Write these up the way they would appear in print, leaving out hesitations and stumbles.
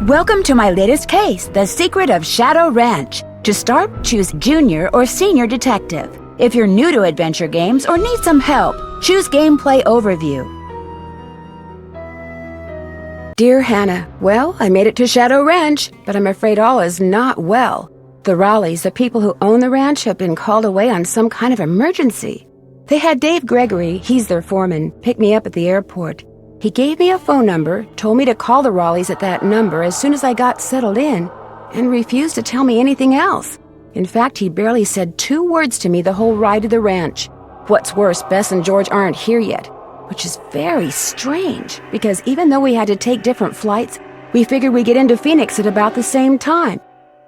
Welcome to my latest case, The Secret of Shadow Ranch. To start, choose Junior or Senior Detective. If you're new to adventure games or need some help, choose Gameplay Overview. Dear Hannah, well, I made it to Shadow Ranch, but I'm afraid all is not well. The Raleighs, the people who own the ranch, have been called away on some kind of emergency. They had Dave Gregory, he's their foreman, pick me up at the airport. He gave me a phone number, told me to call the Raleighs at that number as soon as I got settled in, and refused to tell me anything else. In fact, he barely said 2 words to me the whole ride to the ranch. What's worse, Bess and George aren't here yet, which is very strange, because even though we had to take different flights, we figured we'd get into Phoenix at about the same time.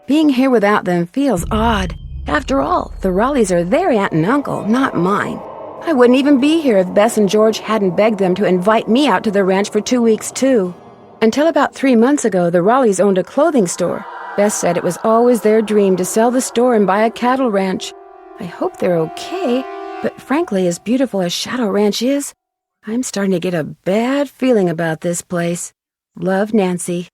Being here without them feels odd. After all, the Raleighs are their aunt and uncle, not mine. I wouldn't even be here if Bess and George hadn't begged them to invite me out to the ranch for 2 weeks, too. Until about 3 months ago, the Raleighs owned a clothing store. Bess said it was always their dream to sell the store and buy a cattle ranch. I hope they're okay, but frankly, as beautiful as Shadow Ranch is, I'm starting to get a bad feeling about this place. Love, Nancy.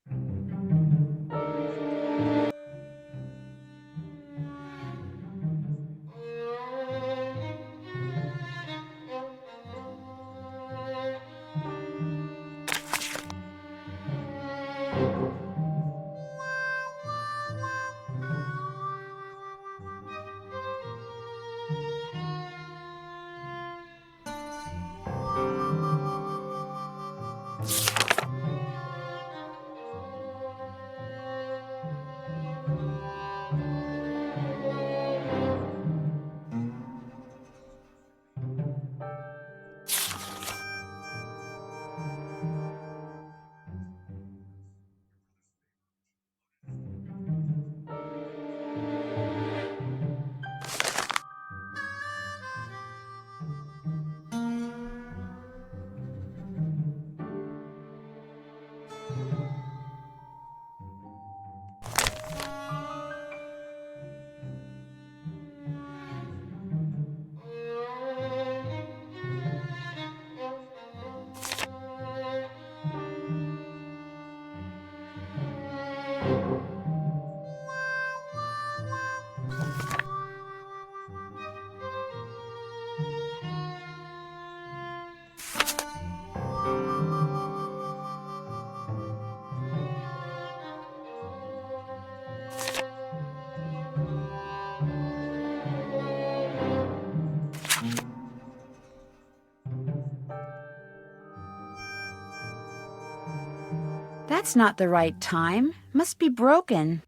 That's not the right time. Must be broken.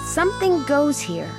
Something goes here.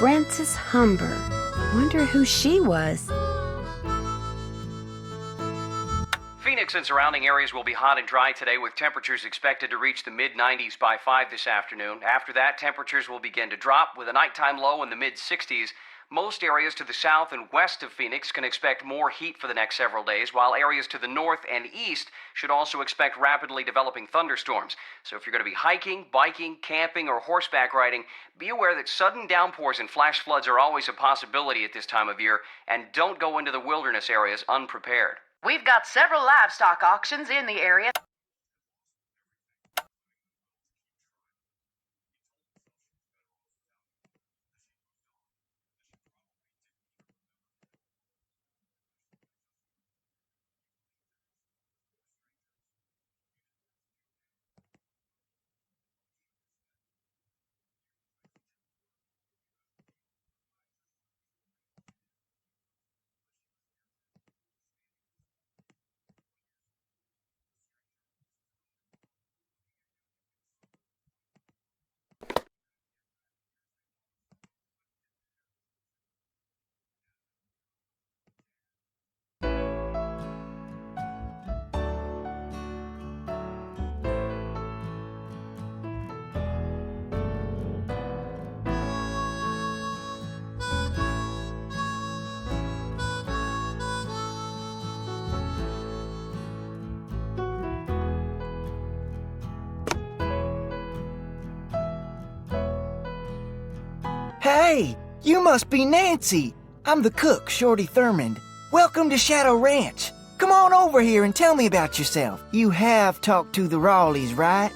Frances Humber. Wonder who she was. Phoenix and surrounding areas will be hot and dry today, with temperatures expected to reach the mid-90s by 5 this afternoon. After that, temperatures will begin to drop, with a nighttime low in the mid-60s. Most areas to the south and west of Phoenix can expect more heat for the next several days, while areas to the north and east should also expect rapidly developing thunderstorms. So if you're going to be hiking, biking, camping, or horseback riding, be aware that sudden downpours and flash floods are always a possibility at this time of year, and don't go into the wilderness areas unprepared. We've got several livestock auctions in the area. Hey, you must be Nancy. I'm the cook, Shorty Thurmond. Welcome to Shadow Ranch. Come on over here and tell me about yourself. You have talked to the Rawleys, right?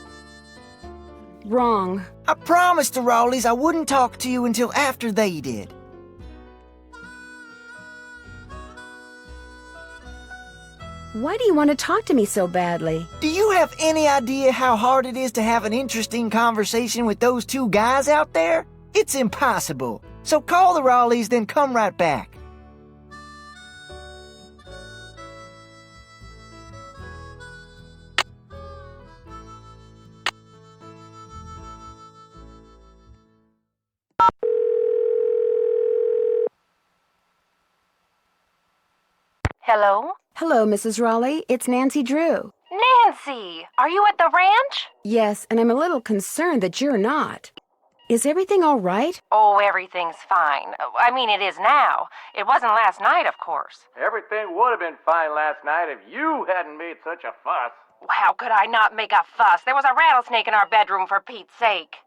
Wrong. I promised the Rawleys I wouldn't talk to you until after they did. Why do you want to talk to me so badly? Do you have any idea how hard it is to have an interesting conversation with those two guys out there? It's impossible. So call the Rawleys, then come right back. Hello? Hello, Mrs. Raleigh. It's Nancy Drew. Nancy, are you at the ranch? Yes, and I'm a little concerned that you're not. Is everything all right? Oh, everything's fine. I mean, it is now. It wasn't last night, of course. Everything would have been fine last night if you hadn't made such a fuss. How could I not make a fuss? There was a rattlesnake in our bedroom, for Pete's sake.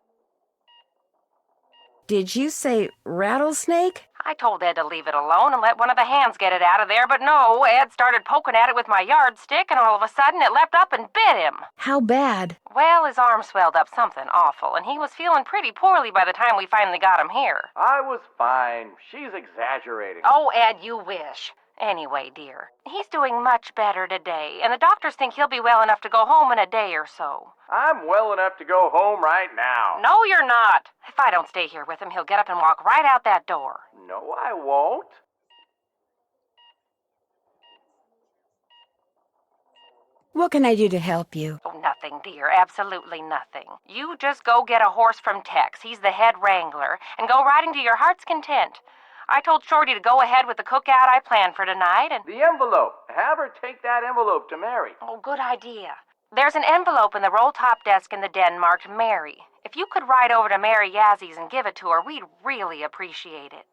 Did you say rattlesnake? I told Ed to leave it alone and let one of the hands get it out of there, but no, Ed started poking at it with my yardstick, and all of a sudden it leapt up and bit him. How bad? Well, his arm swelled up something awful, and he was feeling pretty poorly by the time we finally got him here. I was fine. She's exaggerating. Oh, Ed, you wish. Anyway, dear, he's doing much better today, and the doctors think he'll be well enough to go home in a day or so. I'm well enough to go home right now. No, you're not. If I don't stay here with him, he'll get up and walk right out that door. No, I won't. What can I do to help you? Oh, nothing, dear. Absolutely nothing. You just go get a horse from Tex. He's the head wrangler, and go riding to your heart's content. I told Shorty to go ahead with the cookout I planned for tonight, and... The envelope. Have her take that envelope to Mary. Oh, good idea. There's an envelope in the roll-top desk in the den marked Mary. If you could ride over to Mary Yazzy's and give it to her, we'd really appreciate it.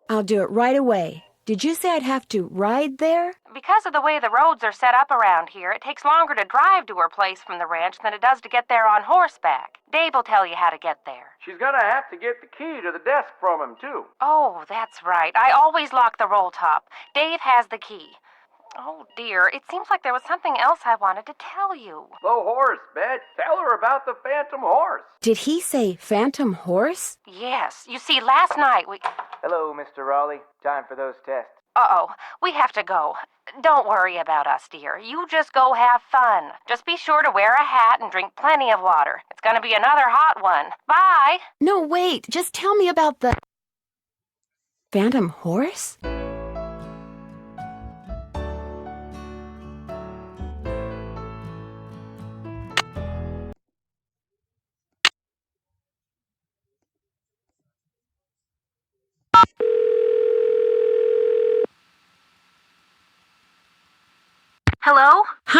I'll do it right away. Did you say I'd have to ride there? Because of the way the roads are set up around here, it takes longer to drive to her place from the ranch than it does to get there on horseback. Dave will tell you how to get there. She's gonna have to get the key to the desk from him, too. Oh, that's right. I always lock the roll top. Dave has the key. Oh, dear. It seems like there was something else I wanted to tell you. The horse, Bet. Tell her about the phantom horse. Did he say phantom horse? Yes. You see, last night we... Hello, Mr. Raleigh. Time for those tests. Uh-oh. We have to go. Don't worry about us, dear. You just go have fun. Just be sure to wear a hat and drink plenty of water. It's going to be another hot one. Bye! No, wait. Just tell me about the... phantom horse?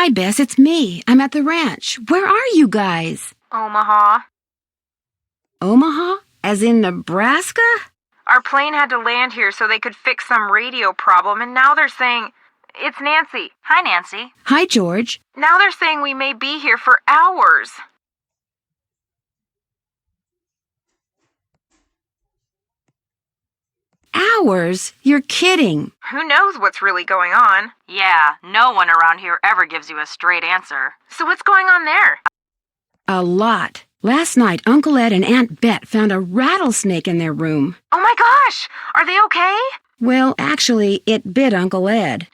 Hi, Bess, it's me. I'm at the ranch. Where are you guys? Omaha. Omaha? As in Nebraska? Our plane had to land here so they could fix some radio problem, and now they're saying... It's Nancy. Hi, Nancy. Hi, George. Now they're saying we may be here for hours. Hours? You're kidding. Who knows what's really going on? Yeah, no one around here ever gives you a straight answer. So what's going on there? A lot. Last night, Uncle Ed and Aunt Bet found a rattlesnake in their room. Oh my gosh! Are they okay? Well, actually, it bit Uncle Ed.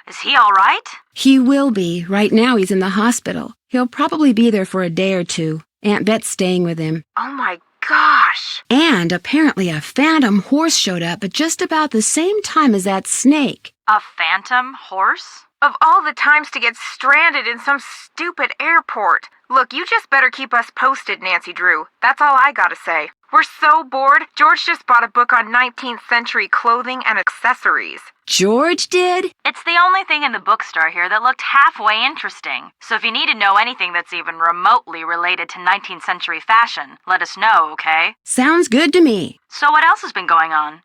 Is he all right? He will be. Right now, he's in the hospital. He'll probably be there for a day or two. Aunt Bet's staying with him. Oh my gosh! And apparently a phantom horse showed up at just about the same time as that snake. A phantom horse? Of all the times to get stranded in some stupid airport. Look, you just better keep us posted, Nancy Drew. That's all I gotta say. We're so bored. George just bought a book on 19th century clothing and accessories. George did? It's the only thing in the bookstore here that looked halfway interesting. So if you need to know anything that's even remotely related to 19th century fashion, let us know, okay? Sounds good to me. So what else has been going on?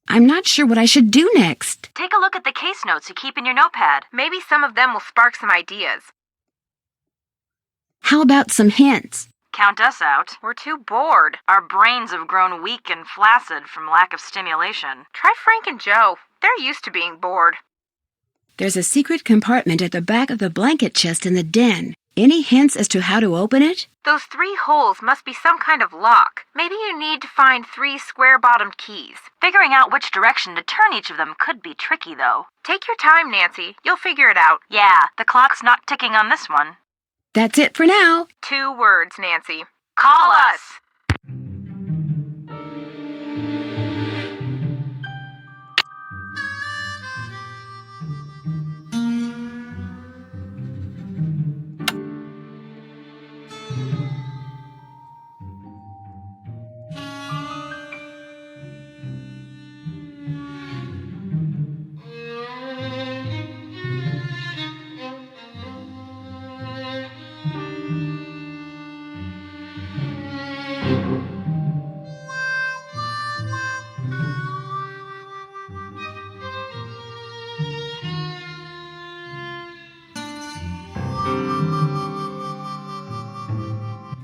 I'm not sure what I should do next. Take a look at the case notes you keep in your notepad. Maybe some of them will spark some ideas. How about some hints? Count us out. We're too bored. Our brains have grown weak and flaccid from lack of stimulation. Try Frank and Joe. They're used to being bored. There's a secret compartment at the back of the blanket chest in the den. Any hints as to how to open it? Those 3 holes must be some kind of lock. Maybe you need to find 3 square-bottomed keys. Figuring out which direction to turn each of them could be tricky, though. Take your time, Nancy. You'll figure it out. Yeah, the clock's not ticking on this one. That's it for now. 2 words, Nancy. Call us!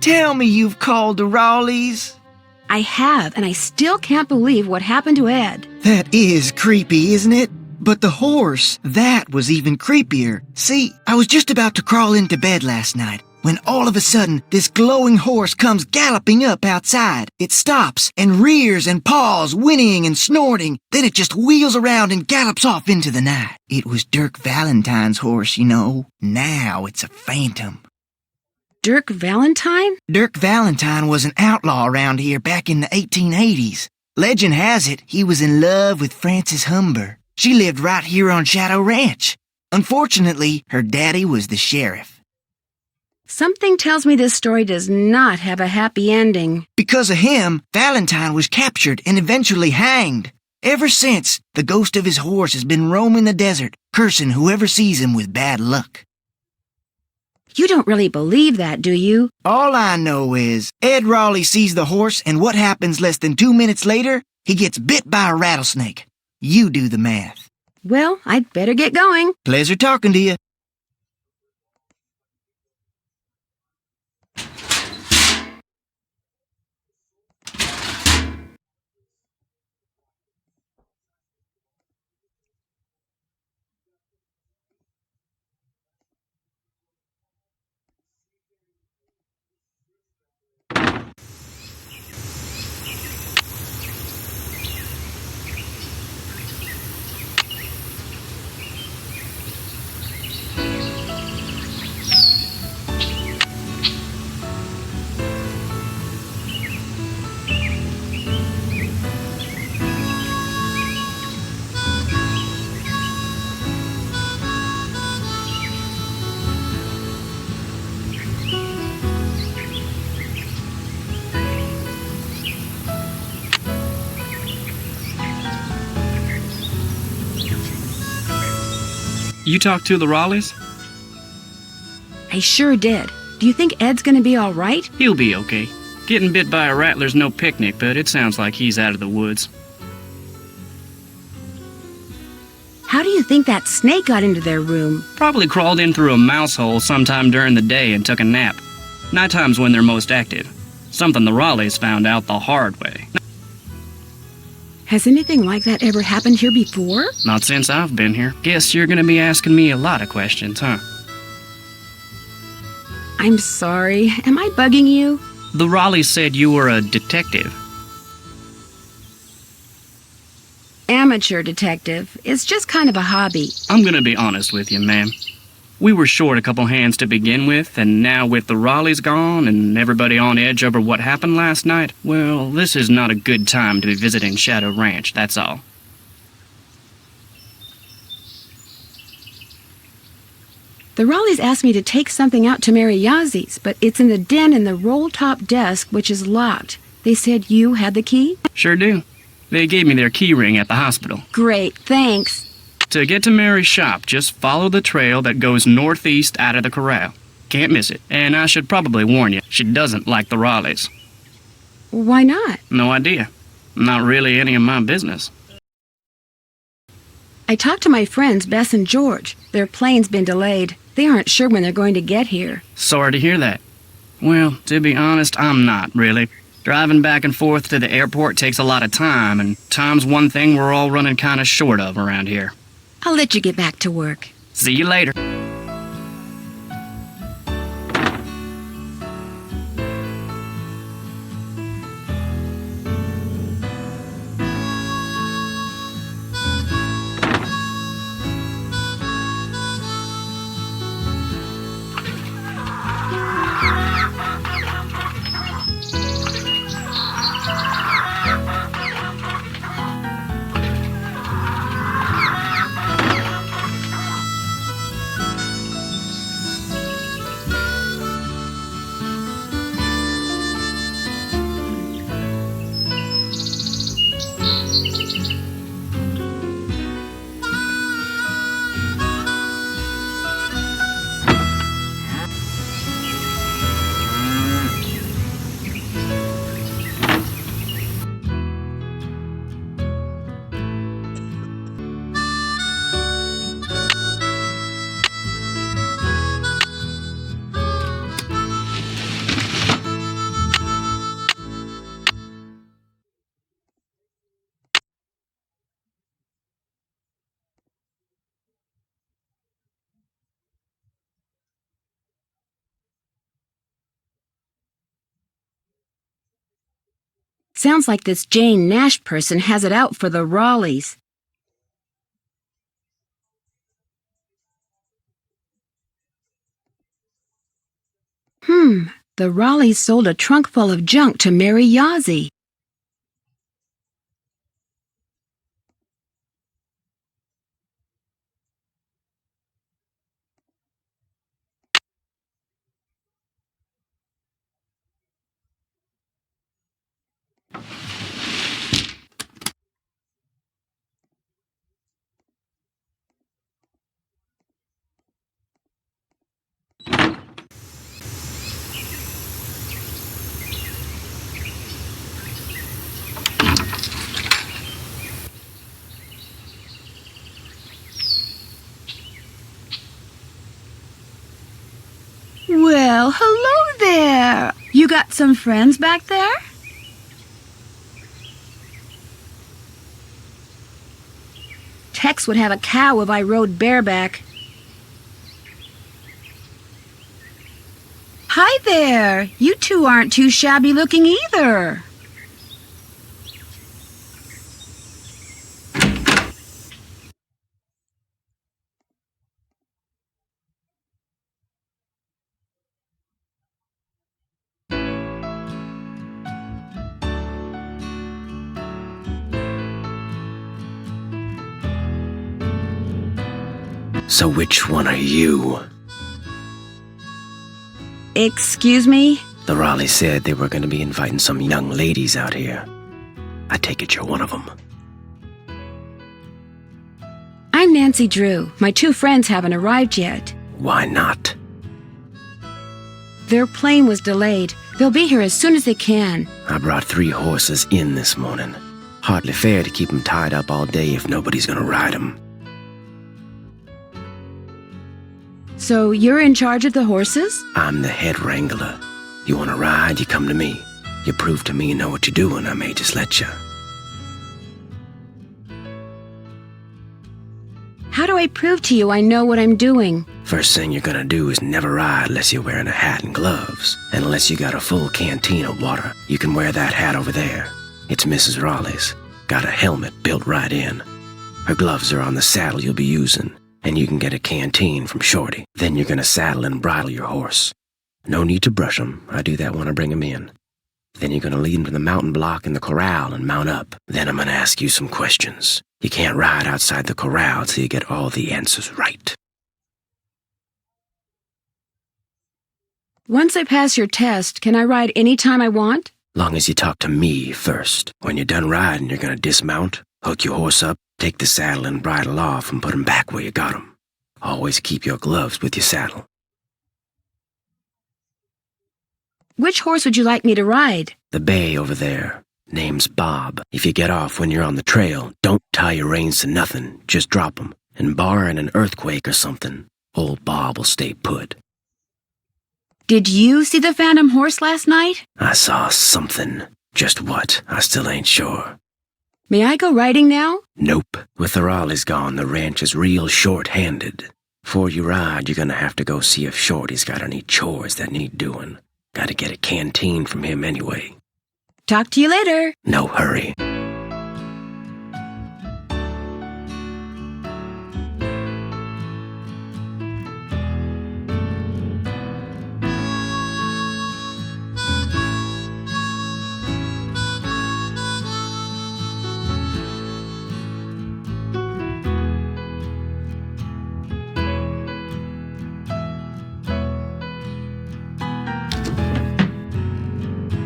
Tell me you've called the Raleighs. I have, and I still can't believe what happened to Ed. That is creepy, isn't it? But the horse, that was even creepier. See, I was just about to crawl into bed last night when all of a sudden this glowing horse comes galloping up outside. It stops and rears and paws, whinnying and snorting. Then it just wheels around and gallops off into the night. It was Dirk Valentine's horse, you know. Now it's a phantom. Dirk Valentine? Dirk Valentine was an outlaw around here back in the 1880s. Legend has it he was in love with Frances Humber. She lived right here on Shadow Ranch. Unfortunately, her daddy was the sheriff. Something tells me this story does not have a happy ending. Because of him, Valentine was captured and eventually hanged. Ever since, the ghost of his horse has been roaming the desert, cursing whoever sees him with bad luck. You don't really believe that, do you? All I know is Ed Raleigh sees the horse, and what happens less than 2 minutes later? He gets bit by a rattlesnake. You do the math. Well, I'd better get going. Pleasure talking to you. You talked to the Raleighs? I sure did. Do you think Ed's gonna be all right? He'll be okay. Getting bit by a rattler's no picnic, but it sounds like he's out of the woods. How do you think that snake got into their room? Probably crawled in through a mouse hole sometime during the day and took a nap. Nighttime's when they're most active. Something the Raleighs found out the hard way. Has anything like that ever happened here before? Not since I've been here. Guess you're gonna be asking me a lot of questions, huh? I'm sorry. Am I bugging you? The Raleighs said you were a detective. Amateur detective. It's just kind of a hobby. I'm gonna be honest with you, ma'am. We were short a couple hands to begin with, and now with the Raleighs gone and everybody on edge over what happened last night, well, this is not a good time to be visiting Shadow Ranch, that's all. The Raleighs asked me to take something out to Mary Yazie's, but it's in the den in the roll-top desk, which is locked. They said you had the key? Sure do. They gave me their key ring at the hospital. Great, thanks. To get to Mary's shop, just follow the trail that goes northeast out of the corral. Can't miss it. And I should probably warn you, she doesn't like the Raleighs. Why not? No idea. Not really any of my business. I talked to my friends, Bess and George. Their plane's been delayed. They aren't sure when they're going to get here. Sorry to hear that. Well, to be honest, I'm not, really. Driving back and forth to the airport takes a lot of time, and time's one thing we're all running kind of short of around here. I'll let you get back to work. See you later. Sounds like this Jane Nash person has it out for the Raleighs. The Raleighs sold a trunk full of junk to Mary Yazie. Well, hello there. You got some friends back there? Tex would have a cow if I rode bareback. Hi there. You two aren't too shabby looking either. So which one are you? Excuse me? The Raleighs said they were going to be inviting some young ladies out here. I take it you're one of them. I'm Nancy Drew. My two friends haven't arrived yet. Why not? Their plane was delayed. They'll be here as soon as they can. I brought 3 horses in this morning. Hardly fair to keep them tied up all day if nobody's gonna ride them. So you're in charge of the horses? I'm the head wrangler. You wanna ride, you come to me. You prove to me you know what you're doing, I may just let you. How do I prove to you I know what I'm doing? First thing you're gonna do is never ride unless you're wearing a hat and gloves. And unless you got a full canteen of water. You can wear that hat over there. It's Mrs. Raleigh's. Got a helmet built right in. Her gloves are on the saddle you'll be using. And you can get a canteen from Shorty. Then you're gonna saddle and bridle your horse. No need to brush him. I do that when I bring him in. Then you're gonna lead him to the mountain block in the corral and mount up. Then I'm gonna ask you some questions. You can't ride outside the corral till you get all the answers right. Once I pass your test, can I ride any time I want? Long as you talk to me first. When you're done riding, you're gonna dismount, hook your horse up, take the saddle and bridle off and put 'em back where you got 'em. Always keep your gloves with your saddle. Which horse would you like me to ride? The bay over there. Name's Bob. If you get off when you're on the trail, don't tie your reins to nothing. Just drop 'em. And barring an earthquake or something, old Bob will stay put. Did you see the phantom horse last night? I saw something. Just what? I still ain't sure. May I go riding now? Nope. With the Raleighs gone, the ranch is real short-handed. Before you ride, you're gonna have to go see if Shorty's got any chores that need doing. Gotta get a canteen from him anyway. Talk to you later. No hurry.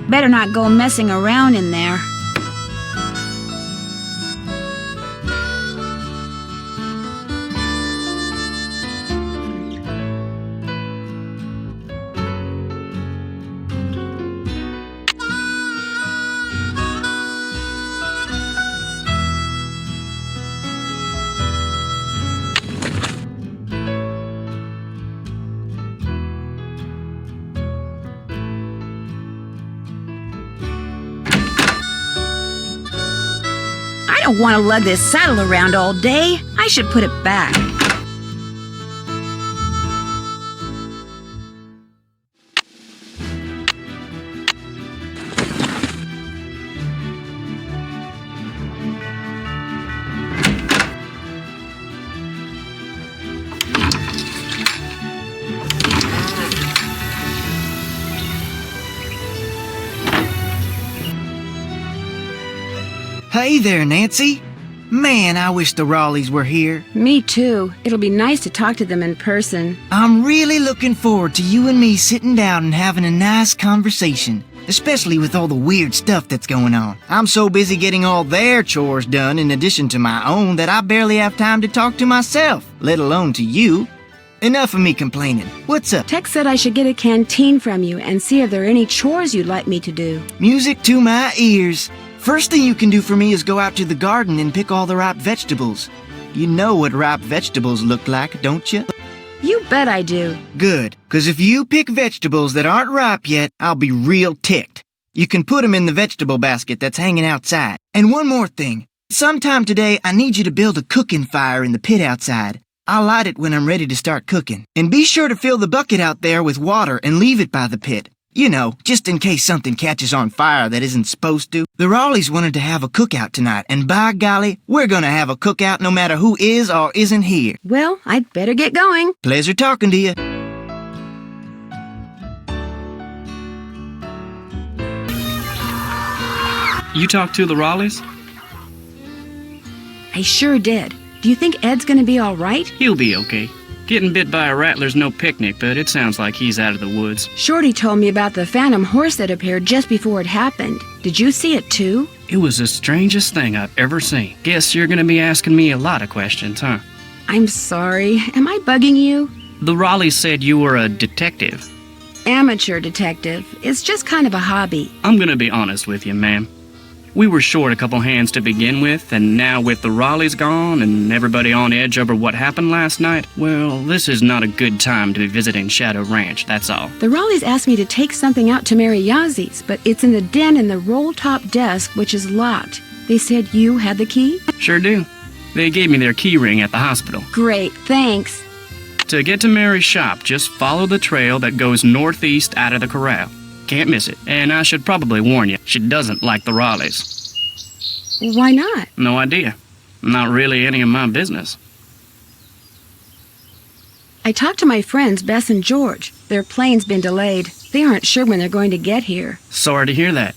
Better not go messing around in there. I don't want to lug this saddle around all day. I should put it back. Hey there, Nancy. Man, I wish the Raleighs were here. Me too. It'll be nice to talk to them in person. I'm really looking forward to you and me sitting down and having a nice conversation, especially with all the weird stuff that's going on. I'm so busy getting all their chores done in addition to my own that I barely have time to talk to myself, let alone to you. Enough of me complaining. What's up? Tex said I should get a canteen from you and see if there are any chores you'd like me to do. Music to my ears. First thing you can do for me is go out to the garden and pick all the ripe vegetables. You know what ripe vegetables look like, don't you? You bet I do. Good, 'cause if you pick vegetables that aren't ripe yet, I'll be real ticked. You can put 'em in the vegetable basket that's hanging outside. And one more thing. Sometime today, I need you to build a cooking fire in the pit outside. I'll light it when I'm ready to start cooking. And be sure to fill the bucket out there with water and leave it by the pit. You know, just in case something catches on fire that isn't supposed to. The Raleighs wanted to have a cookout tonight, and by golly, we're gonna have a cookout no matter who is or isn't here. Well, I'd better get going. Pleasure talking to you. You talked to the Raleighs? I sure did. Do you think Ed's gonna be all right? He'll be okay. Getting bit by a rattler's no picnic, but it sounds like he's out of the woods. Shorty told me about the phantom horse that appeared just before it happened. Did you see it too? It was the strangest thing I've ever seen. Guess you're gonna be asking me a lot of questions, huh? I'm sorry. Am I bugging you? The Raleighs said you were a detective. Amateur detective. It's just kind of a hobby. I'm gonna be honest with you, ma'am. We were short a couple hands to begin with, and now with the Raleighs gone and everybody on edge over what happened last night, well, this is not a good time to be visiting Shadow Ranch, that's all. The Raleighs asked me to take something out to Mary Yazie's, but it's in the den in the roll-top desk, which is locked. They said you had the key? Sure do. They gave me their key ring at the hospital. Great, thanks. To get to Mary's shop, just follow the trail that goes northeast out of the corral. Can't miss it. And I should probably warn you, she doesn't like the Raleighs. Why not? No idea. Not really any of my business. I talked to my friends, Bess and George. Their plane's been delayed. They aren't sure when they're going to get here. Sorry to hear that.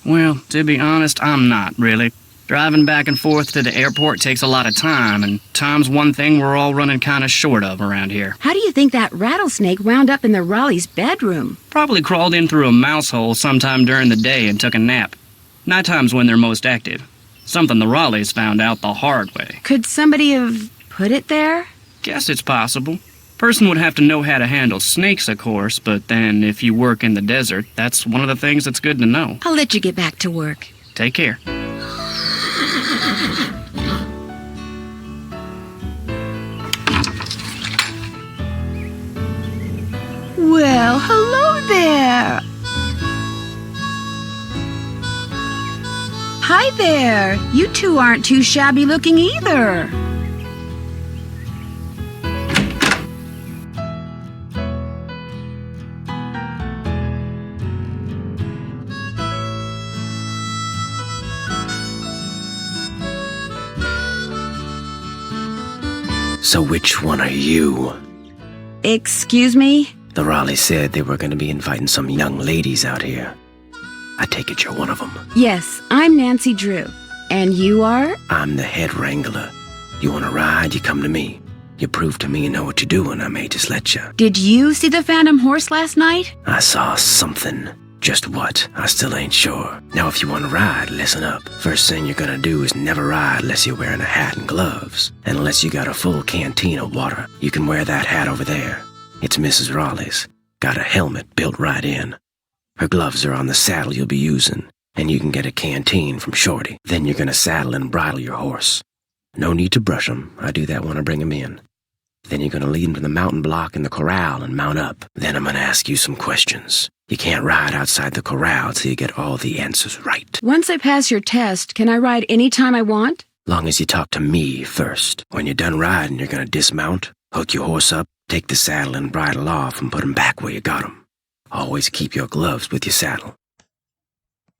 Well, to be honest, I'm not, really. Driving back and forth to the airport takes a lot of time, and time's one thing we're all running kind of short of around here. How do you think that rattlesnake wound up in the Raleigh's bedroom? Probably crawled in through a mouse hole sometime during the day and took a nap. Nighttime's when they're most active. Something the Raleighs found out the hard way. Could somebody have put it there? Guess it's possible. Person would have to know how to handle snakes, of course, but then if you work in the desert, that's one of the things that's good to know. I'll let you get back to work. Take care. Well, hello there. Hi there. You two aren't too shabby looking either. So which one are you? Excuse me? The Raleighs said they were going to be inviting some young ladies out here. I take it you're one of them. Yes, I'm Nancy Drew. And you are? I'm the head wrangler. You want to ride, you come to me. You prove to me you know what you're doing, I may just let you. Did you see the phantom horse last night? I saw something. Just what? I still ain't sure. Now, if you want to ride, listen up. First thing you're gonna do is never ride unless you're wearing a hat and gloves. And unless you got a full canteen of water. You can wear that hat over there. It's Mrs. Raleigh's. Got a helmet built right in. Her gloves are on the saddle you'll be using. And you can get a canteen from Shorty. Then you're gonna saddle and bridle your horse. No need to brush him. I do that when I bring him in. Then you're gonna lead him to the mountain block in the corral and mount up. Then I'm gonna ask you some questions. You can't ride outside the corral till you get all the answers right. Once I pass your test, can I ride any time I want? Long as you talk to me first. When you're done riding, you're gonna dismount, hook your horse up, take the saddle and bridle off and put him back where you got him. Always keep your gloves with your saddle.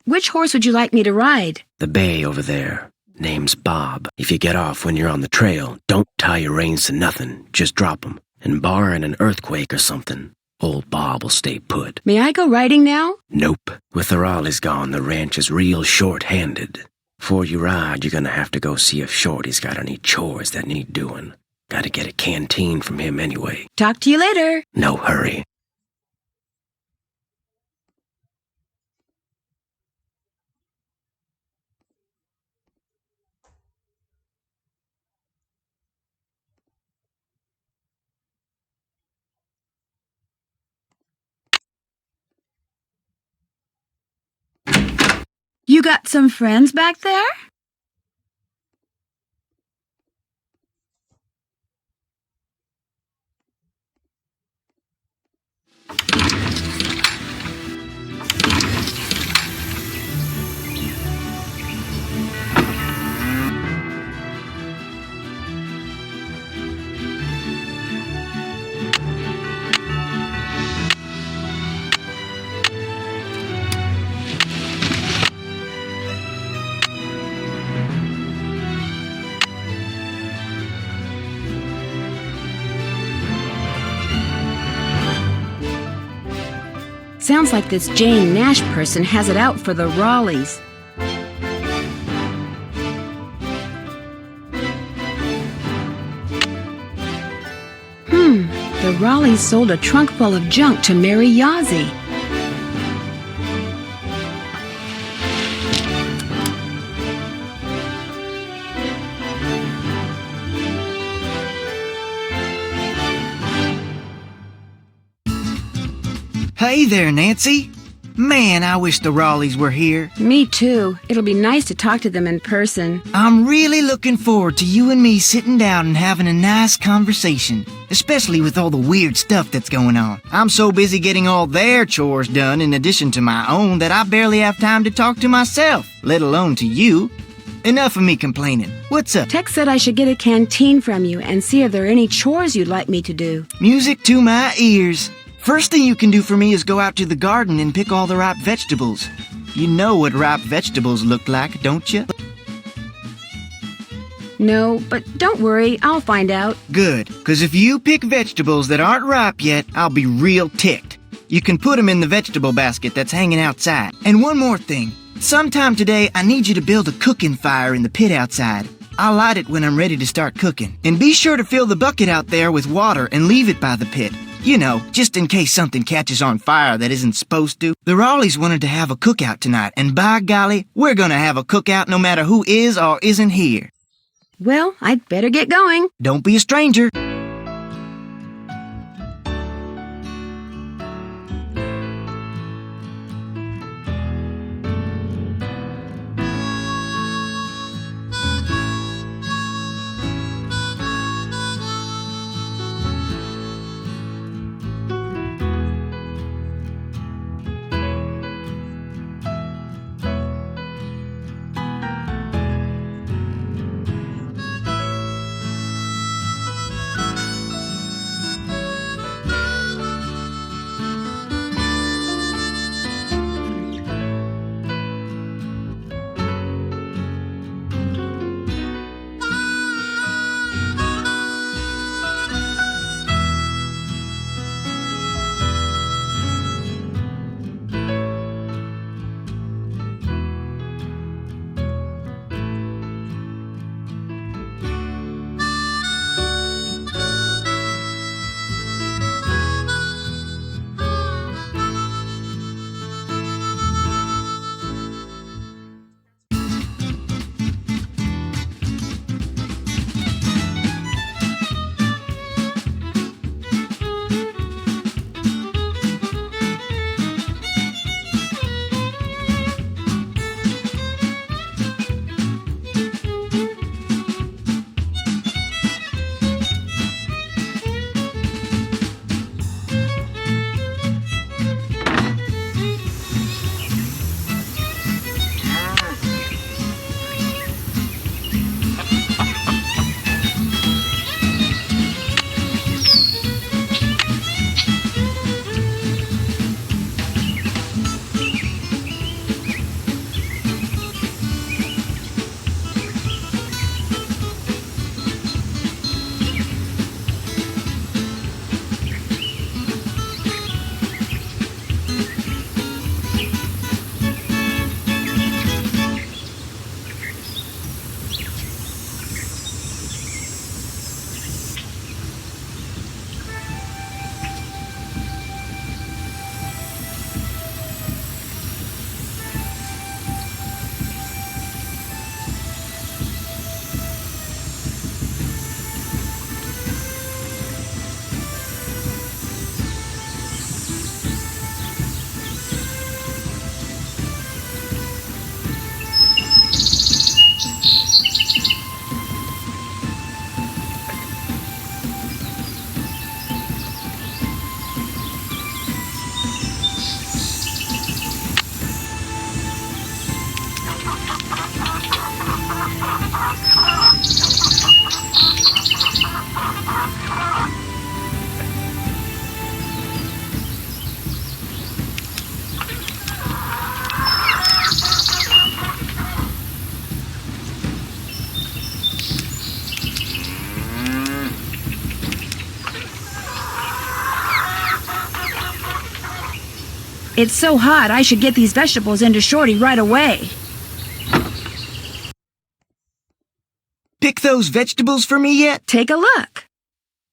Which horse would you like me to ride? The bay over there. Name's Bob. If you get off when you're on the trail, don't tie your reins to nothing. Just drop 'em. And barring an earthquake or something, old Bob will stay put. May I go riding now? Nope. With the Raleighs gone, the ranch is real short-handed. Before you ride, you're gonna have to go see if Shorty's got any chores that need doing. Gotta get a canteen from him anyway. Talk to you later. No hurry. You got some friends back there? Sounds like this Jane Nash person has it out for the Raleighs. The Raleighs sold a trunk full of junk to Mary Yazie. Hey there, Nancy. Man, I wish the Raleighs were here. Me too. It'll be nice to talk to them in person. I'm really looking forward to you and me sitting down and having a nice conversation, especially with all the weird stuff that's going on. I'm so busy getting all their chores done in addition to my own that I barely have time to talk to myself, let alone to you. Enough of me complaining. What's up? Tex said I should get a canteen from you and see if there are any chores you'd like me to do. Music to my ears. First thing you can do for me is go out to the garden and pick all the ripe vegetables. You know what ripe vegetables look like, don't you? No, but don't worry, I'll find out. Good, because if you pick vegetables that aren't ripe yet, I'll be real ticked. You can put them in the vegetable basket that's hanging outside. And one more thing. Sometime today, I need you to build a cooking fire in the pit outside. I'll light it when I'm ready to start cooking. And be sure to fill the bucket out there with water and leave it by the pit. You know, just in case something catches on fire that isn't supposed to. The Raleighs wanted to have a cookout tonight, and by golly, we're gonna have a cookout no matter who is or isn't here. Well, I'd better get going. Don't be a stranger. It's so hot, I should get these vegetables into Shorty right away. Pick those vegetables for me yet? Take a look.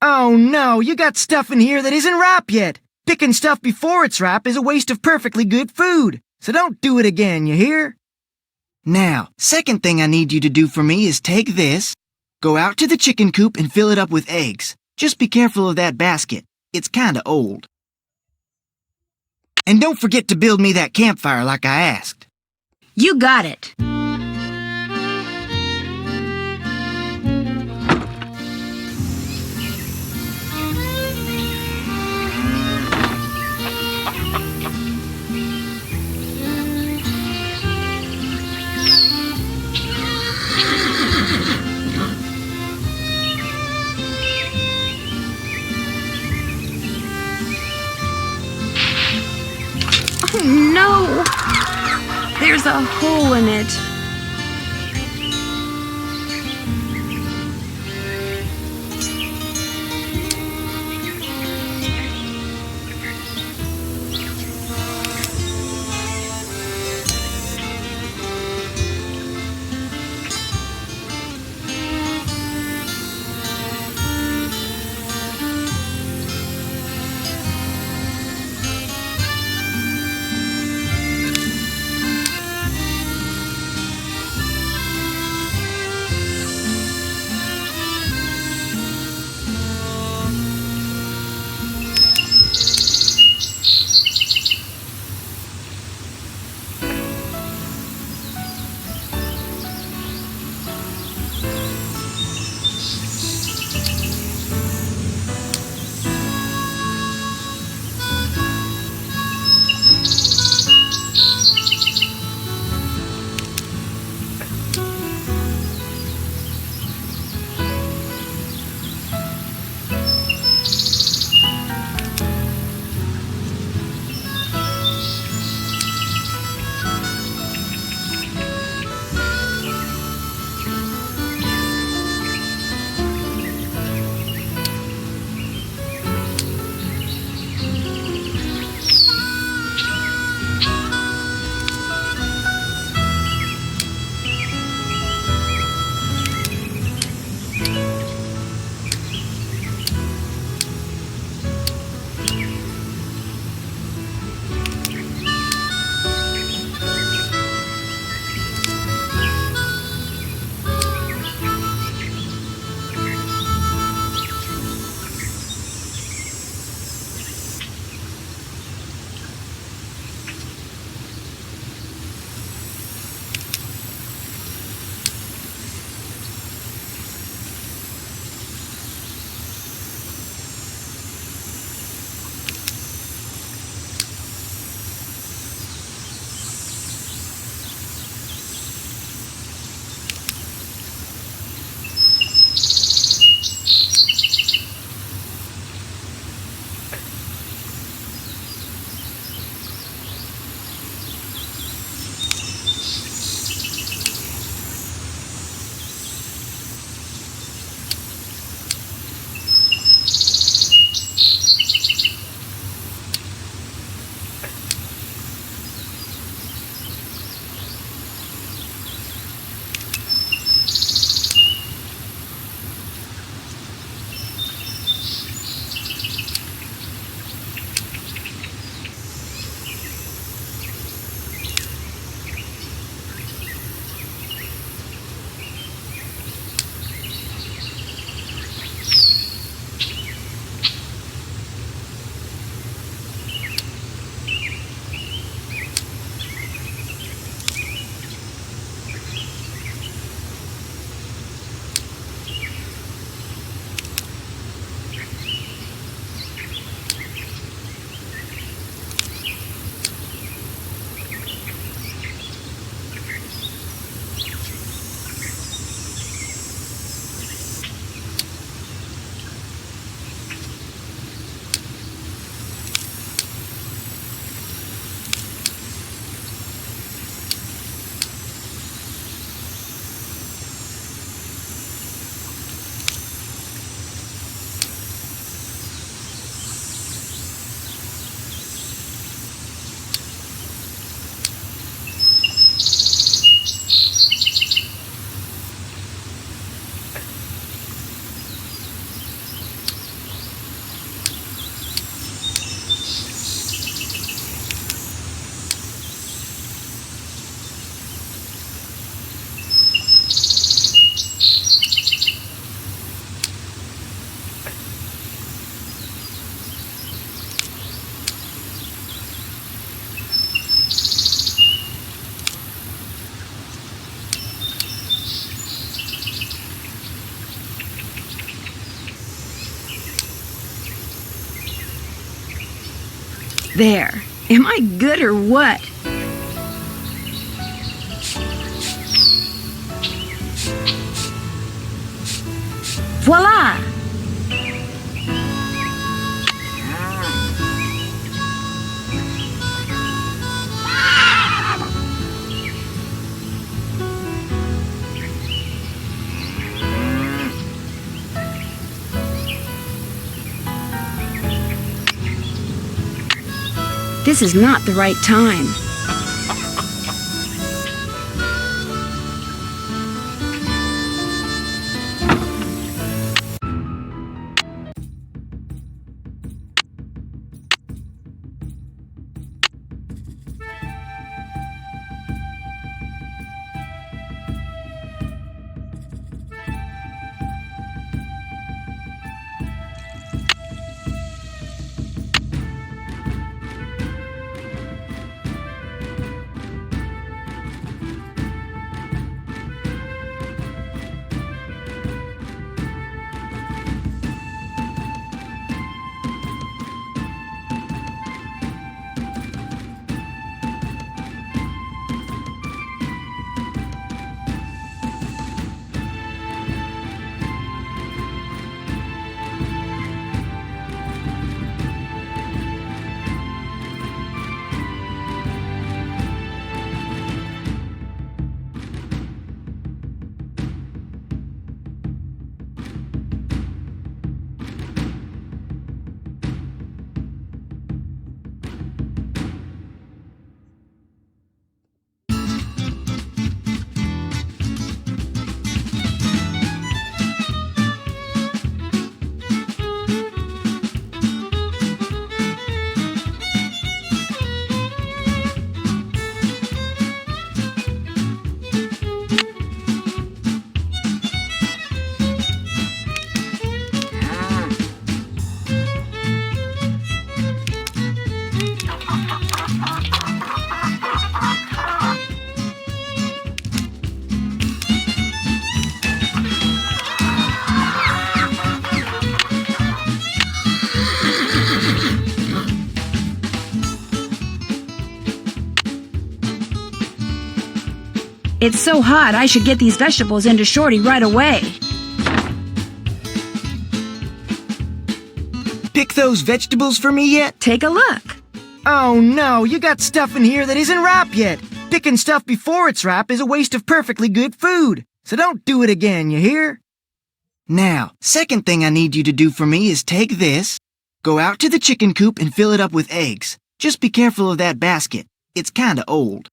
Oh no, you got stuff in here that isn't ripe yet. Picking stuff before it's ripe is a waste of perfectly good food. So don't do it again, you hear? Now, second thing I need you to do for me is take this, go out to the chicken coop and fill it up with eggs. Just be careful of that basket. It's kinda old. And don't forget to build me that campfire like I asked. You got it. Oh, no! There's a hole in it. There. Am I good or what? Voila! This is not the right time. It's so hot, I should get these vegetables into Shorty right away. Pick those vegetables for me yet? Take a look. Oh no, you got stuff in here that isn't ripe yet. Picking stuff before it's ripe is a waste of perfectly good food. So don't do it again, you hear? Now, second thing I need you to do for me is take this, go out to the chicken coop and fill it up with eggs. Just be careful of that basket. It's kinda old.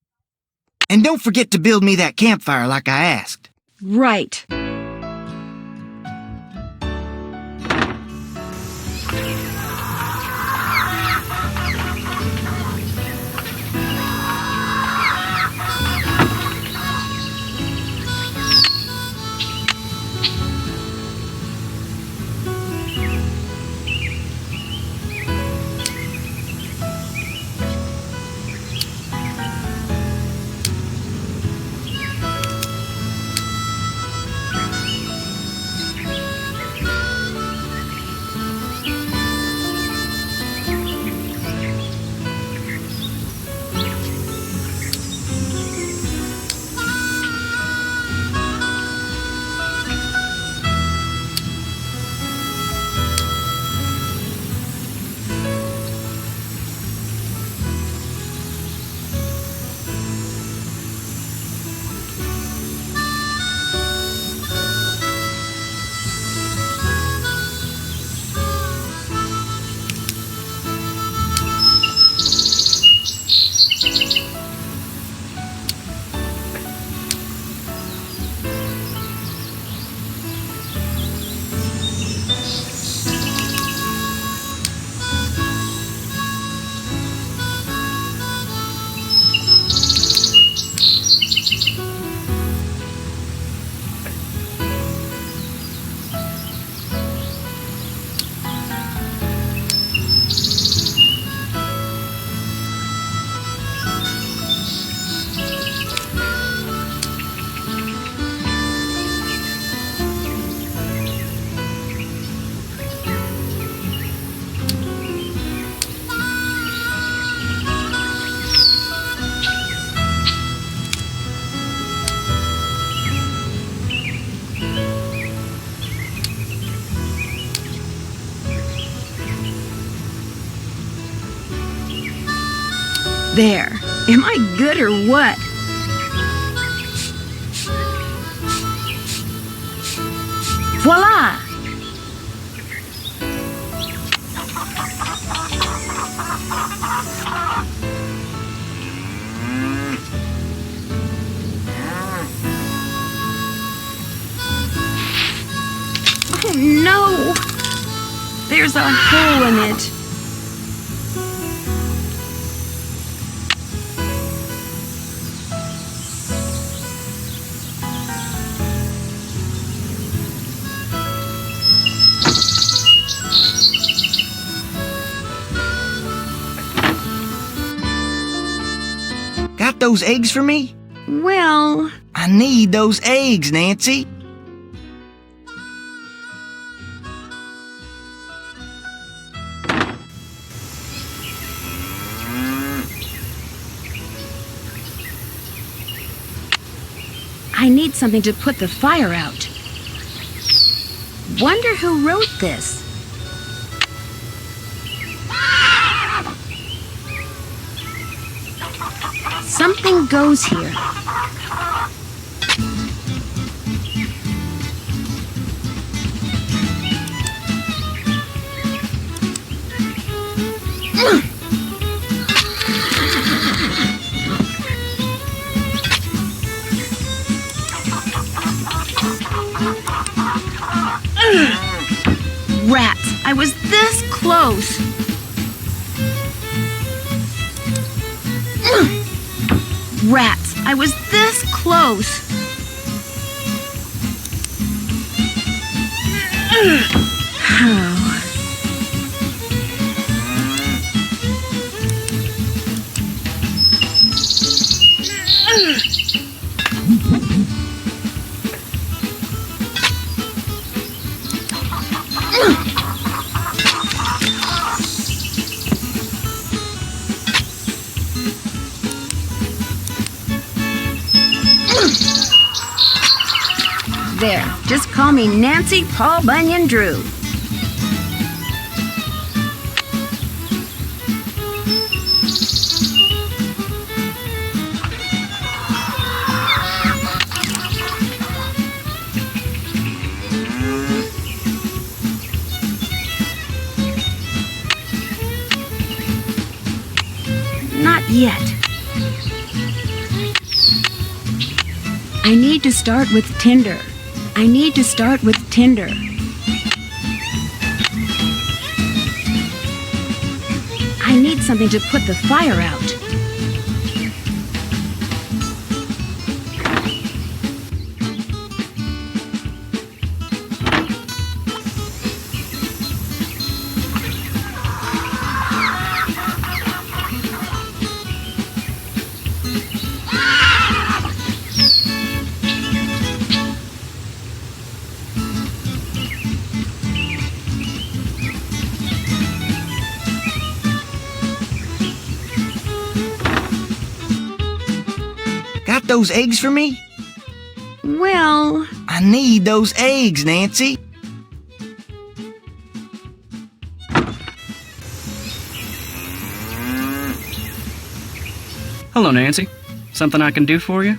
And don't forget to build me that campfire like I asked. Right. There. Am I good or what? Voila! Oh no! There's a hole in it. Got those eggs for me? Well, I need those eggs, Nancy. I need something to put the fire out. Wonder who wrote this? Something goes here. Rats! I was this close! Rats! I was this close! There, just call me Nancy Paul Bunyan Drew. Not yet. I need to start with tinder. I need to start with tinder. I need something to put the fire out. Got those eggs for me? Well, I need those eggs, Nancy. Hello, Nancy. Something I can do for you?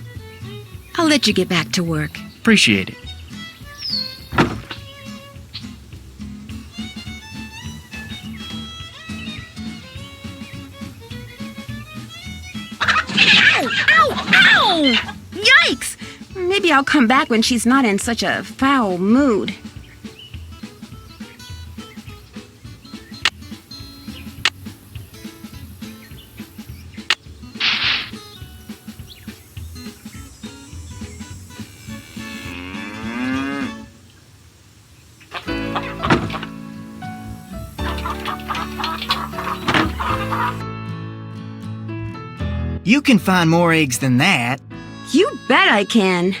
I'll let you get back to work. Appreciate it. Ow! Yikes! Maybe I'll come back when she's not in such a foul mood. You can find more eggs than that. You bet I can.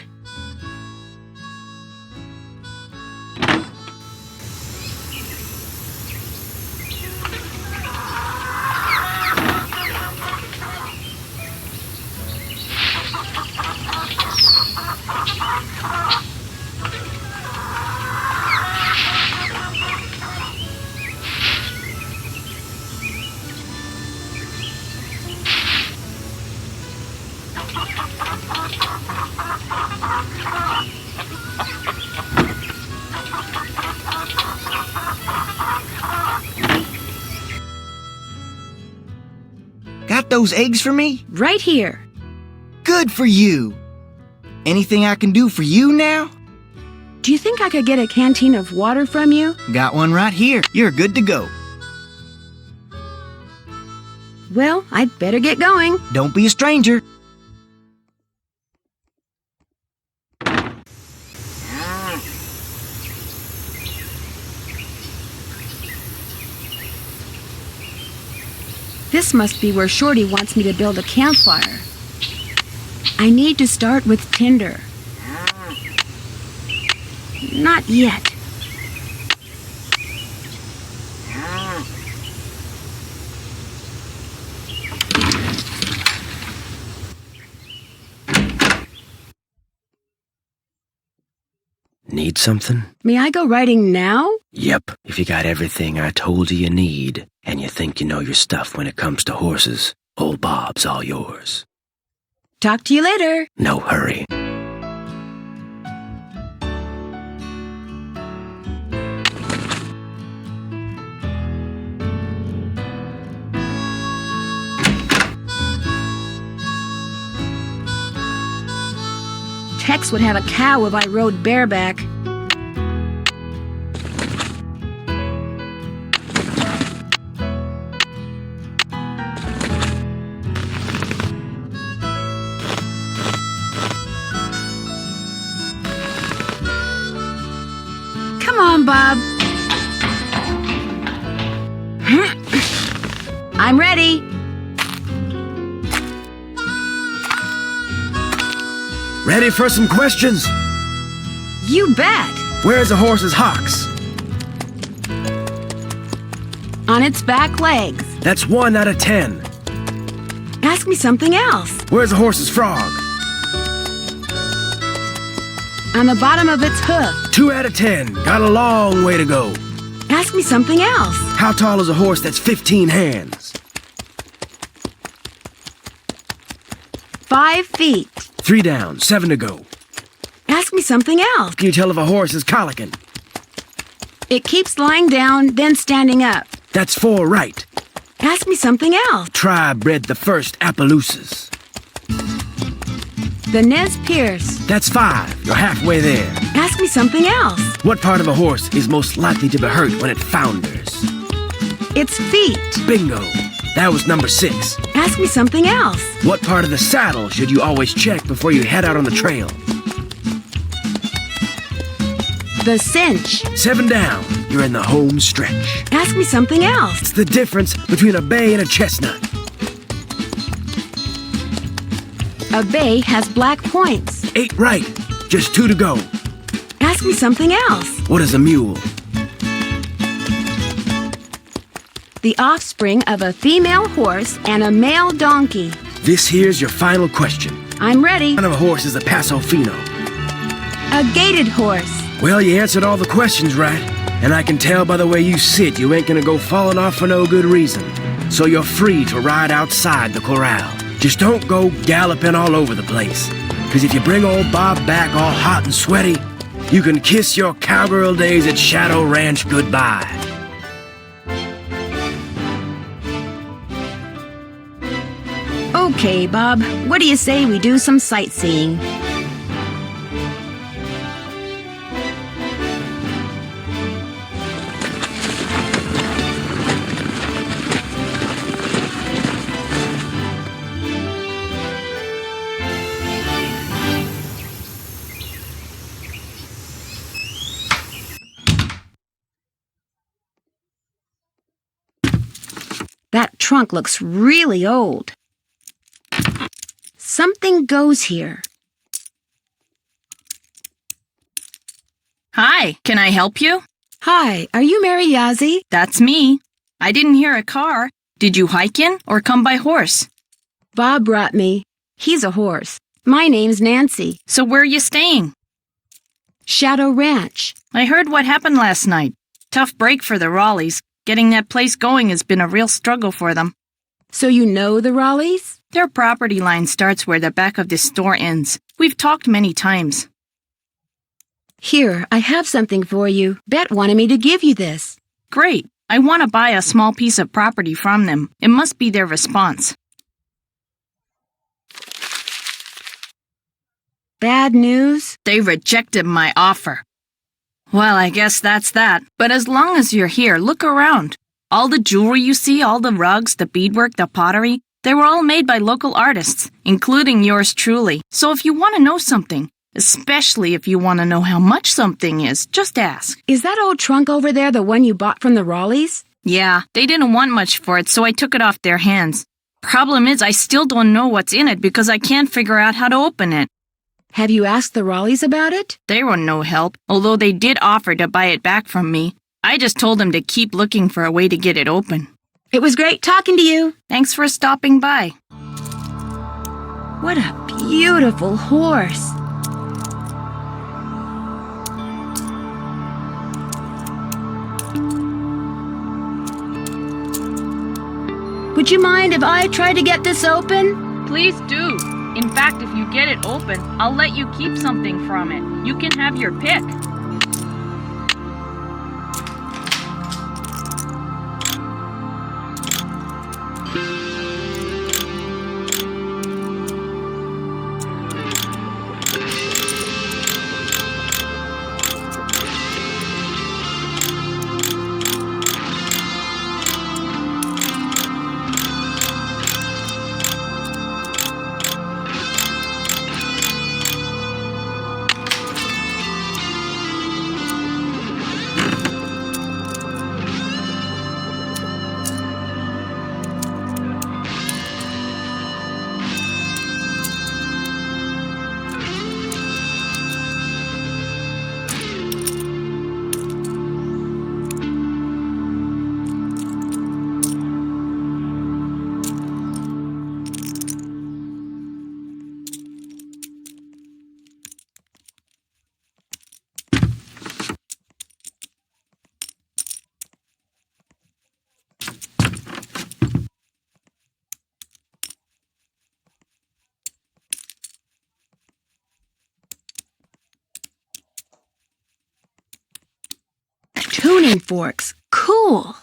Got those eggs for me? Right here. Good for you. Anything I can do for you now? Do you think I could get a canteen of water from you? Got one right here. You're good to go. Well, I'd better get going. Don't be a stranger. This must be where Shorty wants me to build a campfire. I need to start with tinder. Not yet. Need something? May I go riding now? Yep, if you got everything I told you need, and you think you know your stuff when it comes to horses, old Bob's all yours. Talk to you later. No hurry. Tex would have a cow if I rode bareback. Come on, Bob. I'm ready. Ready for some questions? You bet. Where's a horse's hocks? On its back legs. That's 1 out of 10. Ask me something else. Where's a horse's frog? On the bottom of its hoof. 2 out of 10. Got a long way to go. Ask me something else. How tall is a horse that's 15 hands? 5 feet. 3 down, 7 to go. Ask me something else. Can you tell if a horse is colicking? It keeps lying down, then standing up. That's 4 right. Ask me something else. Tribe bred the first Appaloosas. The Nez Perce. That's 5. You're halfway there. Ask me something else. What part of a horse is most likely to be hurt when it founders? Its feet. Bingo. That was number 6. Ask me something else. What part of the saddle should you always check before you head out on the trail? The cinch. 7 down. You're in the home stretch. Ask me something else. It's the difference between a bay and a chestnut. A bay has black points. 8 right. Just 2 to go. Ask me something else. What is a mule? The offspring of a female horse and a male donkey. This here's your final question. I'm ready. What kind of a horse is a Paso Fino? A gaited horse. Well, you answered all the questions right. And I can tell by the way you sit you ain't gonna go falling off for no good reason. So you're free to ride outside the corral. Just don't go galloping all over the place. 'Cause if you bring old Bob back all hot and sweaty, you can kiss your cowgirl days at Shadow Ranch goodbye. Okay, Bob. What do you say we do some sightseeing? That trunk looks really old. Something goes here. Hi, can I help you? Hi, are you Mary Yazzie? That's me. I didn't hear a car. Did you hike in or come by horse? Bob brought me. He's a horse. My name's Nancy. So where are you staying? Shadow Ranch. I heard what happened last night. Tough break for the Raleighs. Getting that place going has been a real struggle for them. So you know the Raleighs? Their property line starts where the back of this store ends. We've talked many times. Here, I have something for you. Bet wanted me to give you this. Great. I want to buy a small piece of property from them. It must be their response. Bad news? They rejected my offer. Well, I guess that's that. But as long as you're here, look around. All the jewelry you see, all the rugs, the beadwork, the pottery, they were all made by local artists, including yours truly. So if you want to know something, especially if you want to know how much something is, just ask. Is that old trunk over there the one you bought from the Raleighs? Yeah, they didn't want much for it, so I took it off their hands. Problem is, I still don't know what's in it because I can't figure out how to open it. Have you asked the Raleighs about it? They were no help, although they did offer to buy it back from me. I just told them to keep looking for a way to get it open. It was great talking to you. Thanks for stopping by. What a beautiful horse. Would you mind if I try to get this open? Please do. In fact, if you get it open, I'll let you keep something from it. You can have your pick. Tuning forks. Cool.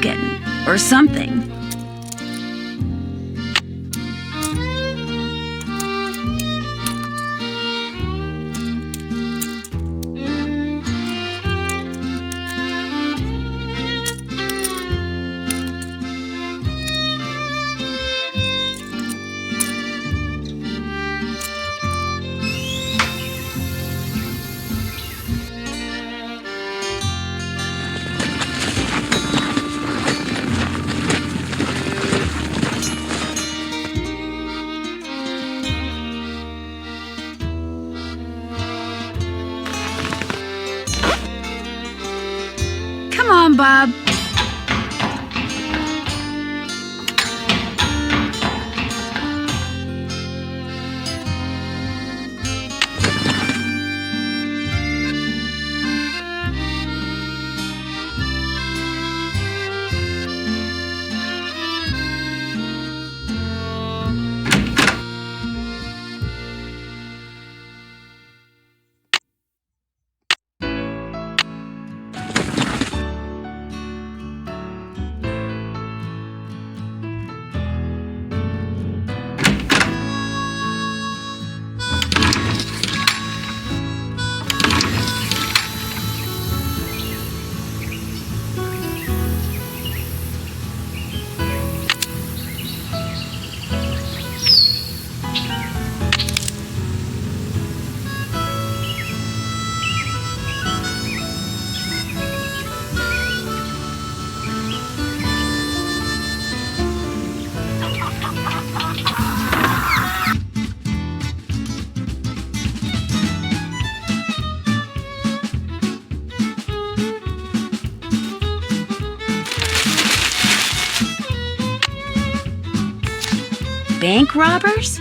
broken or something. Come on, Bob. Bank robbers?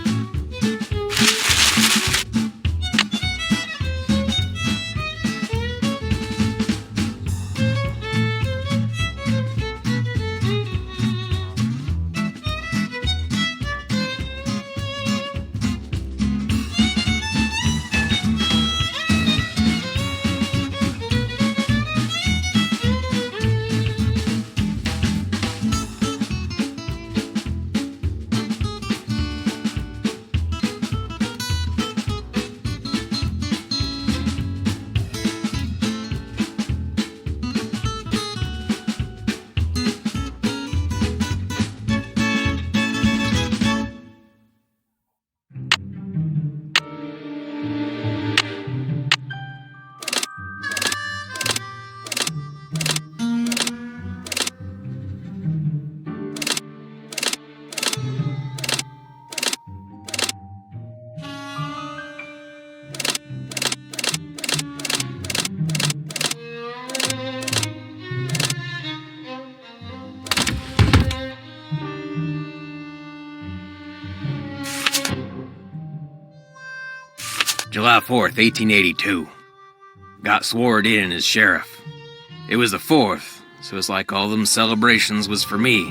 July 4th, 1882. Got sworn in as sheriff. It was the 4th, so it's like all them celebrations was for me,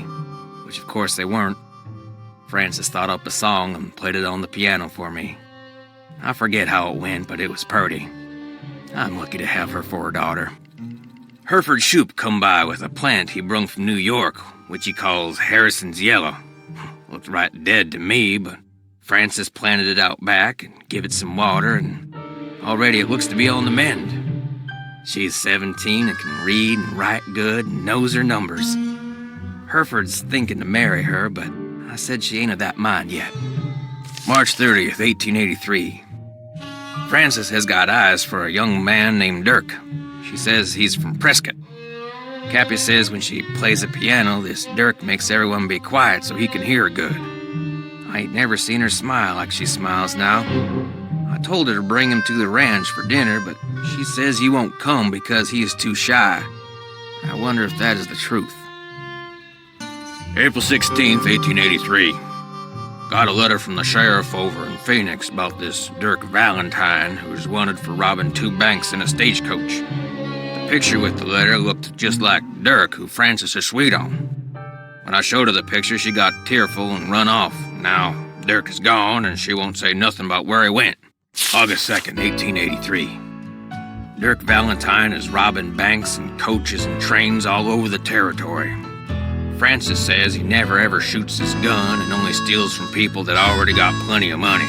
which of course they weren't. Francis thought up a song and played it on the piano for me. I forget how it went, but it was purty. I'm lucky to have her for a daughter. Hereford Shoup come by with a plant he brung from New York, which he calls Harrison's Yellow. Looked right dead to me, but Francis planted it out back and give it some water, and already it looks to be on the mend. She's 17 and can read and write good and knows her numbers. Hereford's thinking to marry her, but I said she ain't of that mind yet. March 30th, 1883. Francis has got eyes for a young man named Dirk. She says he's from Prescott. Cappy says when she plays the piano, this Dirk makes everyone be quiet so he can hear her good. I ain't never seen her smile like she smiles now. I told her to bring him to the ranch for dinner, but she says he won't come because he is too shy. I wonder if that is the truth. April 16th, 1883. Got a letter from the sheriff over in Phoenix about this Dirk Valentine, who's wanted for robbing 2 banks in a stagecoach. The picture with the letter looked just like Dirk, who Francis is sweet on. When I showed her the picture, she got tearful and run off. Now, Dirk is gone, and she won't say nothing about where he went. August 2nd, 1883. Dirk Valentine is robbing banks and coaches and trains all over the territory. Francis says he never ever shoots his gun and only steals from people that already got plenty of money.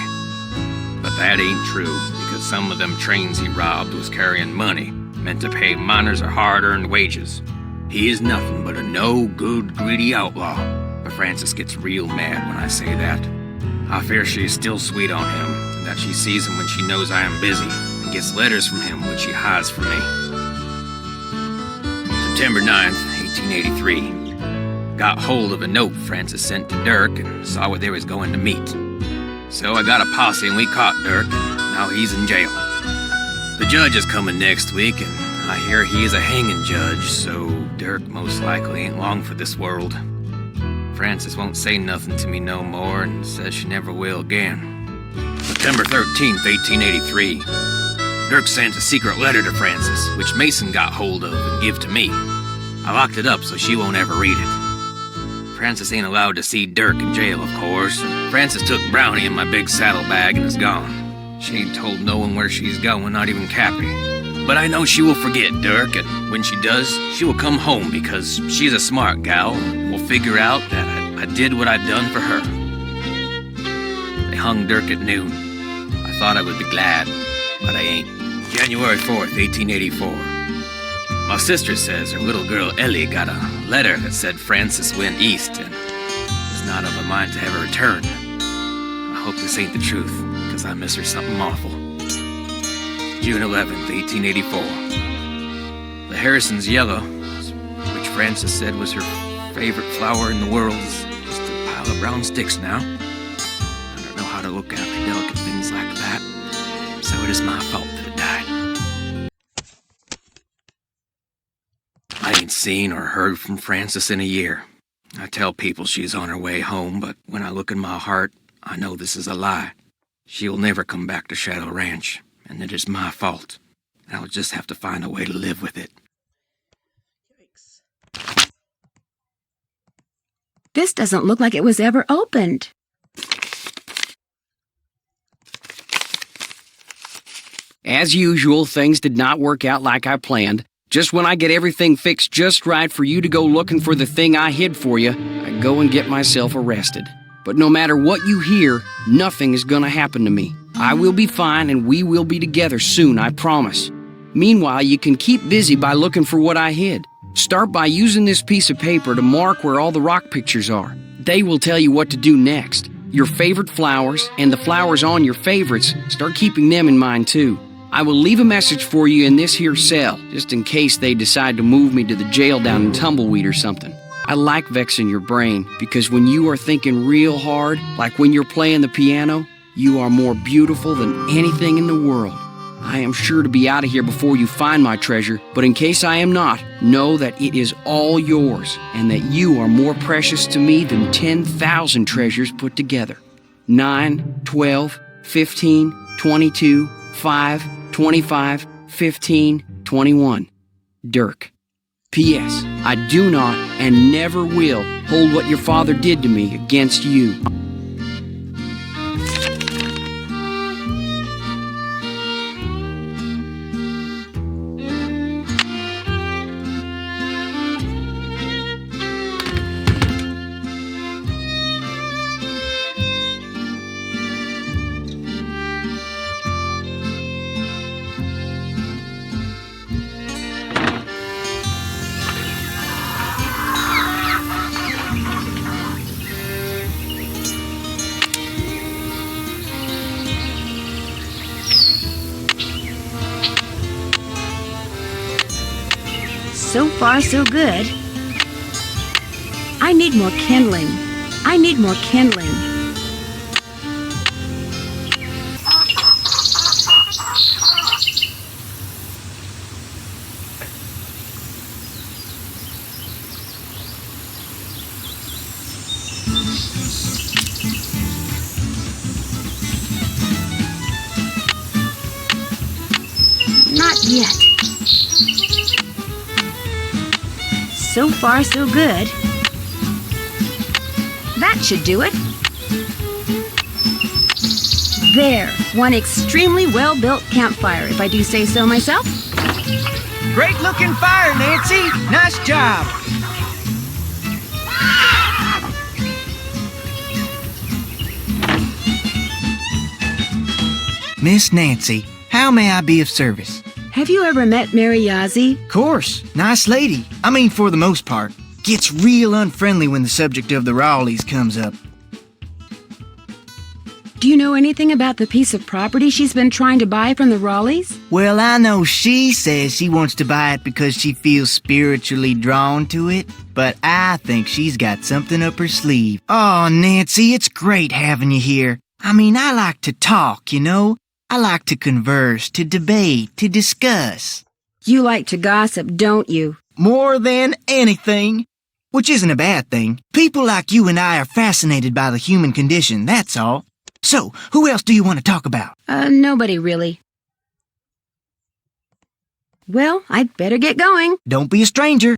But that ain't true, because some of them trains he robbed was carrying money, meant to pay miners their hard-earned wages. He is nothing but a no-good, greedy outlaw. But Francis gets real mad when I say that. I fear she is still sweet on him, and that she sees him when she knows I am busy, and gets letters from him which she hides from me. September 9th, 1883. Got hold of a note Francis sent to Dirk and saw where they was going to meet. So I got a posse and we caught Dirk. Now he's in jail. The judge is coming next week, and I hear he is a hanging judge, so Dirk most likely ain't long for this world. Francis won't say nothing to me no more and says she never will again. September 13th, 1883. Dirk sent a secret letter to Francis, which Mason got hold of and give to me. I locked it up so she won't ever read it. Francis ain't allowed to see Dirk in jail, of course. Francis took Brownie in my big saddlebag and is gone. She ain't told no one where she's going, not even Cappy. But I know she will forget Dirk, and when she does, she will come home because she's a smart gal and will figure out that I did what I'd done for her. They hung Dirk at noon. I thought I would be glad, but I ain't. January 4th, 1884. My sister says her little girl Ellie got a letter that said Francis went east and was not of a mind to ever return. I hope this ain't the truth, because I miss her something awful. June 11th, 1884. The Harrison's yellow, which Francis said was her favorite flower in the world, is just a pile of brown sticks now. I don't know how to look after delicate things like that, so it is my fault that it died. I ain't seen or heard from Francis in a year. I tell people she's on her way home, but when I look in my heart, I know this is a lie. She'll never come back to Shadow Ranch, and it is my fault. I'll just have to find a way to live with it. This doesn't look like it was ever opened. As usual, things did not work out like I planned. Just when I get everything fixed just right for you to go looking for the thing I hid for you, I go and get myself arrested. But no matter what you hear, nothing is gonna happen to me. I will be fine and we will be together soon, I promise. Meanwhile, you can keep busy by looking for what I hid. Start by using this piece of paper to mark where all the rock pictures are. They will tell you what to do next. Your favorite flowers and the flowers on your favorites, start keeping them in mind too. I will leave a message for you in this here cell, just in case they decide to move me to the jail down in Tumbleweed or something. I like vexing your brain, because when you are thinking real hard, like when you're playing the piano, you are more beautiful than anything in the world. I am sure to be out of here before you find my treasure, but in case I am not, know that it is all yours, and that you are more precious to me than 10,000 treasures put together. 9, 12, 15, 22, 5, 25, 15, 21. Dirk. P.S. I do not and never will hold what your father did to me against you. So far, so good. I need more kindling. I need more kindling. Not yet. So far, so good. That should do it. There, one extremely well-built campfire, if I do say so myself. Great looking fire, Nancy. Nice job. Miss Nancy, how may I be of service? Have you ever met Mary Yazzie? Course, nice lady. I mean, for the most part. Gets real unfriendly when the subject of the Rowleys comes up. Do you know anything about the piece of property she's been trying to buy from the Rowleys? Well, I know she says she wants to buy it because she feels spiritually drawn to it, but I think she's got something up her sleeve. Oh, Nancy, it's great having you here. I mean, I like to talk, you know? I like to converse, to debate, to discuss. You like to gossip, don't you? More than anything. Which isn't a bad thing. People like you and I are fascinated by the human condition, that's all. So, who else do you want to talk about? Nobody really. Well, I'd better get going. Don't be a stranger.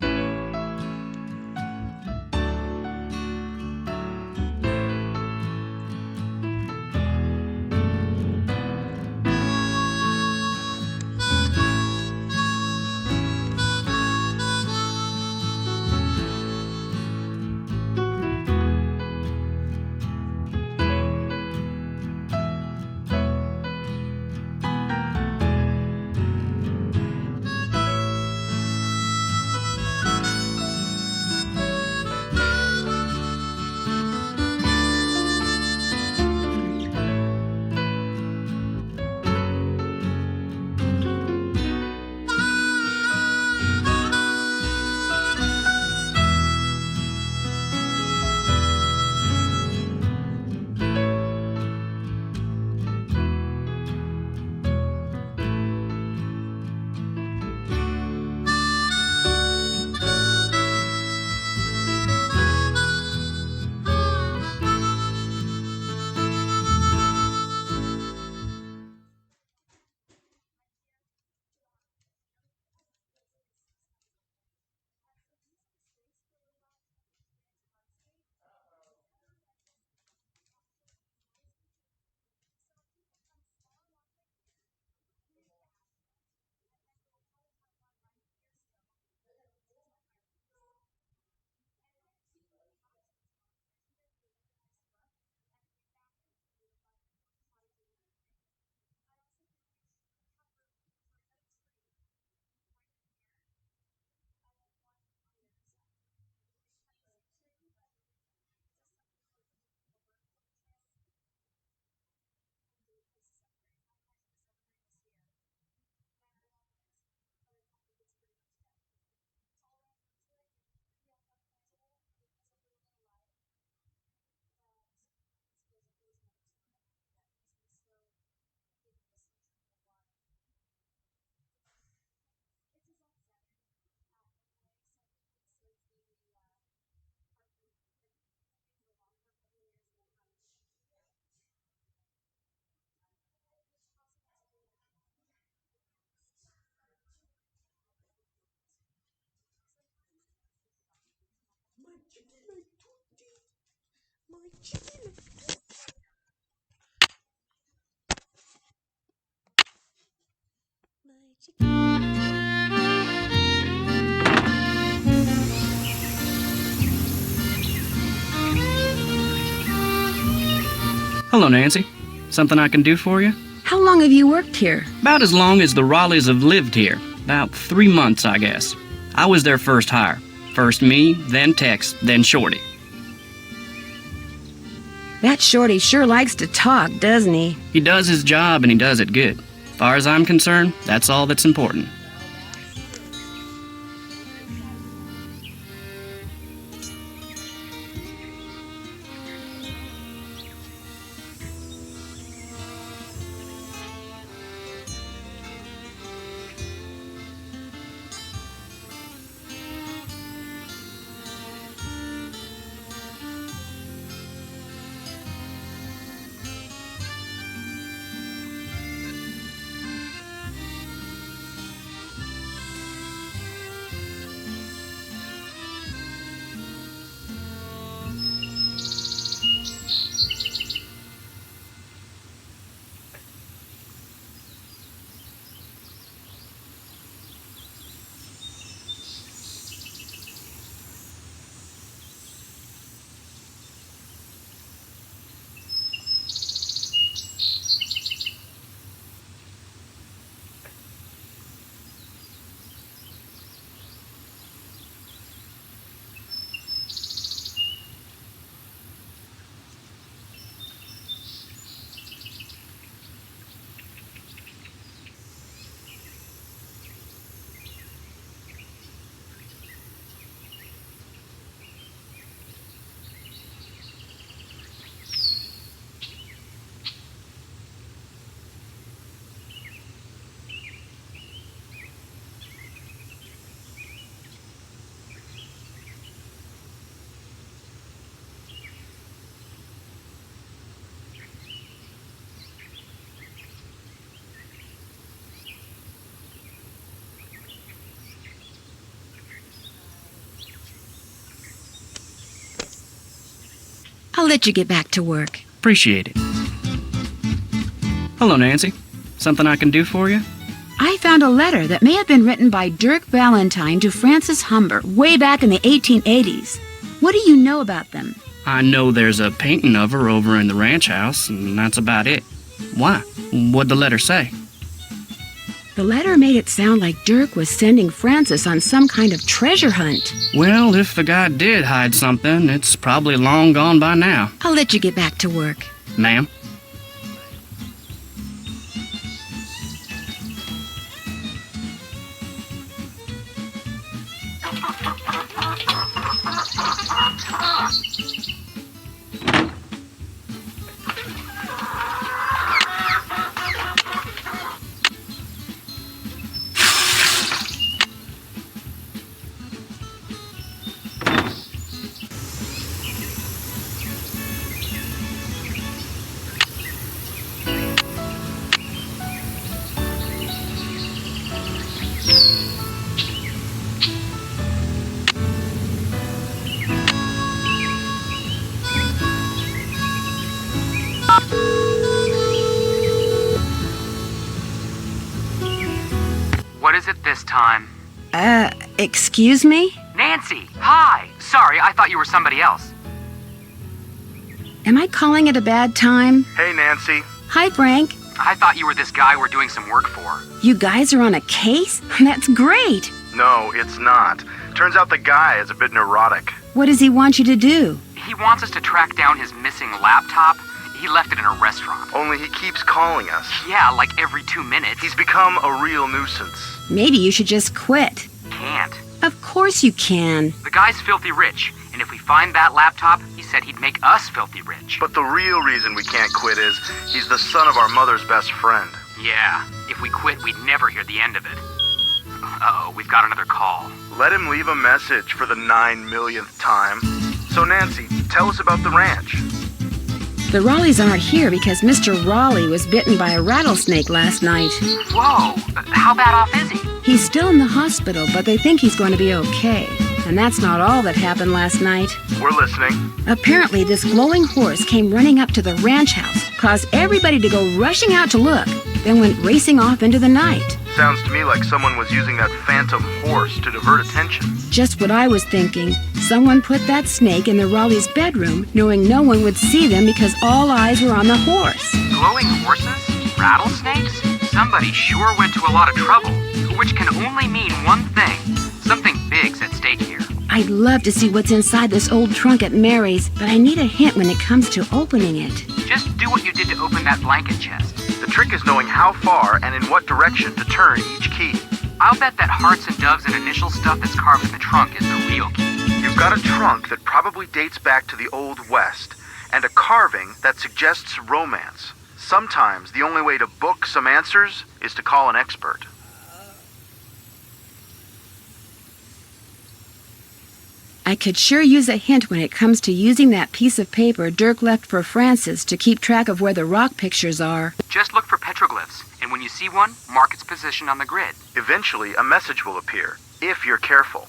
Hello, Nancy. Something I can do for you? How long have you worked here? About as long as the Raleighs have lived here. About 3 months, I guess. I was their first hire. First me, then Tex, then Shorty. That Shorty sure likes to talk, doesn't he? He does his job and he does it good. As far as I'm concerned, that's all that's important. I'll let you get back to work. Appreciate it. Hello, Nancy. Something I can do for you? I found a letter that may have been written by Dirk Valentine to Francis Humber way back in the 1880s. What do you know about them? I know there's a painting of her over in the ranch house, and that's about it. Why? What'd the letter say? The letter made it sound like Dirk was sending Francis on some kind of treasure hunt. Well, if the guy did hide something, it's probably long gone by now. I'll let you get back to work. Ma'am? What is it this time? Excuse me? Nancy, hi! Sorry, I thought you were somebody else. Am I calling it a bad time? Hey, Nancy. Hi, Frank. I thought you were this guy we're doing some work for. You guys are on a case? That's great. No, it's not. Turns out the guy is a bit neurotic. What does he want you to do? He wants us to track down his missing laptop. He left it in a restaurant. Only he keeps calling us. Yeah, like every 2 minutes. He's become a real nuisance. Maybe you should just quit. Can't. Of course you can. The guy's filthy rich, and if we find that laptop, he said he'd make us filthy rich. But the real reason we can't quit is he's the son of our mother's best friend. Yeah, if we quit, we'd never hear the end of it. Uh-oh, we've got another call. Let him leave a message for the 9 millionth time. So Nancy, tell us about the ranch. The Raleighs aren't here because Mr. Raleigh was bitten by a rattlesnake last night. Whoa, how bad off is he? He's still in the hospital, but they think he's going to be okay. And that's not all that happened last night. We're listening. Apparently, this glowing horse came running up to the ranch house, caused everybody to go rushing out to look, then went racing off into the night. Sounds to me like someone was using that phantom horse to divert attention. Just what I was thinking. Someone put that snake in the Raleigh's bedroom, knowing no one would see them because all eyes were on the horse. Glowing horses? Rattlesnakes? Somebody sure went to a lot of trouble, which can only mean one thing. Something big's at stake here. I'd love to see what's inside this old trunk at Mary's, but I need a hint when it comes to opening it. Just do what you did to open that blanket chest. The trick is knowing how far and in what direction to turn each key. I'll bet that hearts and doves and initial stuff that's carved in the trunk is the real key. You've got a trunk that probably dates back to the Old West, and a carving that suggests romance. Sometimes the only way to book some answers is to call an expert. I could sure use a hint when it comes to using that piece of paper Dirk left for Francis to keep track of where the rock pictures are. Just look for petroglyphs, and when you see one, mark its position on the grid. Eventually, a message will appear, if you're careful.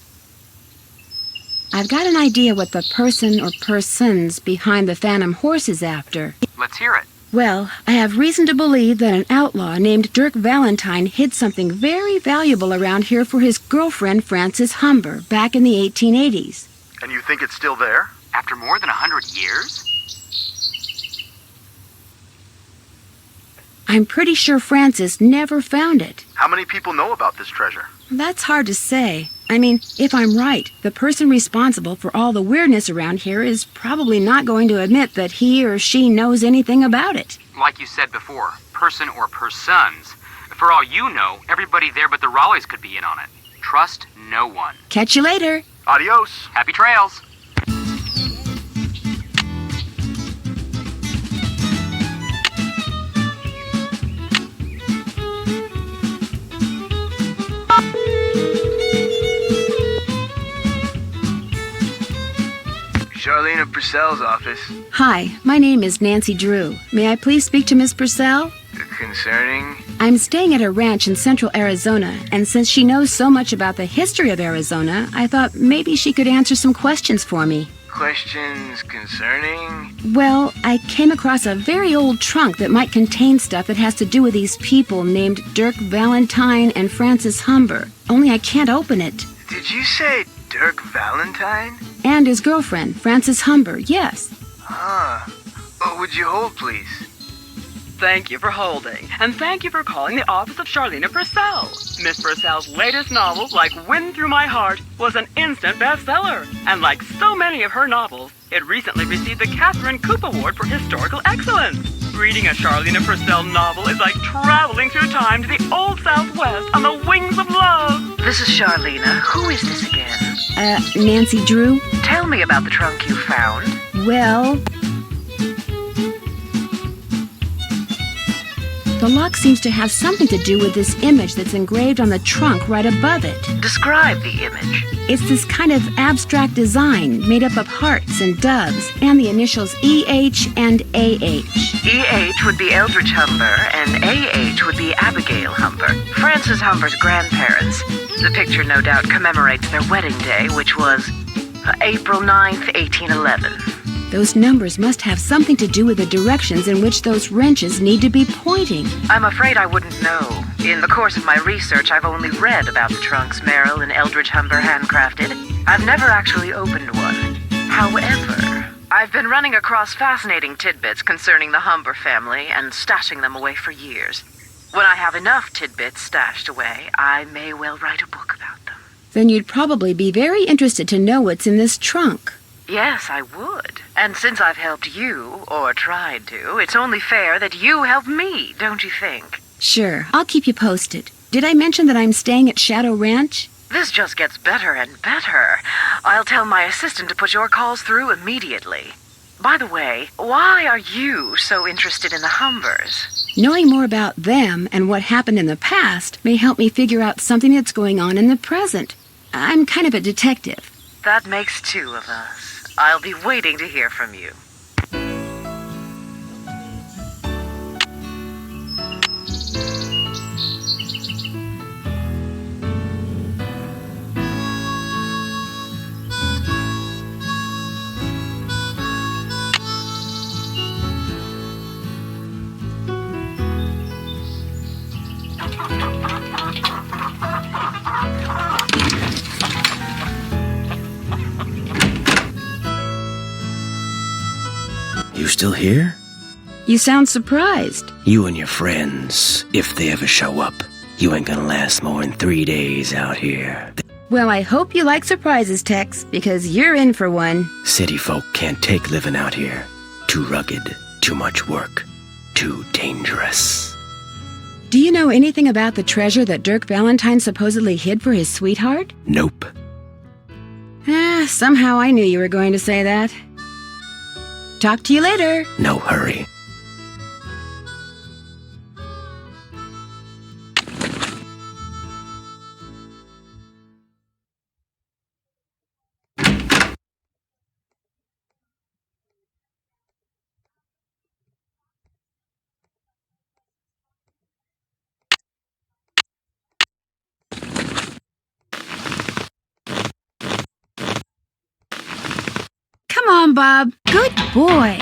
I've got an idea what the person or persons behind the phantom horse is after. Let's hear it. Well, I have reason to believe that an outlaw named Dirk Valentine hid something very valuable around here for his girlfriend Frances Humber back in the 1880s. And you think it's still there? After more than 100 years? I'm pretty sure Frances never found it. How many people know about this treasure? That's hard to say. I mean, if I'm right, the person responsible for all the weirdness around here is probably not going to admit that he or she knows anything about it. Like you said before, person or persons. For all you know, everybody there but the Raleighs could be in on it. Trust no one. Catch you later. Adios. Happy trails. Charlene of Purcell's office. Hi, my name is Nancy Drew. May I please speak to Miss Purcell? Concerning? I'm staying at a ranch in central Arizona, and since she knows so much about the history of Arizona, I thought maybe she could answer some questions for me. Questions concerning? Well, I came across a very old trunk that might contain stuff that has to do with these people named Dirk Valentine and Francis Humber. Only I can't open it. Did you say Dirk Valentine? And his girlfriend, Francis Humber, yes. Oh, would you hold, please? Thank you for holding, and thank you for calling the office of Charlena Purcell. Miss Purcell's latest novel, Like Wind Through My Heart, was an instant bestseller. And like so many of her novels, it recently received the Catherine Coop Award for Historical Excellence. Reading a Charlena Purcell novel is like traveling through time to the old Southwest on the wings of love. This is Charlena. Who is this again? Nancy Drew? Tell me about the trunk you found. Well, the lock seems to have something to do with this image that's engraved on the trunk right above it. Describe the image. It's this kind of abstract design made up of hearts and doves and the initials EH and AH. EH would be Eldridge Humber and AH would be Abigail Humber, Francis Humber's grandparents. The picture no doubt commemorates their wedding day, which was April 9th, 1811. Those numbers must have something to do with the directions in which those wrenches need to be pointing. I'm afraid I wouldn't know. In the course of my research, I've only read about the trunks Merrill and Eldridge Humber handcrafted. I've never actually opened one. However, I've been running across fascinating tidbits concerning the Humber family and stashing them away for years. When I have enough tidbits stashed away, I may well write a book about them. Then you'd probably be very interested to know what's in this trunk. Yes, I would. And since I've helped you, or tried to, it's only fair that you help me, don't you think? Sure, I'll keep you posted. Did I mention that I'm staying at Shadow Ranch? This just gets better and better. I'll tell my assistant to put your calls through immediately. By the way, why are you so interested in the Humbers? Knowing more about them and what happened in the past may help me figure out something that's going on in the present. I'm kind of a detective. That makes two of us. I'll be waiting to hear from you. You still here? You sound surprised. You and your friends, if they ever show up, you ain't gonna last more than 3 days out here. Well, I hope you like surprises, Tex, because you're in for one. City folk can't take living out here. Too rugged, too much work, too dangerous. Do you know anything about the treasure that Dirk Valentine supposedly hid for his sweetheart? Nope. Somehow I knew you were going to say that. Talk to you later. No hurry. Come on, Bob. Good boy.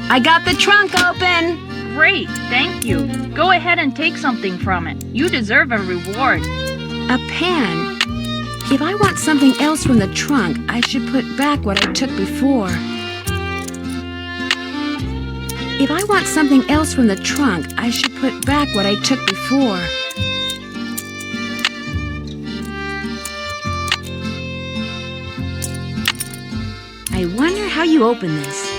I got the trunk open. Great, thank you. Go ahead and take something from it. You deserve a reward. A pan. If I want something else from the trunk, I should put back what I took before. If I want something else from the trunk, I should put back what I took before. I wonder how you open this.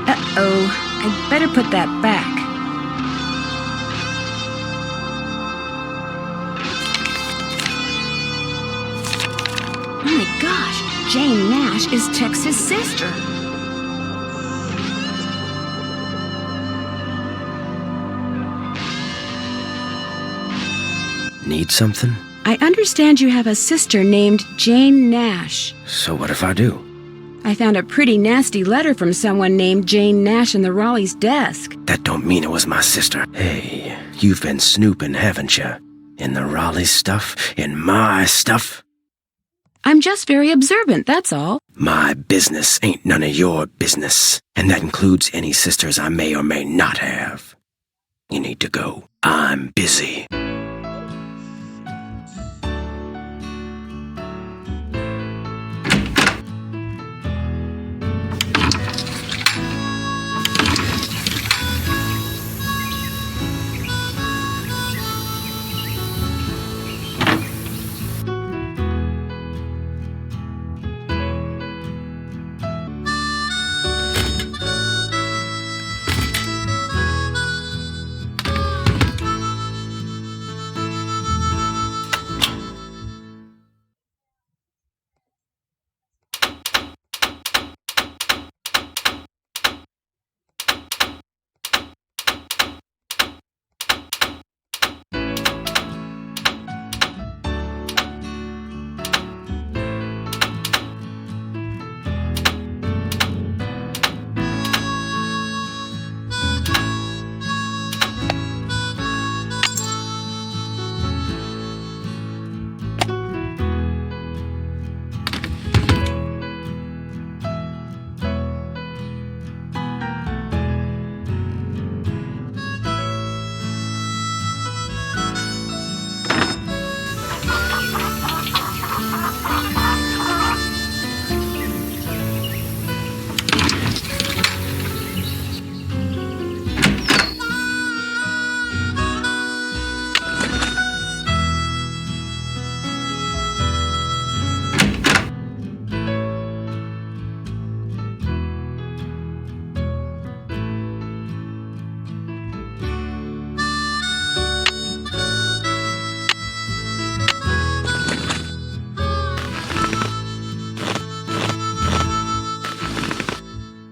Uh-oh, I'd better put that back. Oh my gosh, Jane Nash is Tex's sister. Need something? I understand you have a sister named Jane Nash. So what if I do? I found a pretty nasty letter from someone named Jane Nash in the Raleigh's desk. That don't mean it was my sister. Hey, you've been snooping, haven't you? In the Raleigh stuff? In my stuff? I'm just very observant, that's all. My business ain't none of your business. And that includes any sisters I may or may not have. You need to go. I'm busy.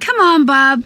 Come on, Bob.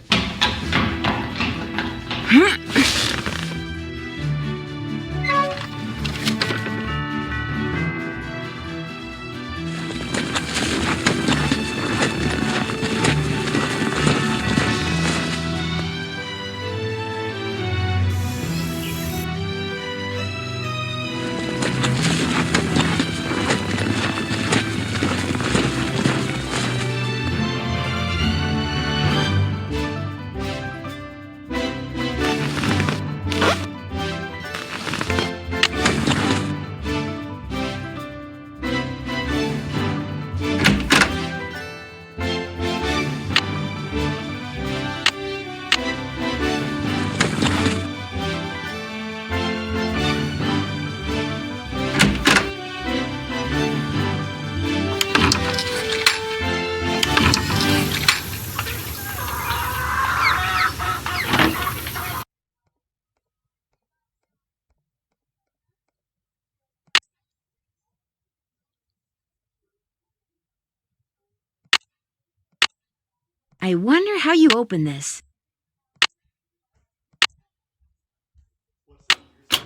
I wonder how you open this.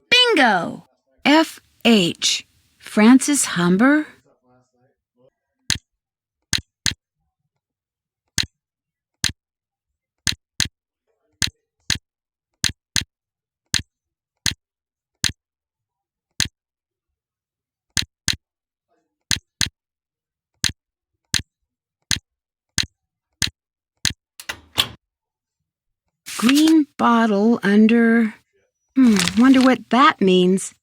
Bingo! F.H. Francis Humber? Green bottle under... wonder what that means.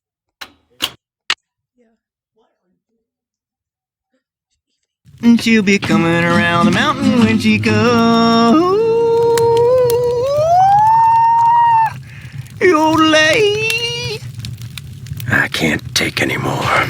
And she'll be coming around the mountain when she goes. Yodelay. I can't take any more.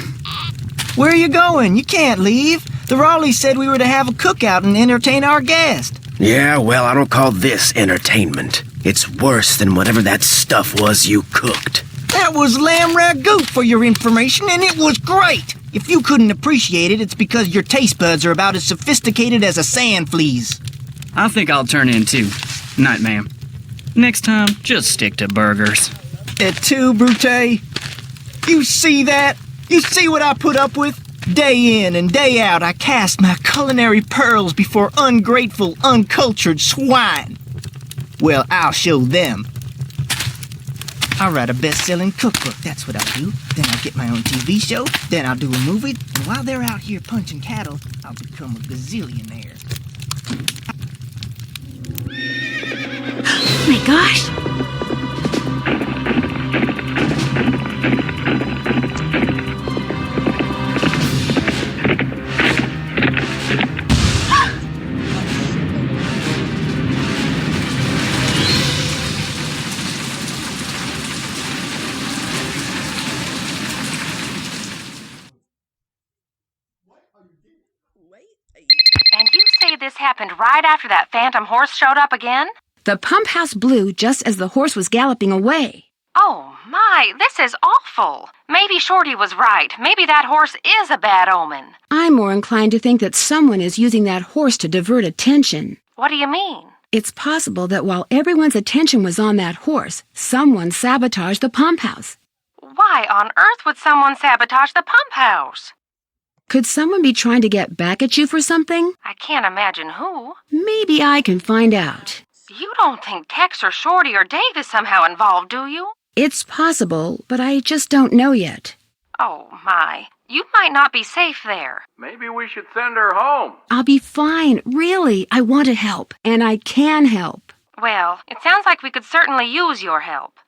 Where are you going? You can't leave. The Raleighs said we were to have a cookout and entertain our guest. Yeah, well, I don't call this entertainment. It's worse than whatever that stuff was you cooked. That was lamb ragout for your information, and it was great. If you couldn't appreciate it, it's because your taste buds are about as sophisticated as a sand flea's. I think I'll turn in too. Night, ma'am. Next time, just stick to burgers. Et tu, Brute? You see that? You see what I put up with? Day in and day out, I cast my culinary pearls before ungrateful, uncultured swine. Well, I'll show them. I'll write a best-selling cookbook, that's what I'll do. Then I'll get my own TV show, then I'll do a movie, and while they're out here punching cattle, I'll become a gazillionaire. Oh my gosh! And you say this happened right after that phantom horse showed up again? The pump house blew just as the horse was galloping away. Oh my, this is awful. Maybe Shorty was right. Maybe that horse is a bad omen. I'm more inclined to think that someone is using that horse to divert attention. What do you mean? It's possible that while everyone's attention was on that horse, someone sabotaged the pump house. Why on earth would someone sabotage the pump house? Could someone be trying to get back at you for something? I can't imagine who. Maybe I can find out. You don't think Tex or Shorty or Dave is somehow involved, do you? It's possible, but I just don't know yet. Oh my, you might not be safe there. Maybe we should send her home. I'll be fine, really. I want to help, and I can help. Well, it sounds like we could certainly use your help.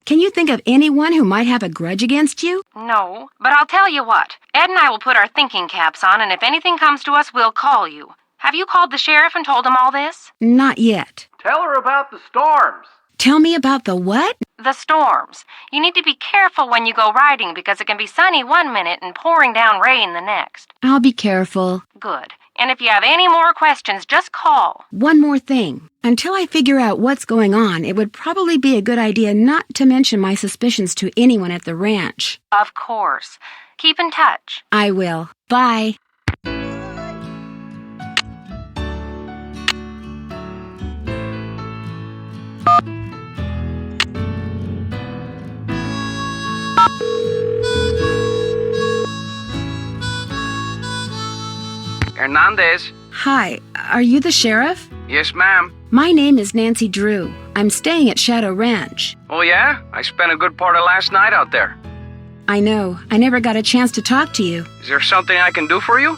Can you think of anyone who might have a grudge against you? No, but I'll tell you what. Ed and I will put our thinking caps on, and if anything comes to us, we'll call you. Have you called the sheriff and told him all this? Not yet. Tell her about the storms. Tell me about the what? The storms. You need to be careful when you go riding because it can be sunny one minute and pouring down rain the next. I'll be careful. Good. And if you have any more questions, just call. One more thing. Until I figure out what's going on, it would probably be a good idea not to mention my suspicions to anyone at the ranch. Of course. Keep in touch. I will. Bye. Hernandez. Hi, are you the sheriff? Yes, ma'am. My name is Nancy Drew. I'm staying at Shadow Ranch. Oh, yeah? I spent a good part of last night out there. I know. I never got a chance to talk to you. Is there something I can do for you?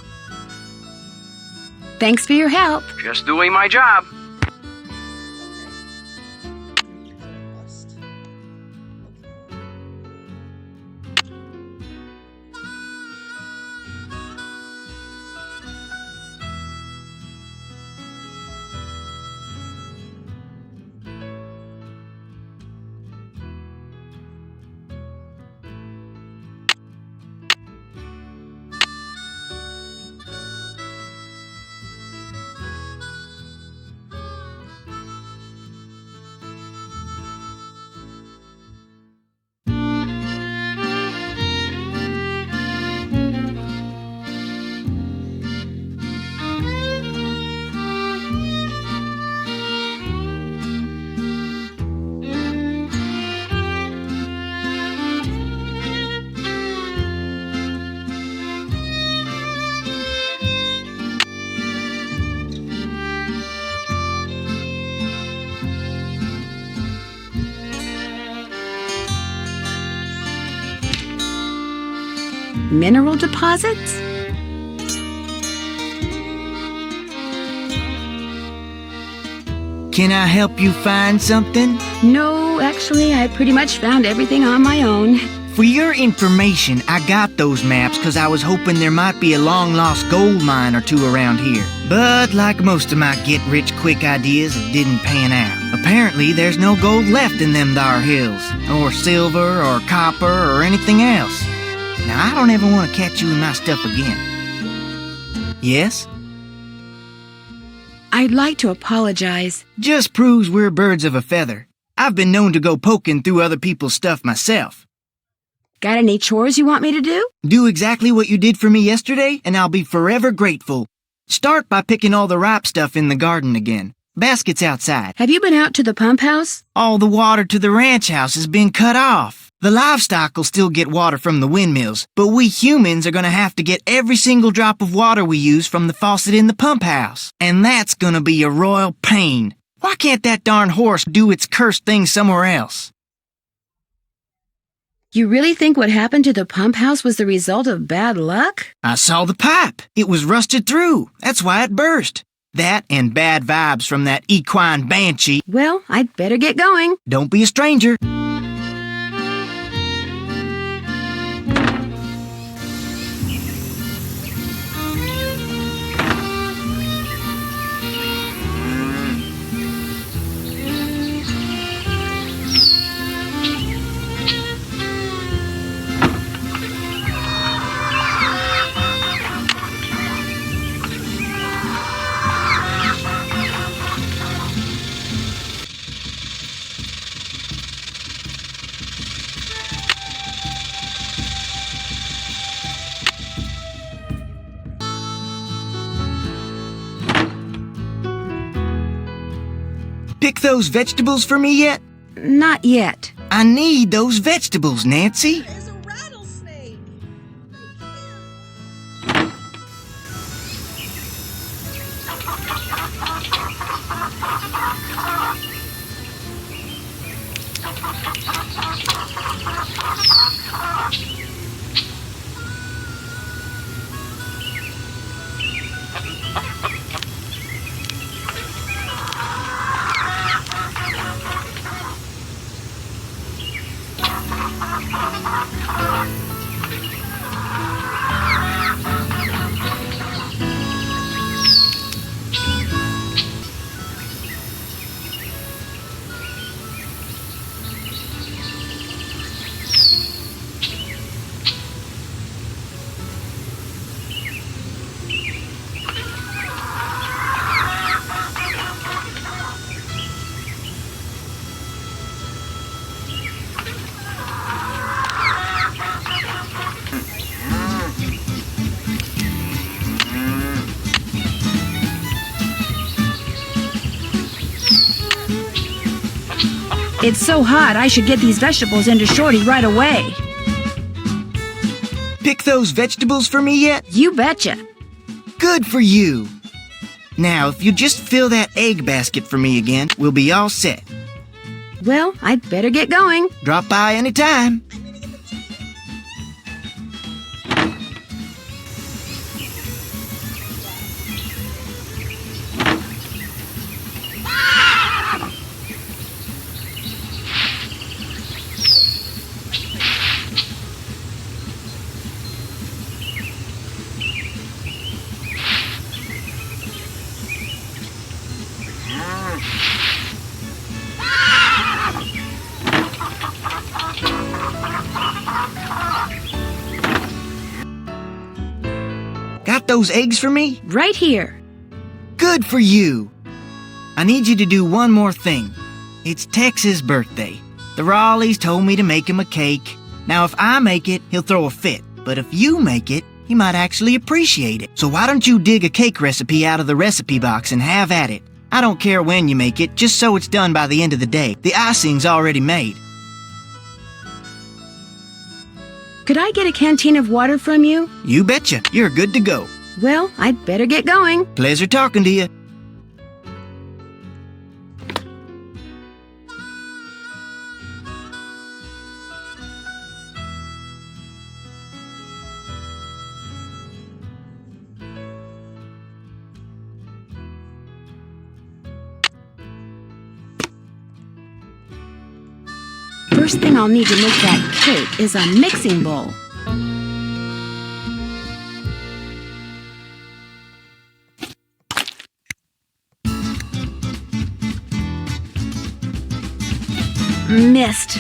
Thanks for your help. Just doing my job. Mineral deposits? Can I help you find something? No, actually, I pretty much found everything on my own. For your information, I got those maps because I was hoping there might be a long-lost gold mine or two around here. But like most of my get-rich-quick ideas, it didn't pan out. Apparently, there's no gold left in them thar hills, or silver, or copper, or anything else. Now, I don't ever want to catch you in my stuff again. Yes? I'd like to apologize. Just proves we're birds of a feather. I've been known to go poking through other people's stuff myself. Got any chores you want me to do? Do exactly what you did for me yesterday, and I'll be forever grateful. Start by picking all the ripe stuff in the garden again. Basket's outside. Have you been out to the pump house? All the water to the ranch house has been cut off. The livestock will still get water from the windmills, but we humans are gonna have to get every single drop of water we use from the faucet in the pump house. And that's gonna be a royal pain. Why can't that darn horse do its cursed thing somewhere else? You really think what happened to the pump house was the result of bad luck? I saw the pipe. It was rusted through. That's why it burst. That and bad vibes from that equine banshee. Well, I'd better get going. Don't be a stranger. Pick those vegetables for me yet? Not yet. I need those vegetables, Nancy. There's a rattlesnake. It's so hot, I should get these vegetables into Shorty right away. Pick those vegetables for me yet? You betcha. Good for you. Now, if you just fill that egg basket for me again, we'll be all set. Well, I'd better get going. Drop by anytime. Got those eggs for me? Right here. Good for you. I need you to do one more thing. It's Tex's birthday. The Raleighs told me to make him a cake. Now, if I make it, he'll throw a fit. But if you make it, he might actually appreciate it. So why don't you dig a cake recipe out of the recipe box and have at it? I don't care when you make it, just so it's done by the end of the day. The icing's already made. Could I get a canteen of water from you? You betcha. You're good to go. Well, I'd better get going. Pleasure talking to you. First thing I'll need to make that cake is a mixing bowl. Missed.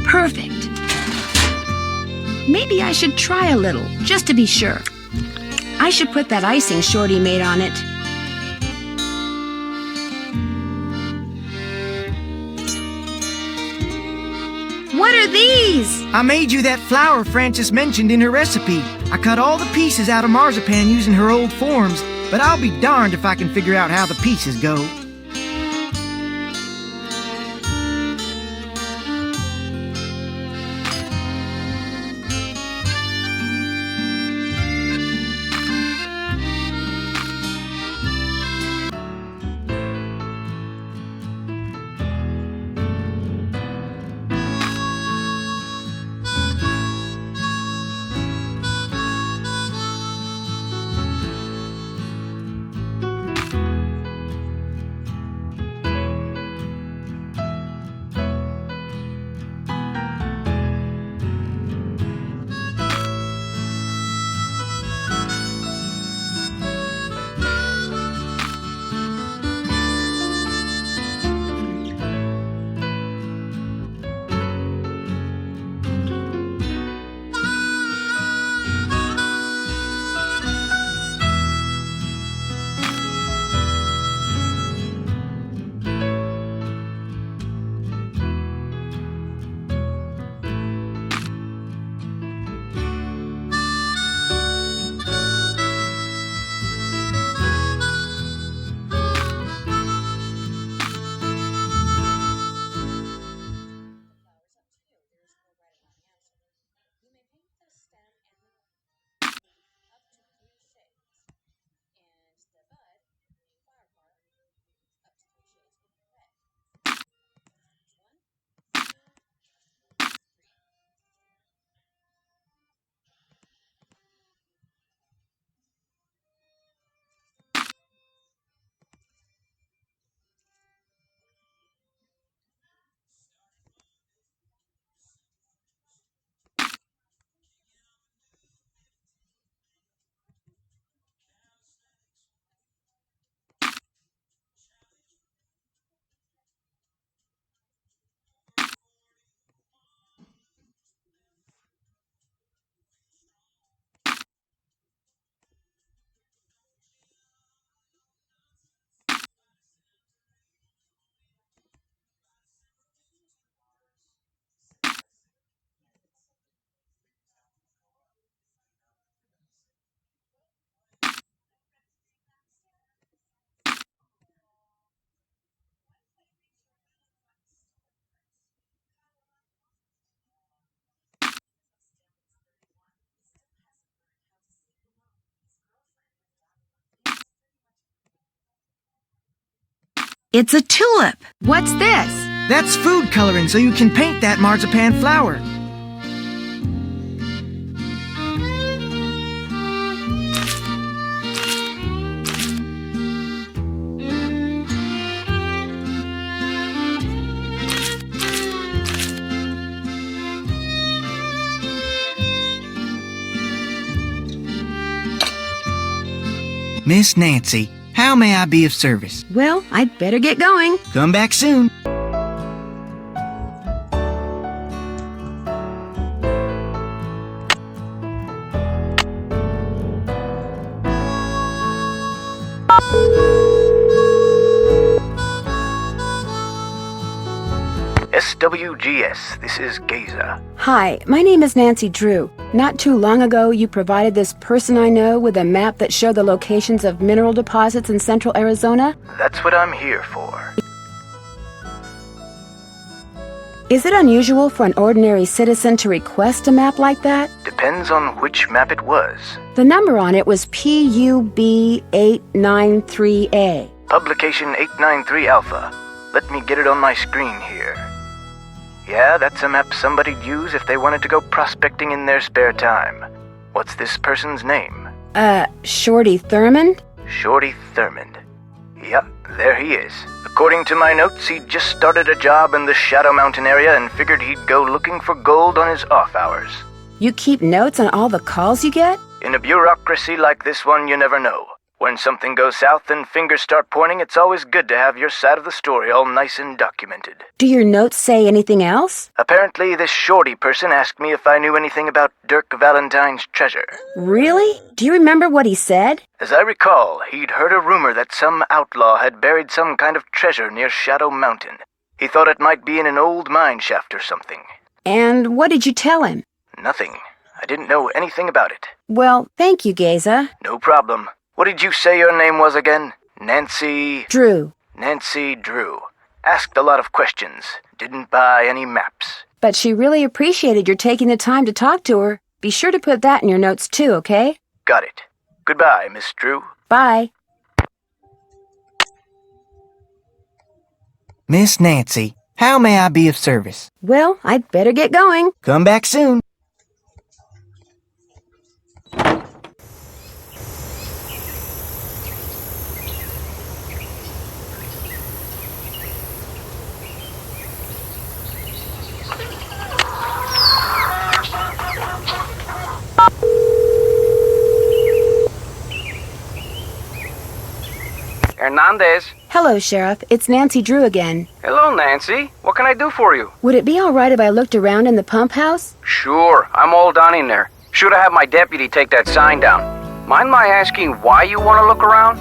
Perfect. Maybe I should try a little, just to be sure. I should put that icing Shorty made on it. What are these? I made you that flour Frances mentioned in her recipe. I cut all the pieces out of marzipan using her old forms, but I'll be darned if I can figure out how the pieces go. It's a tulip. What's this? That's food coloring so you can paint that marzipan flower. Miss Nancy, how may I be of service? Well, I'd better get going. Come back soon. SWGS, this is Gaza. Hi, my name is Nancy Drew. Not too long ago, you provided this person I know with a map that showed the locations of mineral deposits in central Arizona. That's what I'm here for. Is it unusual for an ordinary citizen to request a map like that? Depends on which map it was. The number on it was PUB893A. Publication 893 Alpha. Let me get it on my screen here. Yeah, that's a map somebody'd use if they wanted to go prospecting in their spare time. What's this person's name? Shorty Thurmond? Shorty Thurmond. Yep, there he is. According to my notes, he'd just started a job in the Shadow Mountain area and figured he'd go looking for gold on his off hours. You keep notes on all the calls you get? In a bureaucracy like this one, you never know. When something goes south and fingers start pointing, it's always good to have your side of the story all nice and documented. Do your notes say anything else? Apparently, this Shorty person asked me if I knew anything about Dirk Valentine's treasure. Really? Do you remember what he said? As I recall, he'd heard a rumor that some outlaw had buried some kind of treasure near Shadow Mountain. He thought it might be in an old mine shaft or something. And what did you tell him? Nothing. I didn't know anything about it. Well, thank you, Gaza. No problem. What did you say your name was again? Nancy... Drew. Nancy Drew. Asked a lot of questions. Didn't buy any maps. But she really appreciated your taking the time to talk to her. Be sure to put that in your notes too, okay? Got it. Goodbye, Miss Drew. Bye. Miss Nancy, how may I be of service? Well, I'd better get going. Come back soon. Hernandez. Hello, Sheriff. It's Nancy Drew again. Hello, Nancy. What can I do for you? Would it be all right if I looked around in the pump house? Sure. I'm all done in there. Should have had my deputy take that sign down. Mind my asking why you want to look around?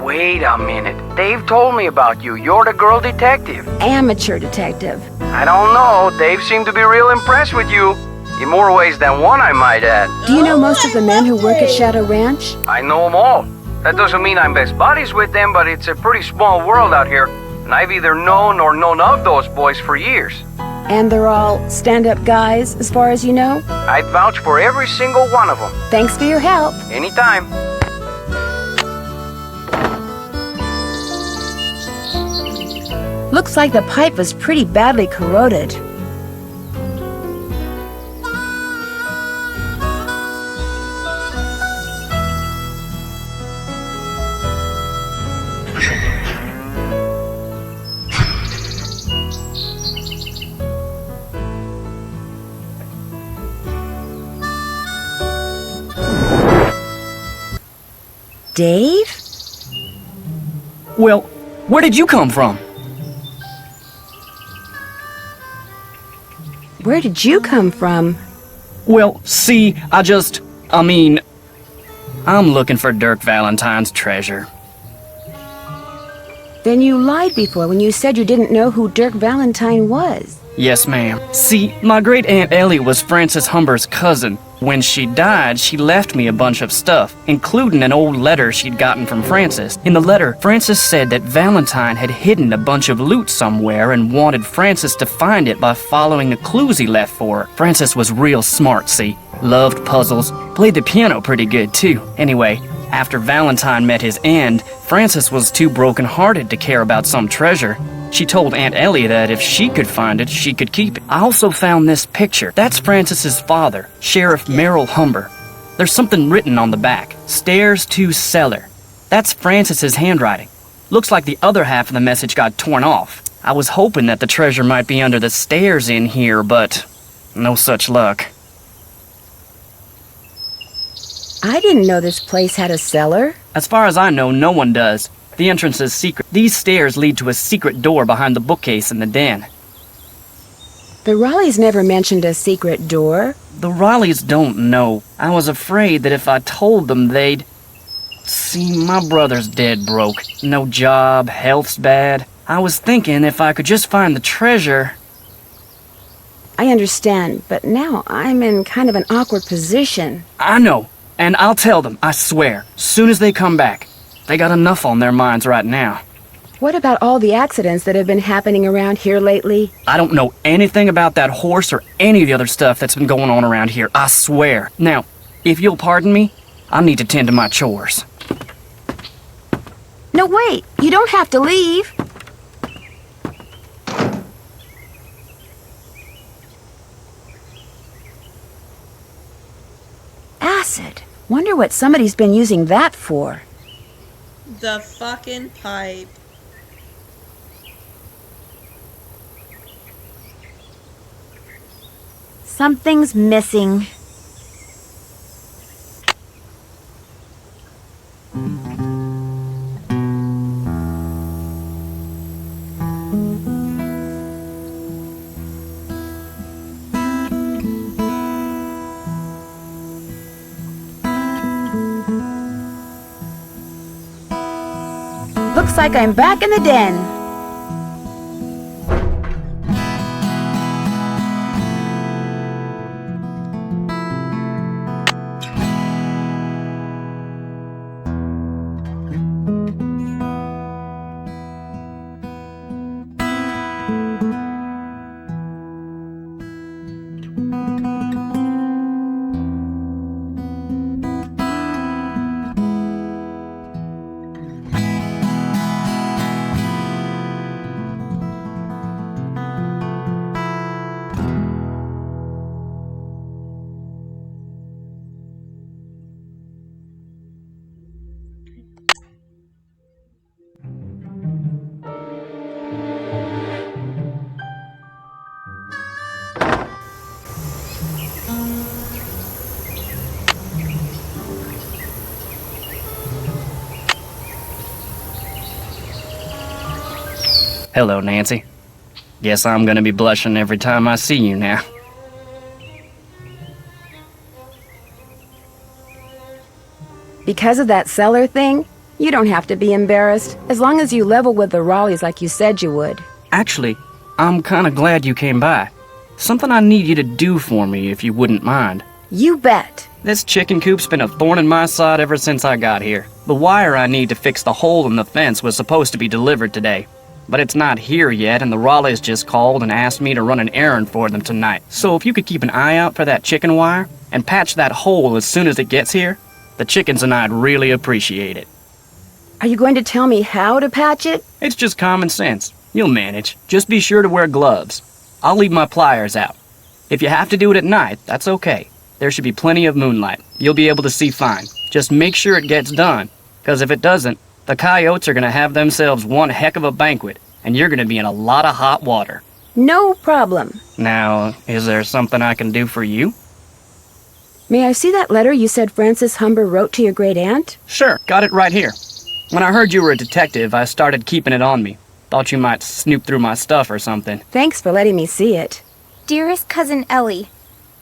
Wait a minute. Dave told me about you. You're the girl detective. Amateur detective. I don't know. Dave seemed to be real impressed with you. In more ways than one, I might add. Do you know most of the men who work at Shadow Ranch? I know them all. That doesn't mean I'm best buddies with them, but it's a pretty small world out here, and I've either known or known of those boys for years. And they're all stand-up guys, as far as you know? I'd vouch for every single one of them. Thanks for your help. Anytime. Looks like the pipe was pretty badly corroded. Dave? Well, where did you come from? Where did you come from? Well, see, I'm looking for Dirk Valentine's treasure. Then you lied before when you said you didn't know who Dirk Valentine was. Yes, ma'am. See, my great-aunt Ellie was Francis Humber's cousin. When she died, she left me a bunch of stuff, including an old letter she'd gotten from Francis. In the letter, Francis said that Valentine had hidden a bunch of loot somewhere and wanted Francis to find it by following the clues he left for her. Francis was real smart, see? Loved puzzles. Played the piano pretty good, too. Anyway, After Valentine met his end, Frances was too broken-hearted to care about some treasure. She told Aunt Ellie that if she could find it, she could keep it. I also found this picture. That's Frances's father, Sheriff Merrill Humber. There's something written on the back. Stairs to cellar. That's Frances's handwriting. Looks like the other half of the message got torn off. I was hoping that the treasure might be under the stairs in here, but no such luck. I didn't know this place had a cellar. As far as I know, no one does. The entrance is secret. These stairs lead to a secret door behind the bookcase in the den. The Raleighs never mentioned a secret door. The Raleighs don't know. I was afraid that if I told them, they'd... See, my brother's dead broke. No job, health's bad. I was thinking if I could just find the treasure... I understand, but now I'm in kind of an awkward position. I know, and I'll tell them, I swear, soon as they come back. They got enough on their minds right now. What about all the accidents that have been happening around here lately? I don't know anything about that horse or any of the other stuff that's been going on around here, I swear. Now, if you'll pardon me, I need to tend to my chores. No, wait, you don't have to leave. Acid. Wonder what somebody's been using that for. The fucking pipe. Something's missing. Looks like I'm back in the den. Hello, Nancy. Guess I'm gonna be blushing every time I see you now. Because of that cellar thing, you don't have to be embarrassed, as long as you level with the Raleighs like you said you would. Actually, I'm kinda glad you came by. Something I need you to do for me, if you wouldn't mind. You bet. This chicken coop's been a thorn in my side ever since I got here. The wire I need to fix the hole in the fence was supposed to be delivered today. But it's not here yet, and the Raleighs just called and asked me to run an errand for them tonight. So if you could keep an eye out for that chicken wire, and patch that hole as soon as it gets here, the chickens and I'd really appreciate it. Are you going to tell me how to patch it? It's just common sense. You'll manage. Just be sure to wear gloves. I'll leave my pliers out. If you have to do it at night, that's okay. There should be plenty of moonlight. You'll be able to see fine. Just make sure it gets done, because if it doesn't, the coyotes are going to have themselves one heck of a banquet, and you're going to be in a lot of hot water. No problem. Now, is there something I can do for you? May I see that letter you said Frances Humber wrote to your great-aunt? Sure, got it right here. When I heard you were a detective, I started keeping it on me. Thought you might snoop through my stuff or something. Thanks for letting me see it. Dearest Cousin Ellie,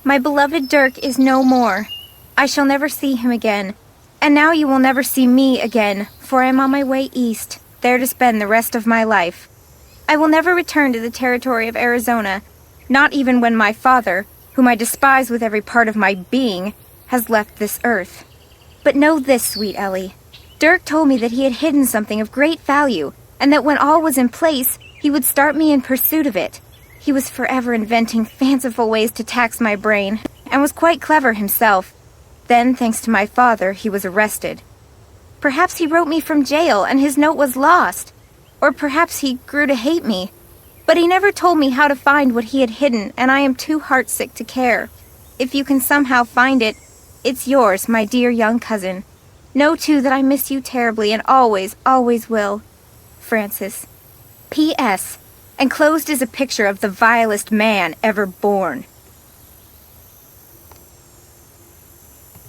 my beloved Dirk is no more. I shall never see him again. And now you will never see me again, for I am on my way east, there to spend the rest of my life. I will never return to the territory of Arizona, not even when my father, whom I despise with every part of my being, has left this earth. But know this, sweet Ellie. Dirk told me that he had hidden something of great value, and that when all was in place, he would start me in pursuit of it. He was forever inventing fanciful ways to tax my brain, and was quite clever himself. Then, thanks to my father, he was arrested. Perhaps he wrote me from jail and his note was lost. Or perhaps he grew to hate me. But he never told me how to find what he had hidden, and I am too heartsick to care. If you can somehow find it, it's yours, my dear young cousin. Know, too, that I miss you terribly and always, always will. Francis. P.S. Enclosed is a picture of the vilest man ever born.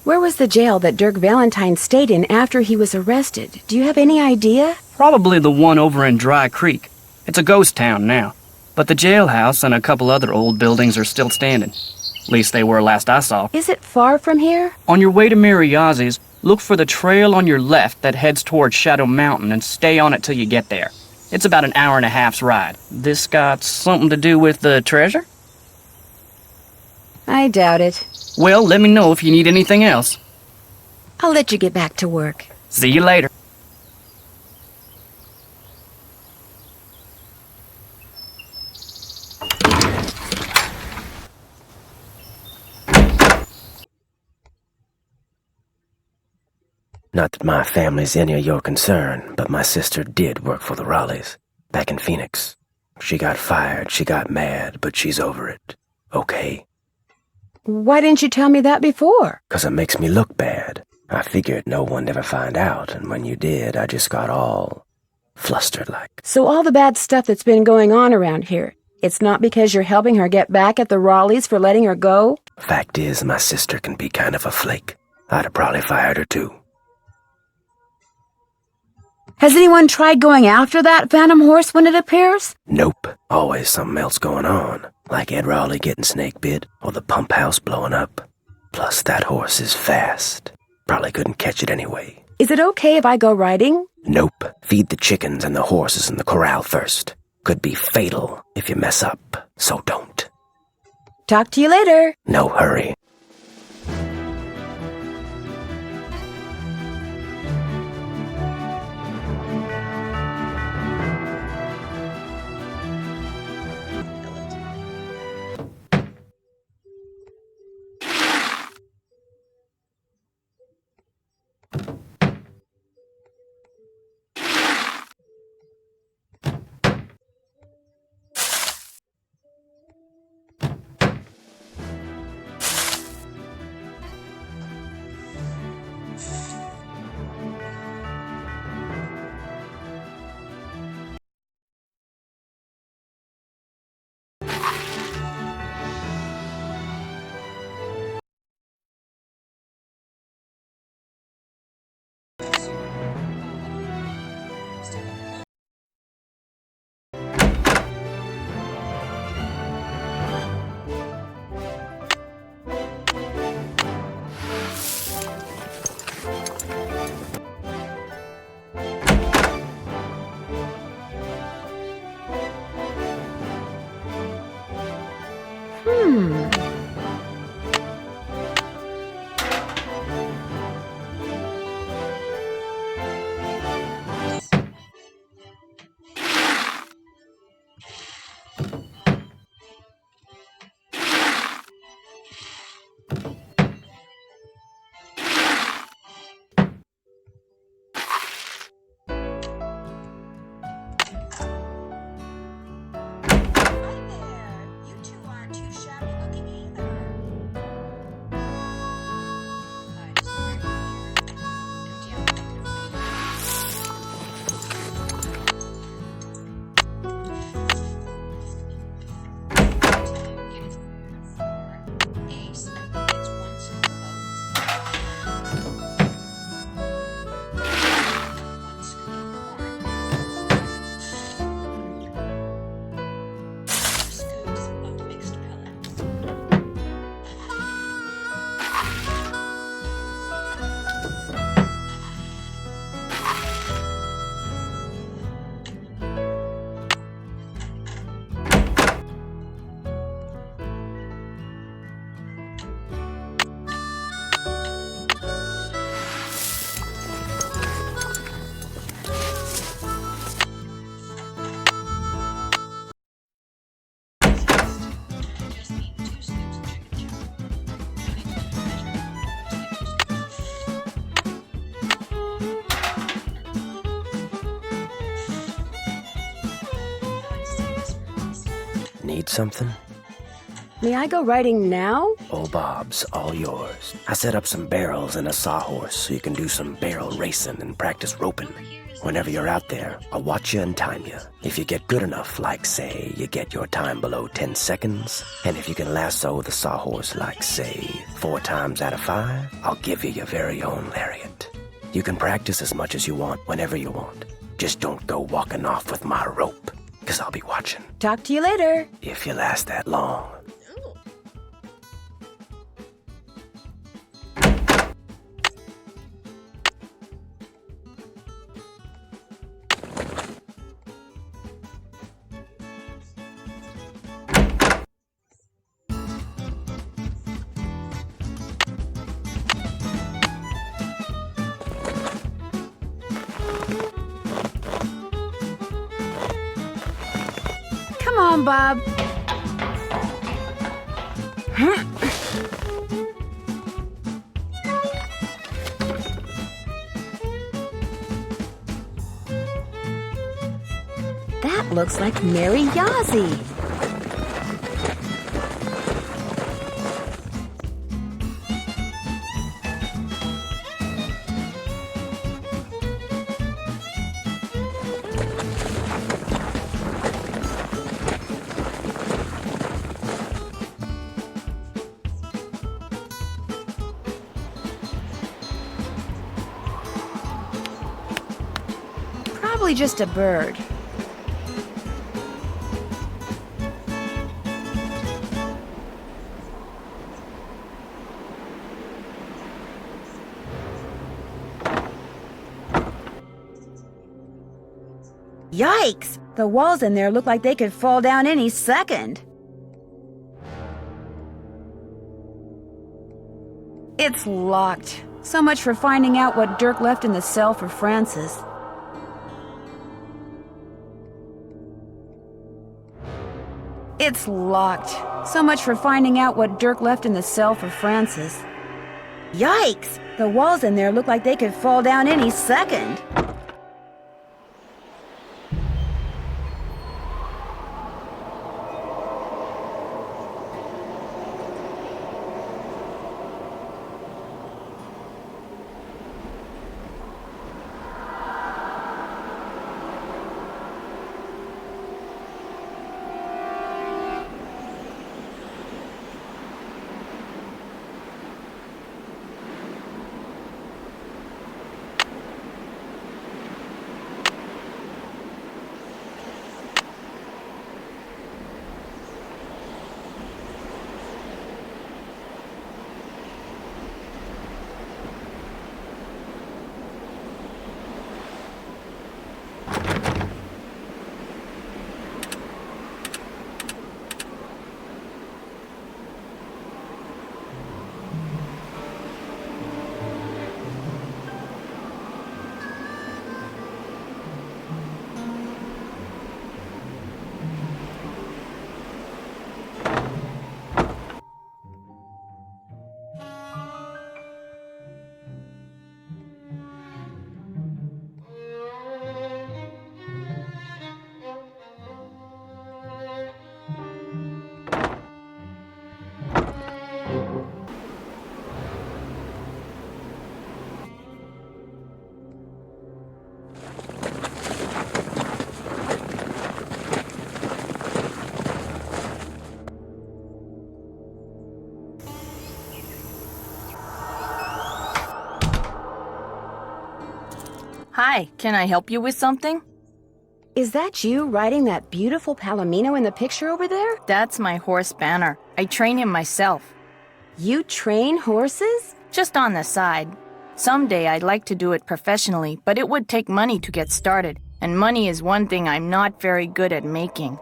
Where was the jail that Dirk Valentine stayed in after he was arrested? Do you have any idea? Probably the one over in Dry Creek. It's a ghost town now, but the jailhouse and a couple other old buildings are still standing. At least they were last I saw. Is it far from here? On your way to Miriazi's, look for the trail on your left that heads towards Shadow Mountain and stay on it till you get there. It's about an hour and a half's ride. This got something to do with the treasure? I doubt it. Well, let me know if you need anything else. I'll let you get back to work. See you later. Not that my family's any of your concern, but my sister did work for the Raleighs, back in Phoenix. She got fired, she got mad, but she's over it. Okay? Why didn't you tell me that before? 'Cause it makes me look bad. I figured no one'd ever find out, and when you did, I just got all flustered like. So all the bad stuff that's been going on around here, it's not because you're helping her get back at the Raleighs for letting her go? Fact is, my sister can be kind of a flake. I'd have probably fired her too. Has anyone tried going after that phantom horse when it appears? Nope. Always something else going on. Like Ed Raleigh getting snake bit, or the pump house blowing up. Plus, that horse is fast. Probably couldn't catch it anyway. Is it okay if I go riding? Nope. Feed the chickens and the horses in the corral first. Could be fatal if you mess up, so don't. Talk to you later. No hurry. You two aren't too shabby looking either. something? May I go riding now? Old Bob's all yours. I set up some barrels and a sawhorse so you can do some barrel racing and practice roping. Whenever you're out there, I'll watch you and time you. If you get good enough, like, say, you get your time below 10 seconds, and if you can lasso the sawhorse, like, say, 4 times out of 5, I'll give you your very own lariat. You can practice as much as you want, whenever you want. Just don't go walking off with my rope, 'cause I'll be watching. Talk to you later. If you last that long. Come on, Bob. That looks like Mary Yazzie. Probably just a bird. Yikes! The walls in there look like they could fall down any second. It's locked. So much for finding out what Dirk left in the cell for Francis. It's locked. So much for finding out what Dirk left in the cell for Francis. Yikes! The walls in there look like they could fall down any second. Hi, can I help you with something? Is that you riding that beautiful Palomino in the picture over there? That's my horse Banner. I train him myself. You train horses? Just on the side. Someday I'd like to do it professionally, but it would take money to get started, and money is one thing I'm not very good at making.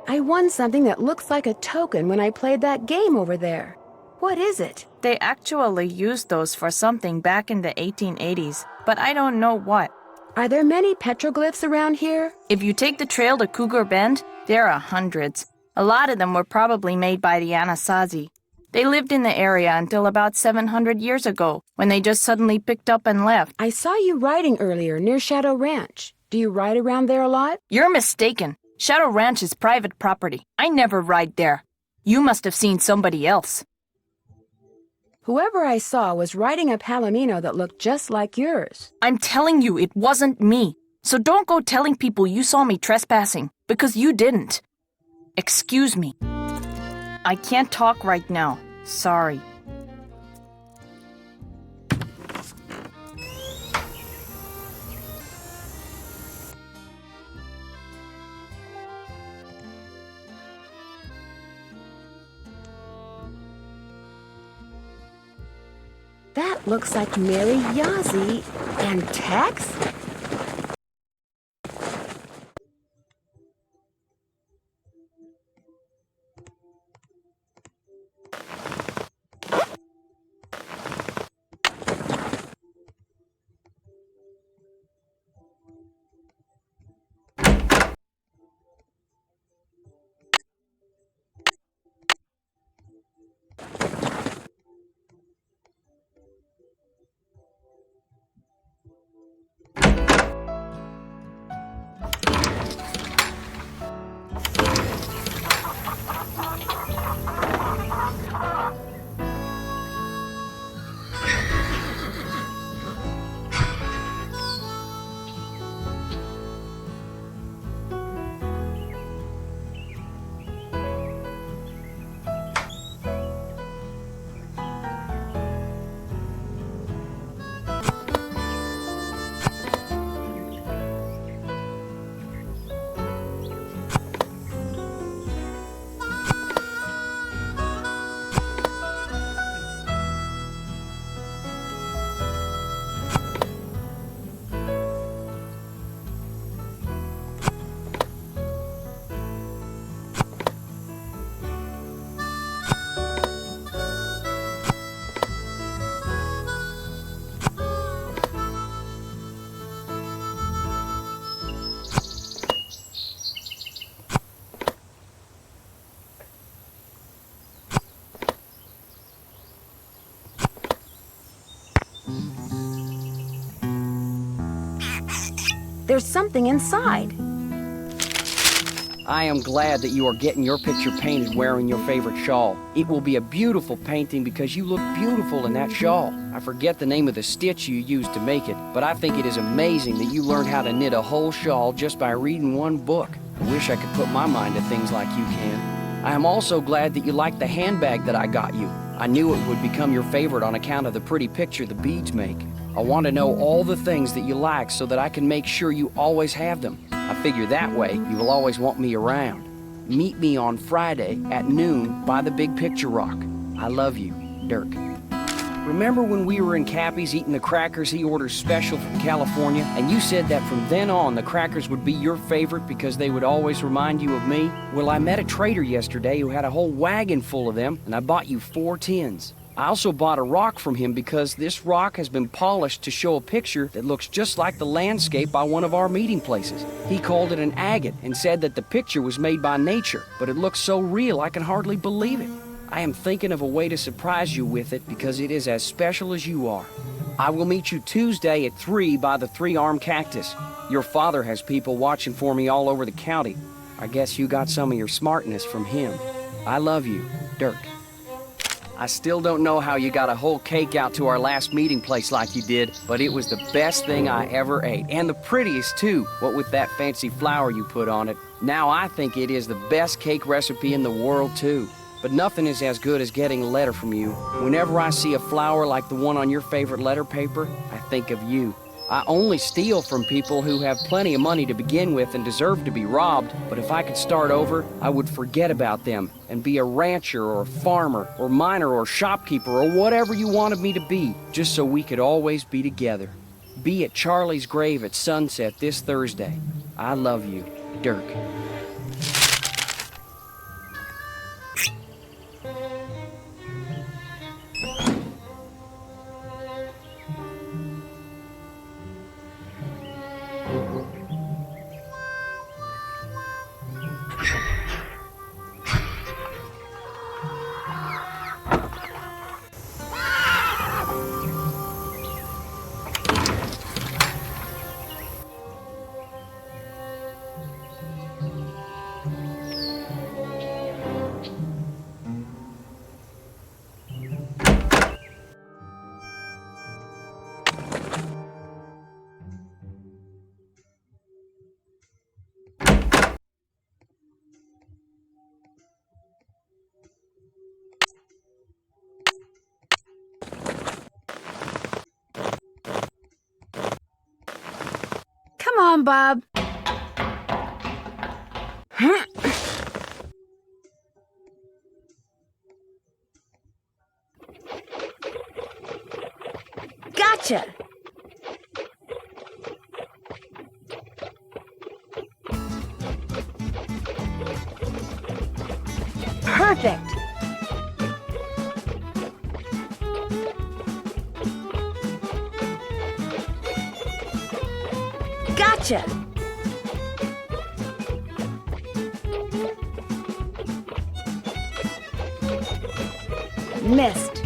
I won something that looks like a token when I played that game over there. What is it? They actually used those for something back in the 1880s, but I don't know what. Are there many petroglyphs around here? If you take the trail to Cougar Bend, there are hundreds. A lot of them were probably made by the Anasazi. They lived in the area until about 700 years ago, when they just suddenly picked up and left. I saw you riding earlier near Shadow Ranch. Do you ride around there a lot? You're mistaken. Shadow Ranch is private property. I never ride there. You must have seen somebody else. Whoever I saw was riding a palomino that looked just like yours. I'm telling you, it wasn't me. So don't go telling people you saw me trespassing, because you didn't. Excuse me. I can't talk right now. Sorry. That looks like Mary Yazzie and Tex? There's something inside. I am glad that you are getting your picture painted wearing your favorite shawl. It will be a beautiful painting because you look beautiful in that shawl. I forget the name of the stitch you used to make it, but I think it is amazing that you learned how to knit a whole shawl just by reading one book. I wish I could put my mind to things like you can. I am also glad that you liked the handbag that I got you. I knew it would become your favorite on account of the pretty picture the beads make. I want to know all the things that you like so that I can make sure you always have them. I figure that way you will always want me around. Meet me on Friday at noon by the Big Picture Rock. I love you, Dirk. Remember when we were in Cappy's eating the crackers he orders special from California, and you said that from then on the crackers would be your favorite because they would always remind you of me? Well, I met a trader yesterday who had a whole wagon full of them, and I bought you 4 tins. I also bought a rock from him because this rock has been polished to show a picture that looks just like the landscape by one of our meeting places. He called it an agate and said that the picture was made by nature, but it looks so real I can hardly believe it. I am thinking of a way to surprise you with it because it is as special as you are. I will meet you Tuesday at 3 by the 3-armed cactus. Your father has people watching for me all over the county. I guess you got some of your smartness from him. I love you, Dirk. I still don't know how you got a whole cake out to our last meeting place like you did, but it was the best thing I ever ate. And the prettiest, too, what with that fancy flower you put on it. Now I think it is the best cake recipe in the world, too. But nothing is as good as getting a letter from you. Whenever I see a flower like the one on your favorite letter paper, I think of you. I only steal from people who have plenty of money to begin with and deserve to be robbed, but if I could start over, I would forget about them and be a rancher or a farmer or miner or shopkeeper or whatever you wanted me to be, just so we could always be together. Be at Charlie's grave at sunset this Thursday. I love you, Dirk. on, Bob. Gotcha! Perfect! Gotcha! Missed.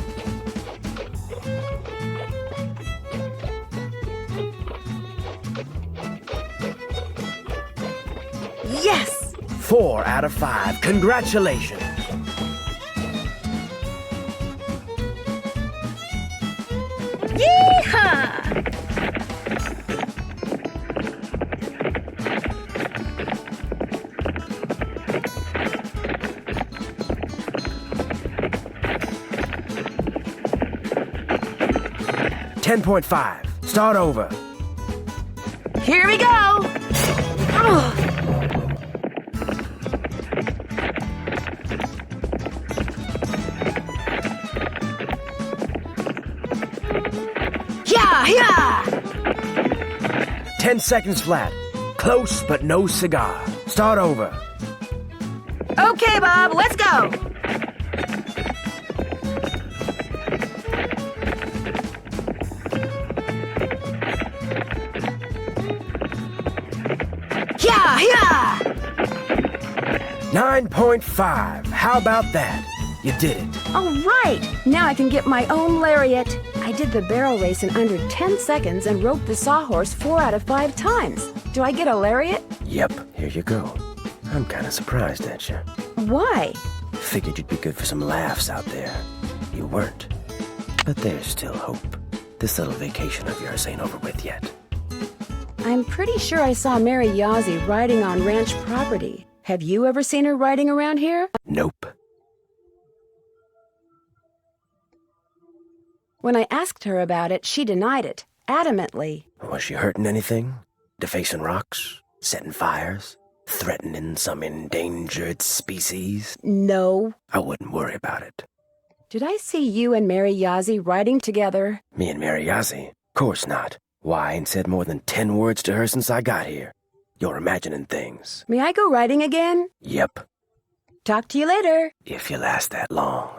Yes! 4 out of 5. Congratulations. Yeehaw! 10.5. Start over. Here we go! Ugh. Yeah! 10 seconds flat. Close, but no cigar. Start over. Okay, Bob, let's go! Yeah! 9.5. How about that? You did it. All right! Now I can get my own lariat. I did the barrel race in under 10 seconds and roped the sawhorse 4 out of 5 times. Do I get a lariat? Yep, here you go. I'm kinda surprised at you. Why? Figured you'd be good for some laughs out there. You weren't. But there's still hope. This little vacation of yours ain't over with yet. I'm pretty sure I saw Mary Yazzie riding on ranch property. Have you ever seen her riding around here? Nope. When I asked her about it, she denied it, adamantly. Was she hurting anything? Defacing rocks? Setting fires? Threatening some endangered species? No. I wouldn't worry about it. Did I see you and Mary Yazzie riding together? Me and Mary Yazzie? Course not. Why, I ain't said more than 10 words to her since I got here. You're imagining things. May I go riding again? Yep. Talk to you later. If you last that long.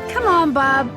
Come on, Bob.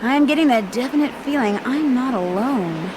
I'm getting that definite feeling I'm not alone.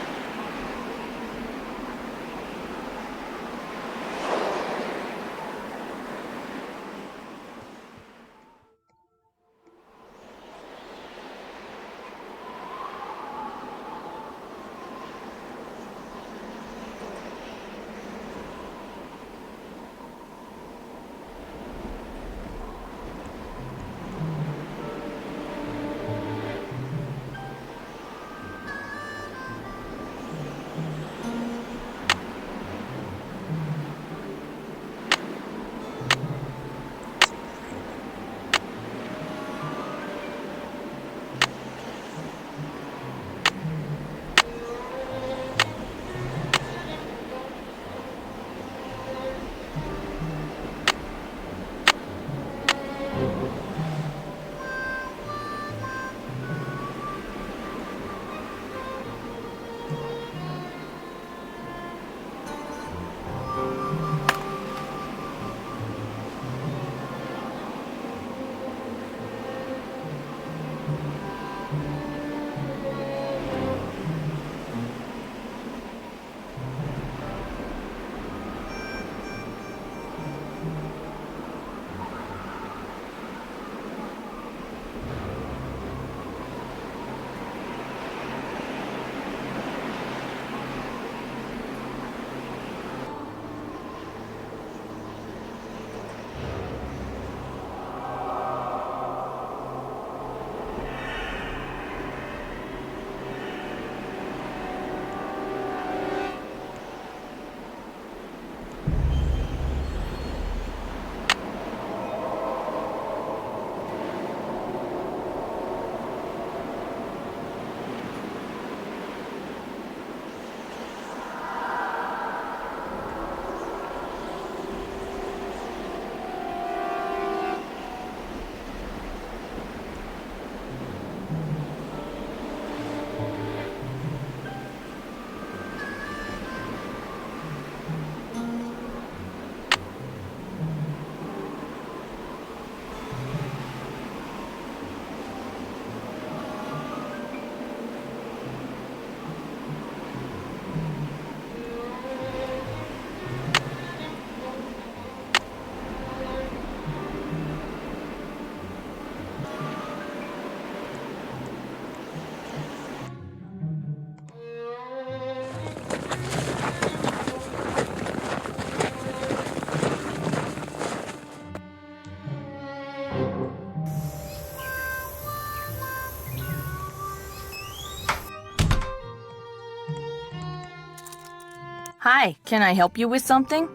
Hi, can I help you with something?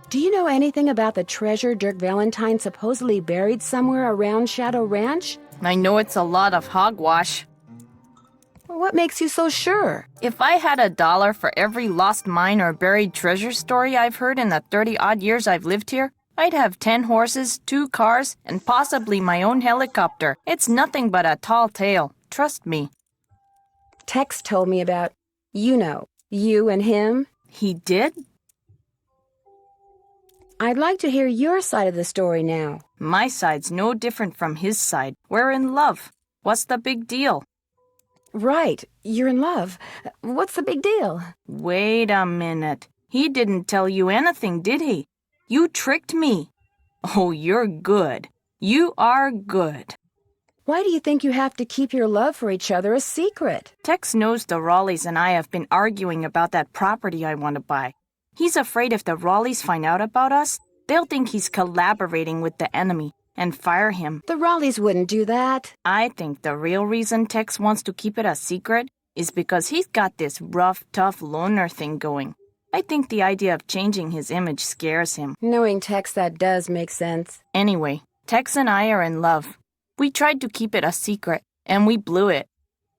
Do you know anything about the treasure Dirk Valentine supposedly buried somewhere around Shadow Ranch? I know it's a lot of hogwash. What makes you so sure? If I had $1 for every lost mine or buried treasure story I've heard in the 30-odd years I've lived here, I'd have 10 horses, 2 cars, and possibly my own helicopter. It's nothing but a tall tale. Trust me. Tex told me about, you and him. He did? I'd like to hear your side of the story now. My side's no different from his side. We're in love. What's the big deal? Right, you're in love. What's the big deal? Wait a minute. He didn't tell you anything, did he? You tricked me. Oh, you're good. You are good. Why do you think you have to keep your love for each other a secret? Tex knows the Raleighs and I have been arguing about that property I want to buy. He's afraid if the Raleighs find out about us, they'll think he's collaborating with the enemy and fire him. The Raleighs wouldn't do that. I think the real reason Tex wants to keep it a secret is because he's got this rough, tough loner thing going. I think the idea of changing his image scares him. Knowing Tex, that does make sense. Anyway, Tex and I are in love. We tried to keep it a secret, and we blew it.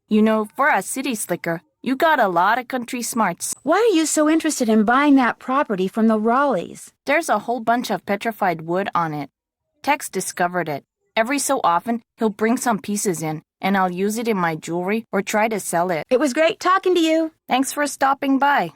You know, for a city slicker, you got a lot of country smarts. Why are you so interested in buying that property from the Raleighs? There's a whole bunch of petrified wood on it. Tex discovered it. Every so often, he'll bring some pieces in, and I'll use it in my jewelry or try to sell it. It was great talking to you. Thanks for stopping by.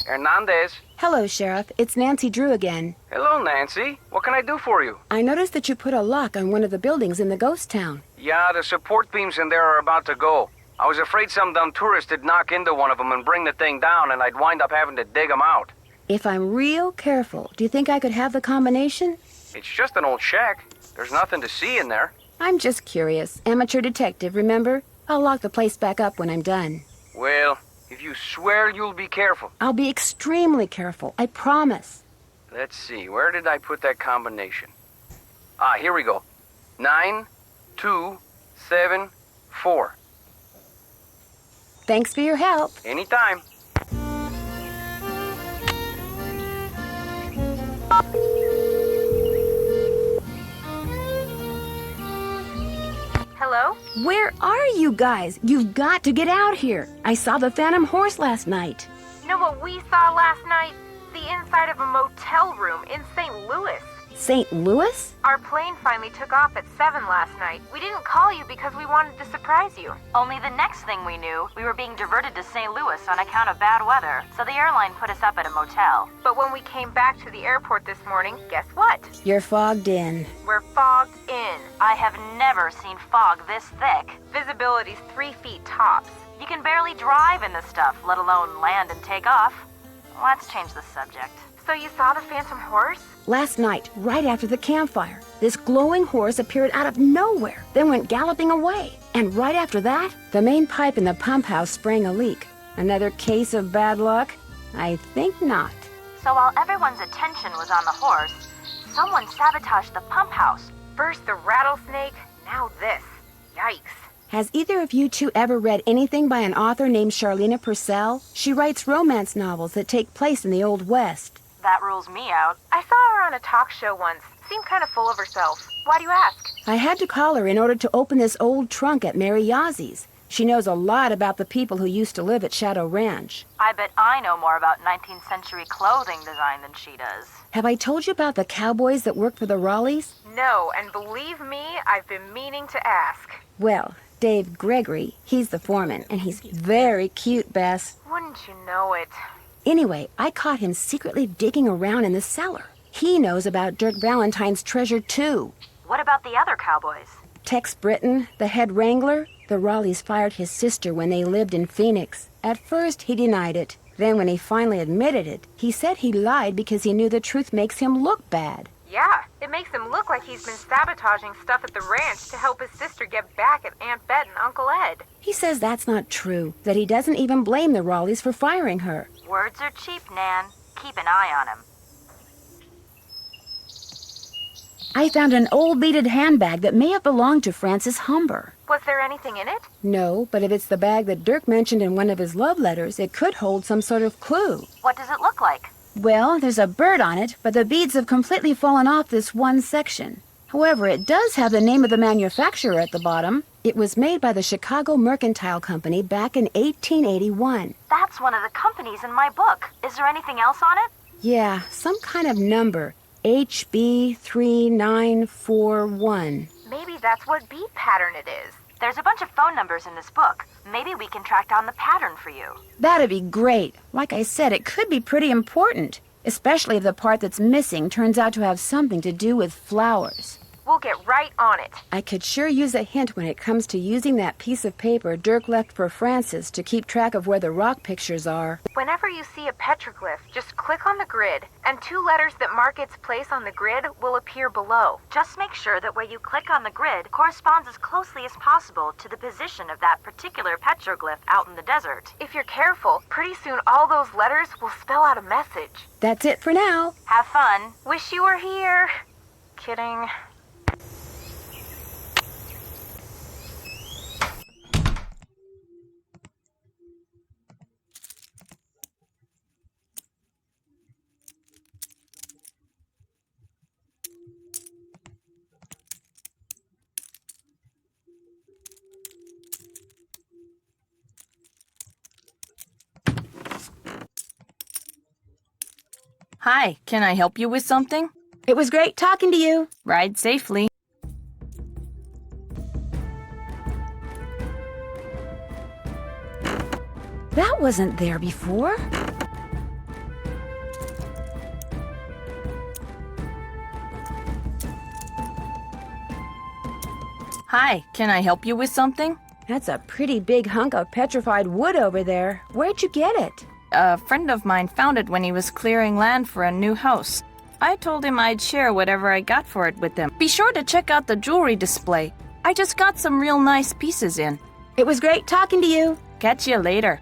Hernandez. Hello, Sheriff. It's Nancy Drew again. Hello, Nancy. What can I do for you? I noticed that you put a lock on one of the buildings in the ghost town. Yeah, the support beams in there are about to go. I was afraid some dumb tourist would knock into one of them and bring the thing down, and I'd wind up having to dig them out. If I'm real careful, do you think I could have the combination? It's just an old shack. There's nothing to see in there. I'm just curious. Amateur detective, remember? I'll lock the place back up when I'm done. Well, if you swear you'll be careful. I'll be extremely careful, I promise. Let's see, where did I put that combination? Ah, here we go. 9, 2, 7, 4. Thanks for your help. Anytime. Hello? Where are you guys? You've got to get out here. I saw the Phantom Horse last night. You know what we saw last night? The inside of a motel room in St. Louis. St. Louis? Our plane finally took off at 7 last night. We didn't call you because we wanted to surprise you. Only the next thing we knew, we were being diverted to St. Louis on account of bad weather, so the airline put us up at a motel. But when we came back to the airport this morning, guess what? You're fogged in. We're fogged in. I have never seen fog this thick. Visibility's 3 feet tops. You can barely drive in this stuff, let alone land and take off. Let's change the subject. So you saw the Phantom Horse? Last night, right after the campfire, this glowing horse appeared out of nowhere, then went galloping away. And right after that, the main pipe in the pump house sprang a leak. Another case of bad luck? I think not. So while everyone's attention was on the horse, someone sabotaged the pump house. First the rattlesnake, now this. Yikes. Has either of you two ever read anything by an author named Charlene Purcell? She writes romance novels that take place in the Old West. That rules me out. I saw her on a talk show once. Seemed kind of full of herself. Why do you ask? I had to call her in order to open this old trunk at Mary Yazzie. She knows a lot about the people who used to live at Shadow Ranch. I bet I know more about 19th century clothing design than she does. Have I told you about the cowboys that work for the Raleighs? No, and believe me, I've been meaning to ask. Well, Dave Gregory, he's the foreman, and he's very cute, Bess. Wouldn't you know it? Anyway, I caught him secretly digging around in the cellar. He knows about Dirk Valentine's treasure, too. What about the other cowboys? Tex Britton, the head wrangler, the Raleighs fired his sister when they lived in Phoenix. At first, he denied it. Then when he finally admitted it, he said he lied because he knew the truth makes him look bad. Yeah, it makes him look like he's been sabotaging stuff at the ranch to help his sister get back at Aunt Bet and Uncle Ed. He says that's not true, that he doesn't even blame the Raleighs for firing her. Words are cheap, Nan. Keep an eye on him. I found an old beaded handbag that may have belonged to Francis Humber. Was there anything in it? No, but if it's the bag that Dirk mentioned in one of his love letters, it could hold some sort of clue. What does it look like? Well, there's a bird on it, but the beads have completely fallen off this one section. However, it does have the name of the manufacturer at the bottom. It was made by the Chicago Mercantile Company back in 1881. That's one of the companies in my book. Is there anything else on it? Yeah, some kind of number. HB3941. Maybe that's what bead pattern it is. There's a bunch of phone numbers in this book. Maybe we can track down the pattern for you. That'd be great. Like I said, it could be pretty important, especially if the part that's missing turns out to have something to do with flowers. We'll get right on it. I could sure use a hint when it comes to using that piece of paper Dirk left for Francis to keep track of where the rock pictures are. Whenever you see a petroglyph, just click on the grid, and 2 letters that mark its place on the grid will appear below. Just make sure that where you click on the grid corresponds as closely as possible to the position of that particular petroglyph out in the desert. If you're careful, pretty soon all those letters will spell out a message. That's it for now. Have fun. Wish you were here. Kidding. Hi, can I help you with something? It was great talking to you. Ride safely. That wasn't there before. Hi, can I help you with something? That's a pretty big hunk of petrified wood over there. Where'd you get it? A friend of mine found it when he was clearing land for a new house. I told him I'd share whatever I got for it with him. Be sure to check out the jewelry display. I just got some real nice pieces in. It was great talking to you. Catch you later.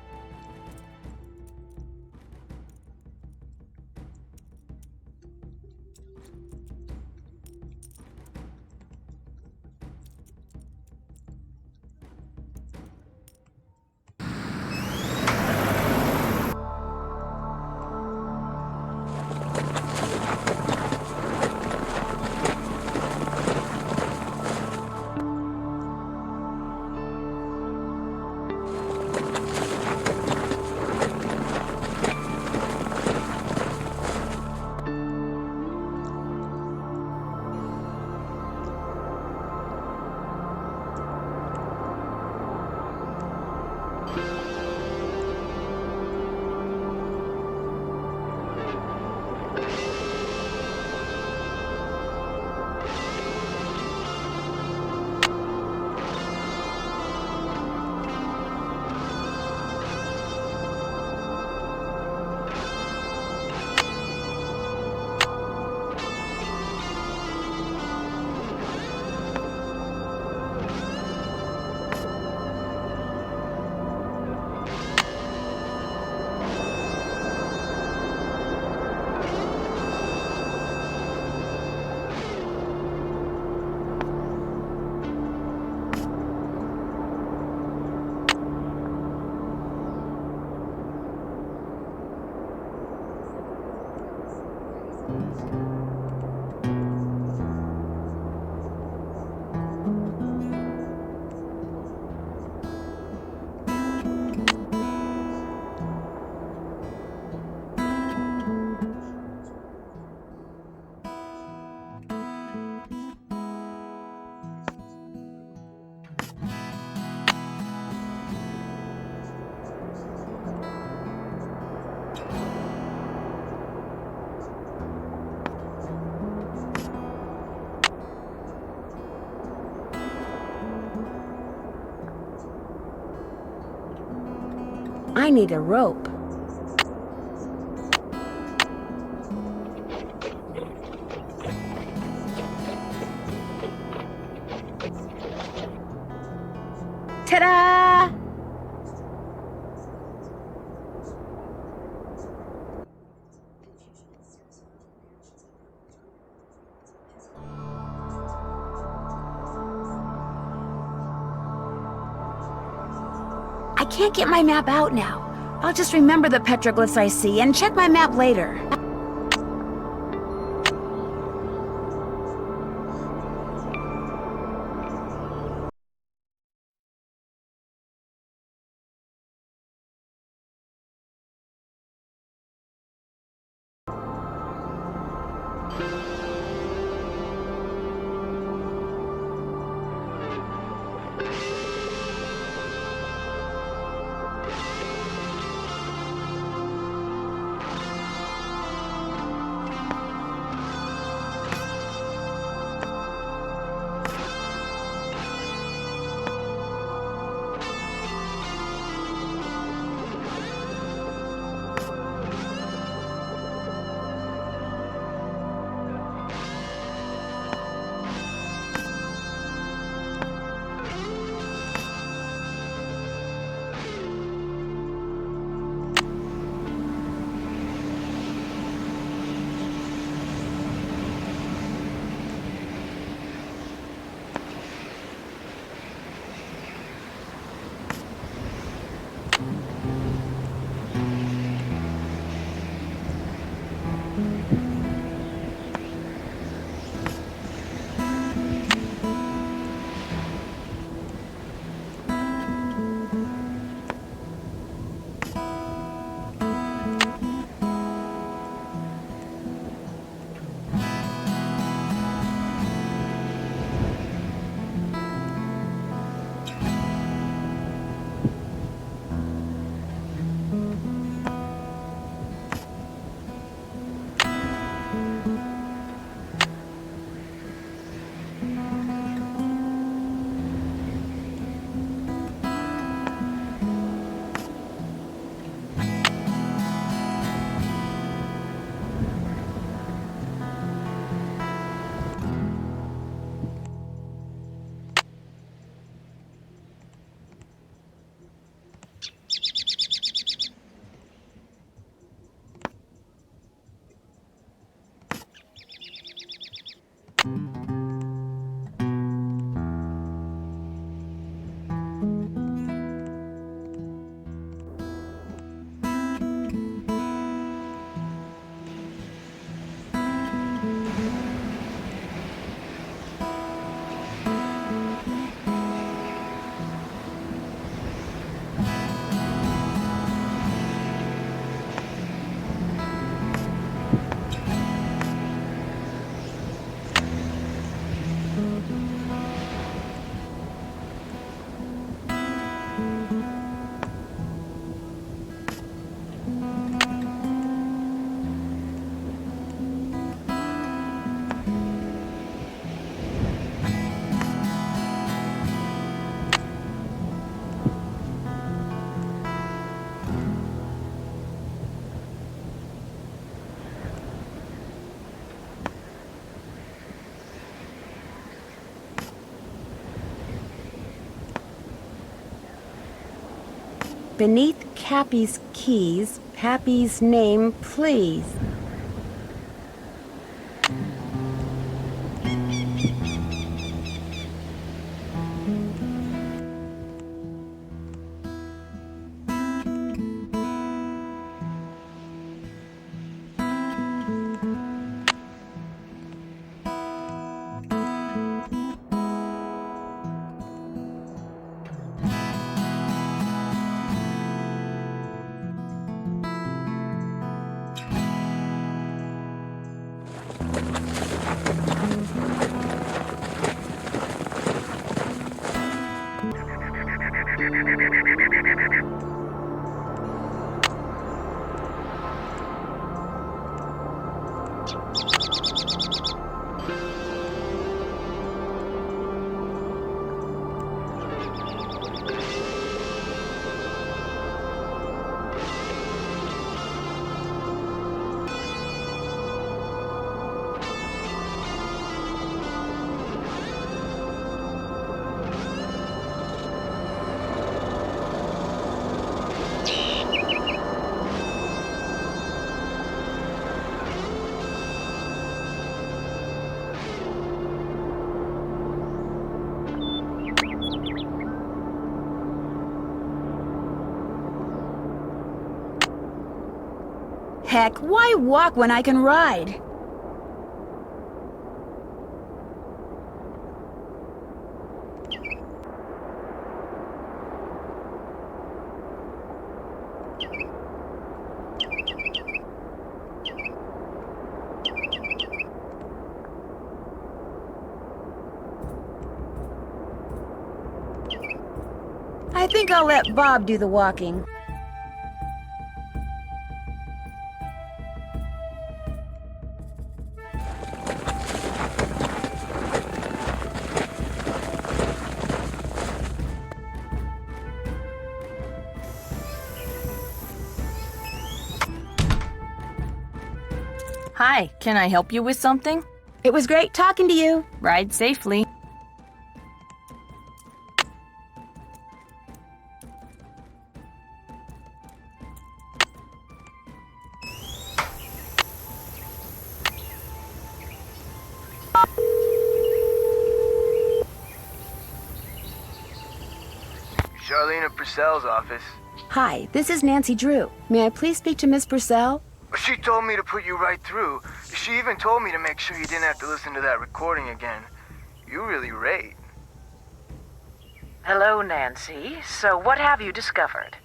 I need a rope. Ta-da! I can't get my map out now. I'll just remember the petroglyphs I see and check my map later. Beneath Cappy's keys, Pappy's name, please. Heck, why walk when I can ride? I think I'll let Bob do the walking. Hi, can I help you with something? It was great talking to you. Ride safely. Charlene Purcell's office. Hi, this is Nancy Drew. May I please speak to Miss Purcell? She told me to put you right through. She even told me to make sure you didn't have to listen to that recording again. You really rate. Hello, Nancy. So what have you discovered?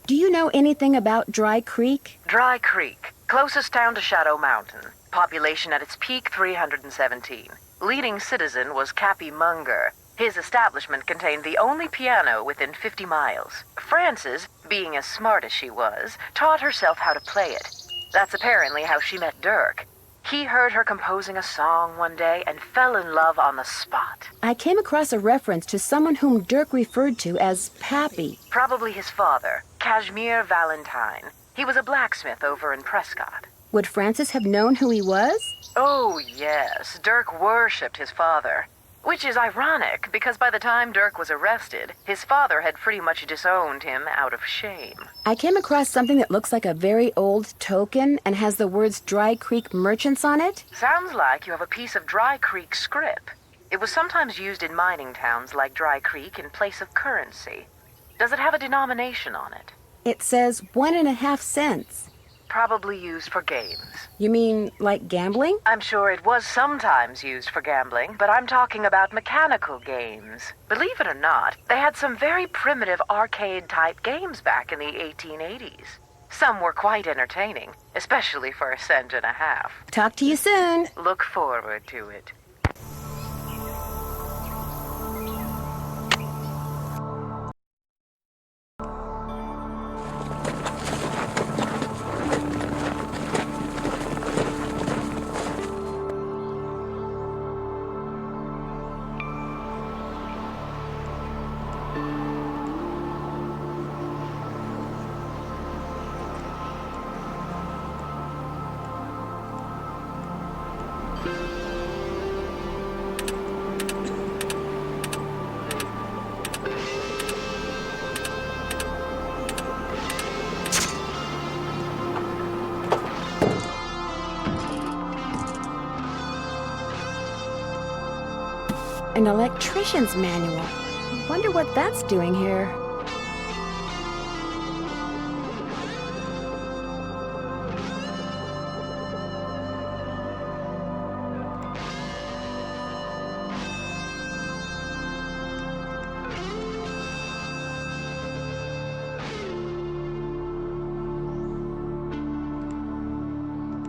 Do you know anything about Dry Creek? Dry Creek, closest town to Shadow Mountain. Population at its peak, 317. Leading citizen was Cappy Munger. His establishment contained the only piano within 50 miles. Frances, being as smart as she was, taught herself how to play it. That's apparently how she met Dirk. He heard her composing a song one day and fell in love on the spot. I came across a reference to someone whom Dirk referred to as Pappy. Probably his father, Kashmir Valentine. He was a blacksmith over in Prescott. Would Francis have known who he was? Oh, yes. Dirk worshipped his father. Which is ironic, because by the time Dirk was arrested, his father had pretty much disowned him out of shame. I came across something that looks like a very old token and has the words Dry Creek Merchants on it. Sounds like you have a piece of Dry Creek scrip. It was sometimes used in mining towns like Dry Creek in place of currency. Does it have a denomination on it? It says 1.5 cents. Probably used for games. You mean like gambling? I'm sure it was sometimes used for gambling, but I'm talking about mechanical games. Believe it or not, they had some very primitive arcade-type games back in the 1880s. Some were quite entertaining, especially for 1.5 cents. Talk to you soon. Look forward to it. An electrician's manual. I wonder what that's doing here.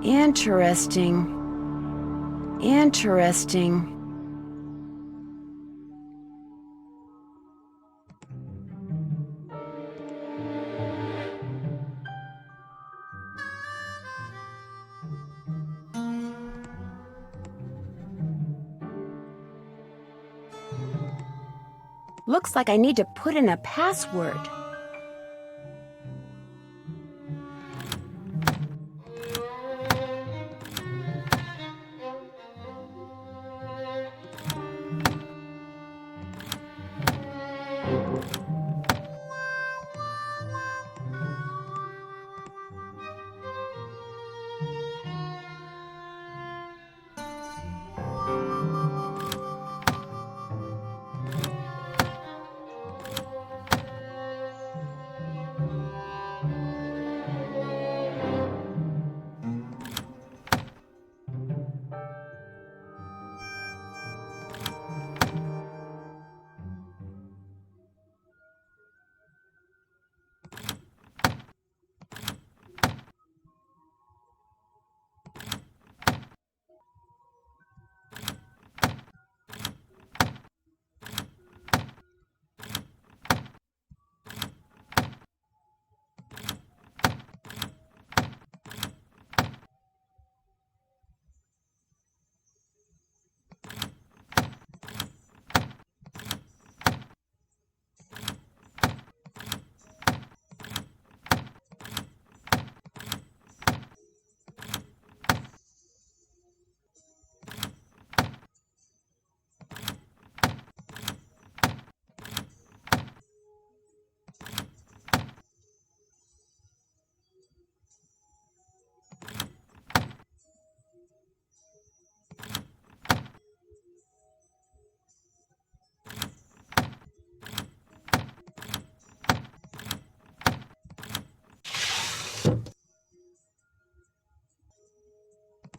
Interesting. Interesting. Looks like I need to put in a password.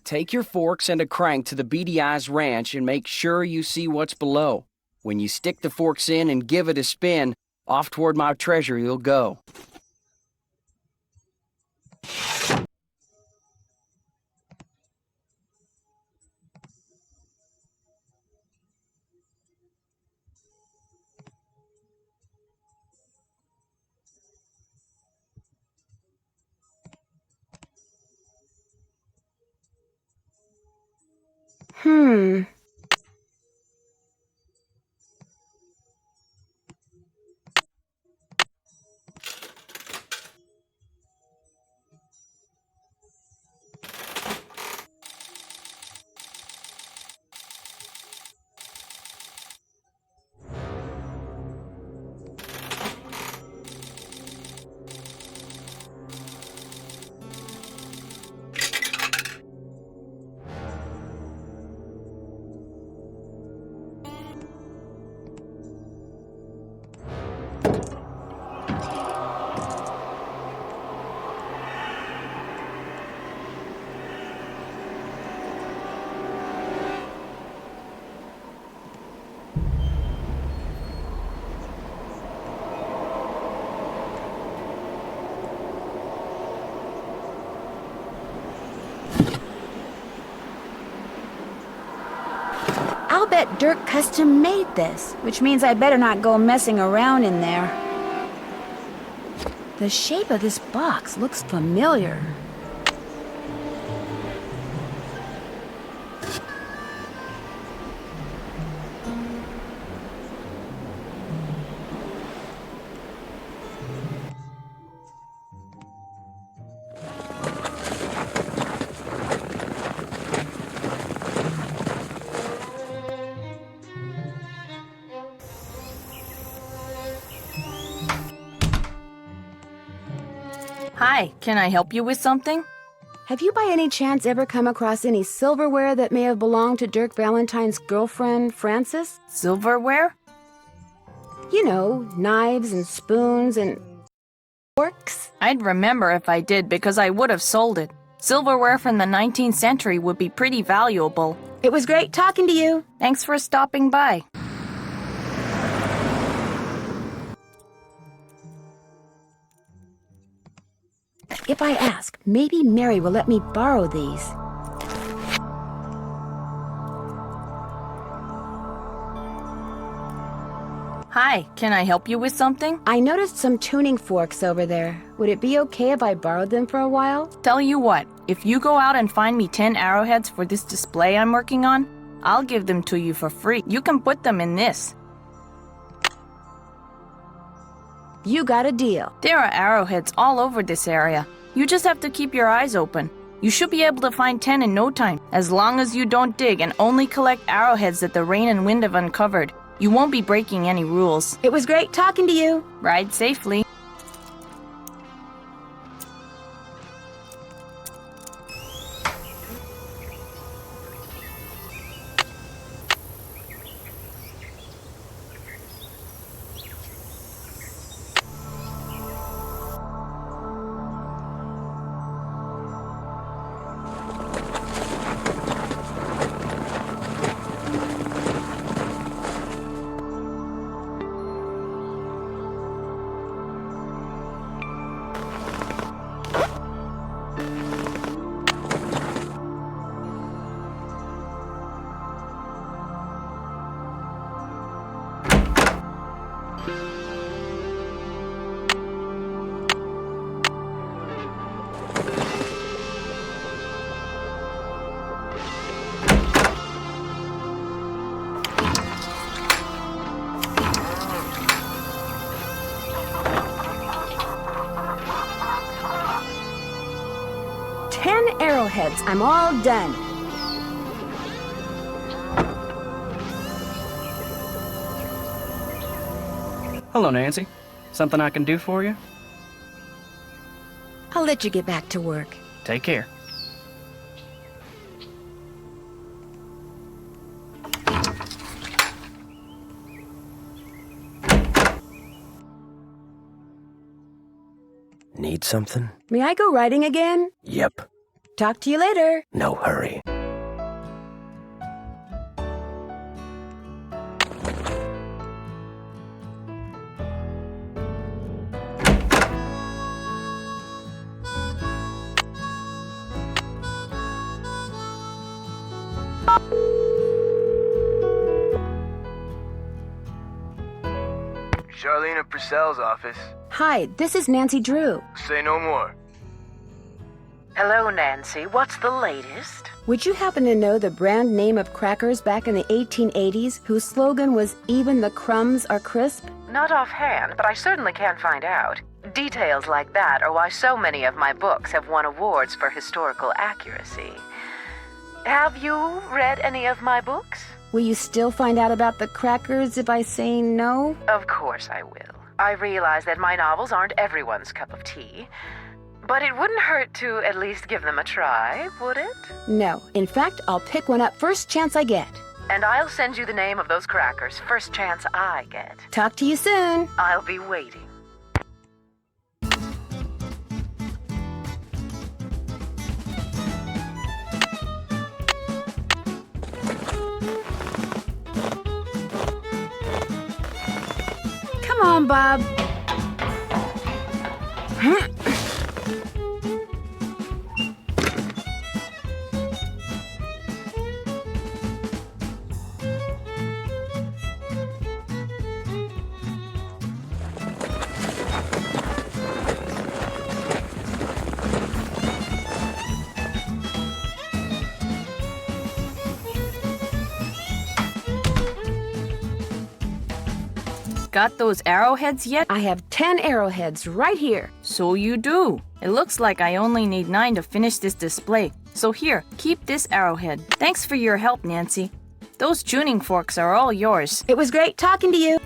Take your forks and a crank to the Beady Eyes Ranch and make sure you see what's below. When you stick the forks in and give it a spin, off toward my treasure you'll go. I'll bet Dirk custom made this, which means I better not go messing around in there. The shape of this box looks familiar. Hi, can I help you with something? Have you by any chance ever come across any silverware that may have belonged to Dirk Valentine's girlfriend, Frances? Silverware? You know, knives and spoons and forks. I'd remember if I did because I would have sold it. Silverware from the 19th century would be pretty valuable. It was great talking to you. Thanks for stopping by. If I ask, maybe Mary will let me borrow these. Hi, can I help you with something? I noticed some tuning forks over there. Would it be okay if I borrowed them for a while? Tell you what, if you go out and find me 10 arrowheads for this display I'm working on, I'll give them to you for free. You can put them in this. You got a deal. There are arrowheads all over this area. You just have to keep your eyes open. You should be able to find 10 in no time, as long as you don't dig and only collect arrowheads that the rain and wind have uncovered. You won't be breaking any rules. It was great talking to you. Ride safely. Arrowheads. I'm all done. Hello, Nancy. Something I can do for you? I'll let you get back to work. Take care. Need something? May I go riding again? Yep. Talk to you later. No hurry. Charlene Purcell's office. Hi, this is Nancy Drew. Say no more. Hello, Nancy. What's the latest? Would you happen to know the brand name of crackers back in the 1880s whose slogan was "Even the crumbs are crisp"? Not offhand, but I certainly can find out. Details like that are why so many of my books have won awards for historical accuracy. Have you read any of my books? Will you still find out about the crackers if I say no? Of course I will. I realize that my novels aren't everyone's cup of tea. But it wouldn't hurt to at least give them a try, would it? No. In fact, I'll pick one up first chance I get. And I'll send you the name of those crackers first chance I get. Talk to you soon. I'll be waiting. Come on, Bob. Got those arrowheads yet? I have 10 arrowheads right here. So you do. It looks like I only need 9 to finish this display. So here, keep this arrowhead. Thanks for your help, Nancy. Those tuning forks are all yours. It was great talking to you.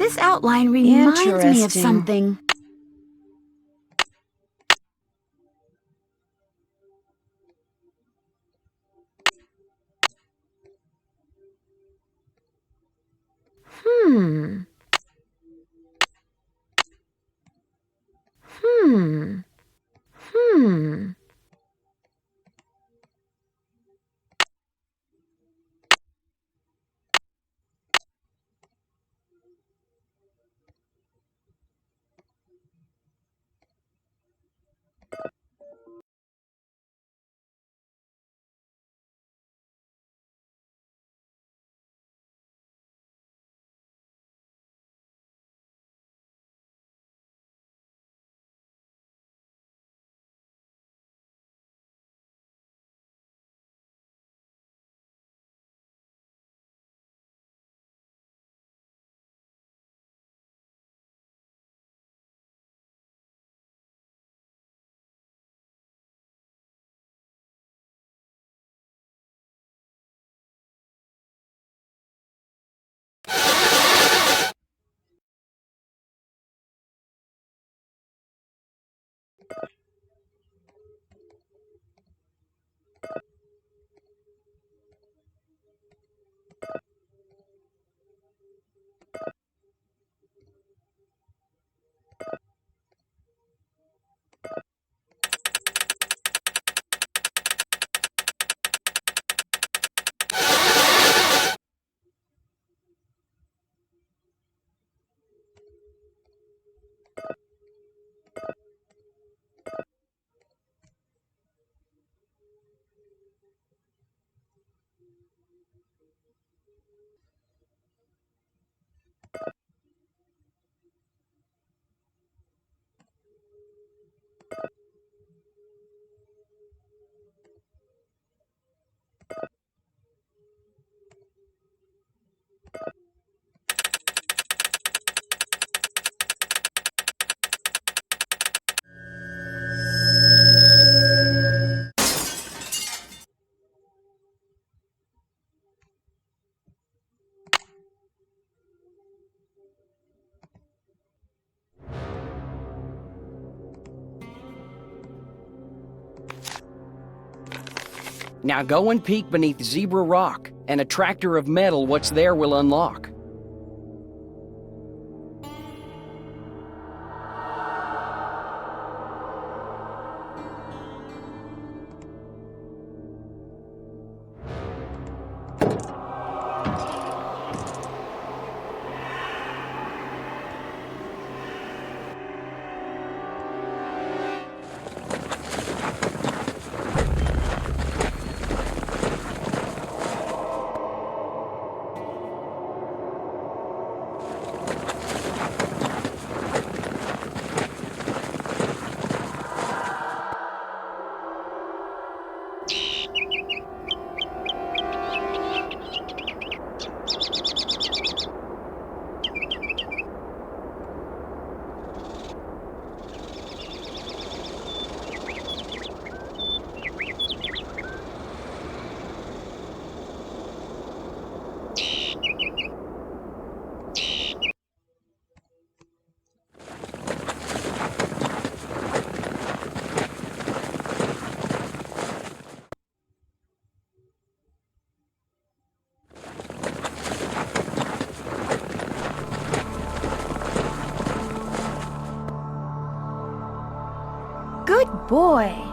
This outline reminds me of Interesting. something. Hmm. Hmm. Hmm. Now go and peek beneath Zebra Rock, and a tractor of metal what's there will unlock. Good boy.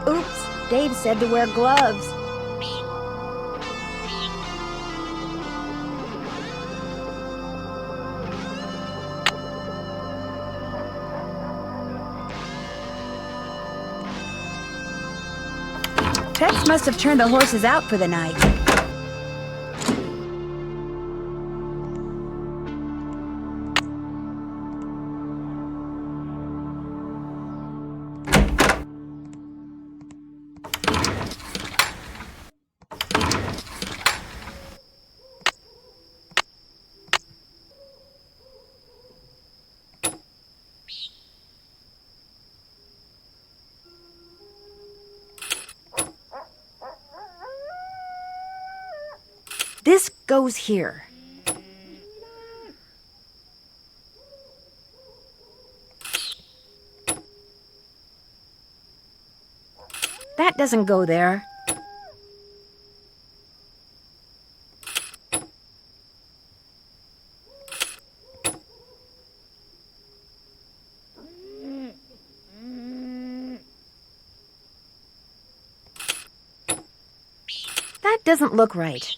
Oops, Dave said to wear gloves. Tex must have turned the horses out for the night. This goes here. That doesn't go there. That doesn't look right.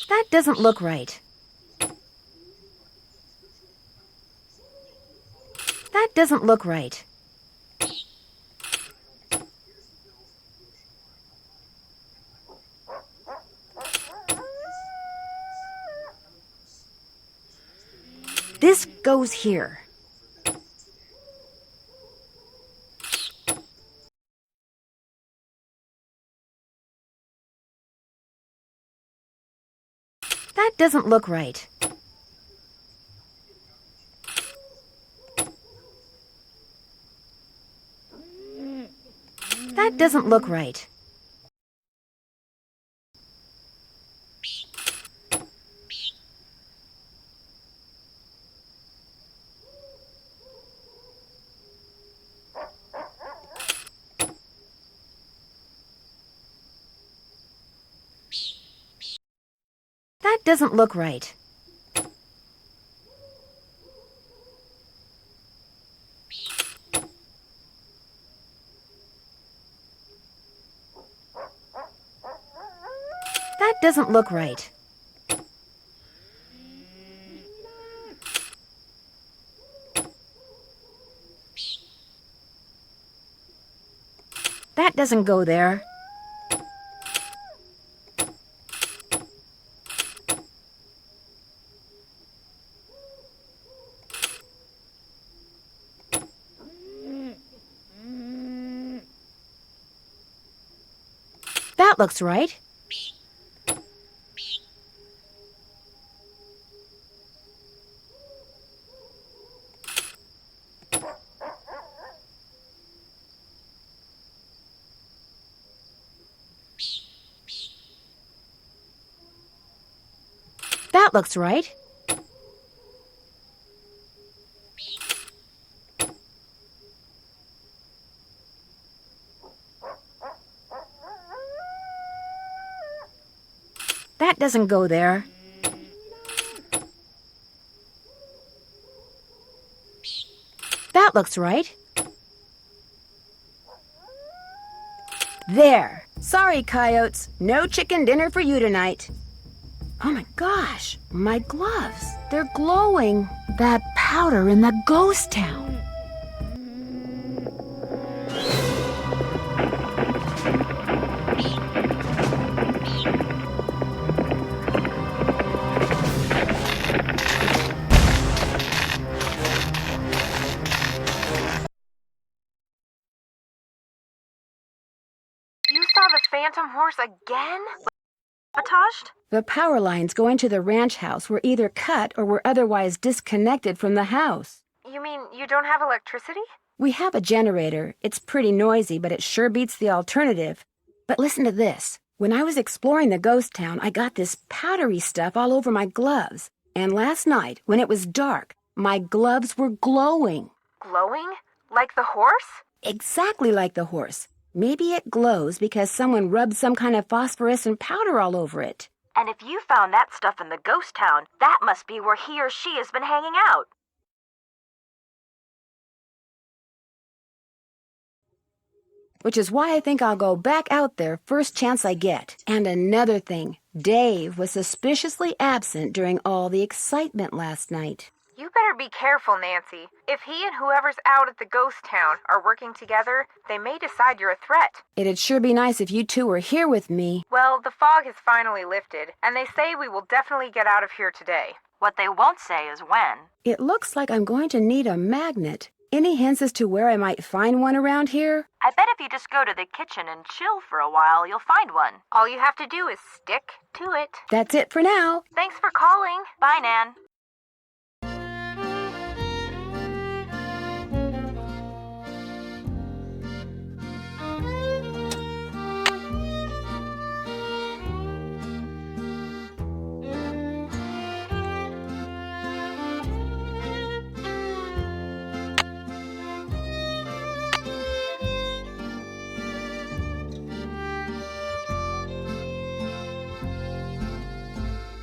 That doesn't look right. That doesn't look right. This goes here. That doesn't look right. That doesn't look right. That doesn't look right. That doesn't look right. That doesn't go there. That looks right. That looks right. That doesn't go there. That looks right. There. Sorry, coyotes. No chicken dinner for you tonight. Oh my gosh, my gloves. They're glowing. That powder in the ghost town. You saw the phantom horse again? Sabotaged? The power lines going to the ranch house were either cut or were otherwise disconnected from the house. You mean you don't have electricity? We have a generator. It's pretty noisy, but it sure beats the alternative. But listen to this. When I was exploring the ghost town, I got this powdery stuff all over my gloves. And last night, when it was dark, my gloves were glowing. Glowing? Like the horse? Exactly like the horse. Maybe it glows because someone rubbed some kind of phosphorescent powder all over it. And if you found that stuff in the ghost town, that must be where he or she has been hanging out. Which is why I think I'll go back out there first chance I get. And another thing, Dave was suspiciously absent during all the excitement last night. You better be careful, Nancy. If he and whoever's out at the ghost town are working together, they may decide you're a threat. It'd sure be nice if you two were here with me. Well, the fog has finally lifted, and they say we will definitely get out of here today. What they won't say is when. It looks like I'm going to need a magnet. Any hints as to where I might find one around here? I bet if you just go to the kitchen and chill for a while, you'll find one. All you have to do is stick to it. That's it for now. Thanks for calling. Bye, Nan.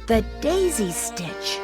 The daisy stitch.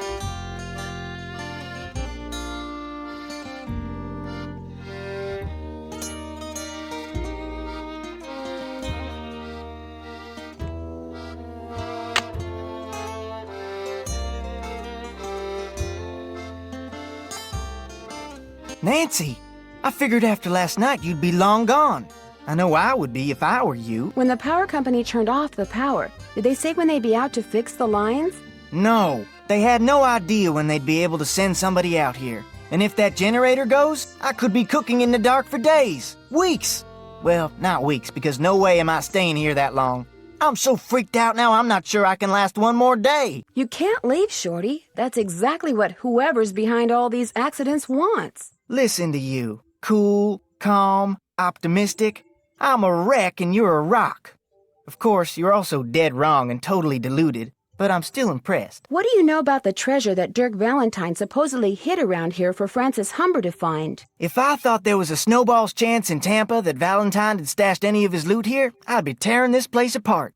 Nancy, I figured after last night you'd be long gone. I know I would be if I were you. When the power company turned off the power, did they say when they'd be out to fix the lines? No, they had no idea when they'd be able to send somebody out here. And if that generator goes, I could be cooking in the dark for days, weeks. Well, not weeks, because no way am I staying here that long. I'm so freaked out now I'm not sure I can last one more day. You can't leave, Shorty. That's exactly what whoever's behind all these accidents wants. Listen to you. Cool, calm, optimistic. I'm a wreck and you're a rock. Of course, you're also dead wrong and totally deluded, but I'm still impressed. What do you know about the treasure that Dirk Valentine supposedly hid around here for Francis Humber to find? If I thought there was a snowball's chance in Tampa that Valentine had stashed any of his loot here, I'd be tearing this place apart.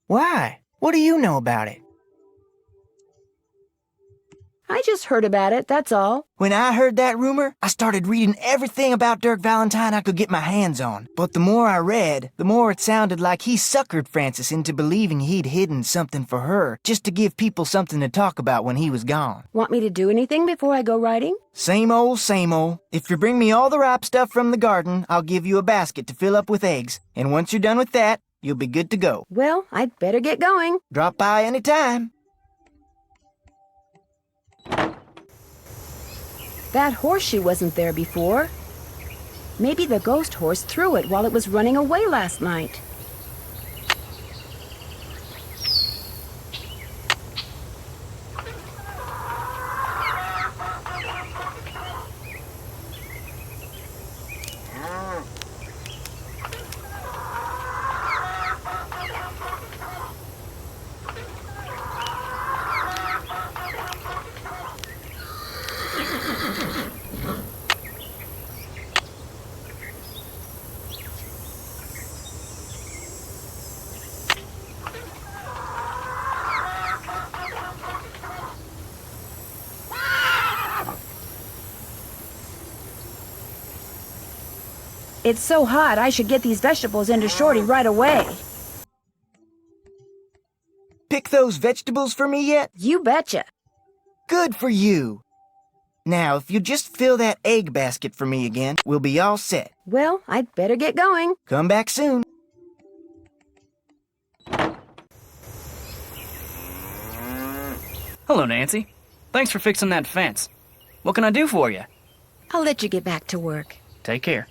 Why? What do you know about it? I just heard about it, that's all. When I heard that rumor, I started reading everything about Dirk Valentine I could get my hands on. But the more I read, the more it sounded like he suckered Francis into believing he'd hidden something for her, just to give people something to talk about when he was gone. Want me to do anything before I go riding? Same old, same old. If you bring me all the ripe stuff from the garden, I'll give you a basket to fill up with eggs. And once you're done with that, you'll be good to go. Well, I'd better get going. Drop by any time. That horseshoe wasn't there before. Maybe the ghost horse threw it while it was running away last night. It's so hot, I should get these vegetables into Shorty right away. Pick those vegetables for me yet? You betcha. Good for you. Now, if you just fill that egg basket for me again, we'll be all set. Well, I'd better get going. Come back soon. Hello, Nancy. Thanks for fixing that fence. What can I do for you? I'll let you get back to work. Take care.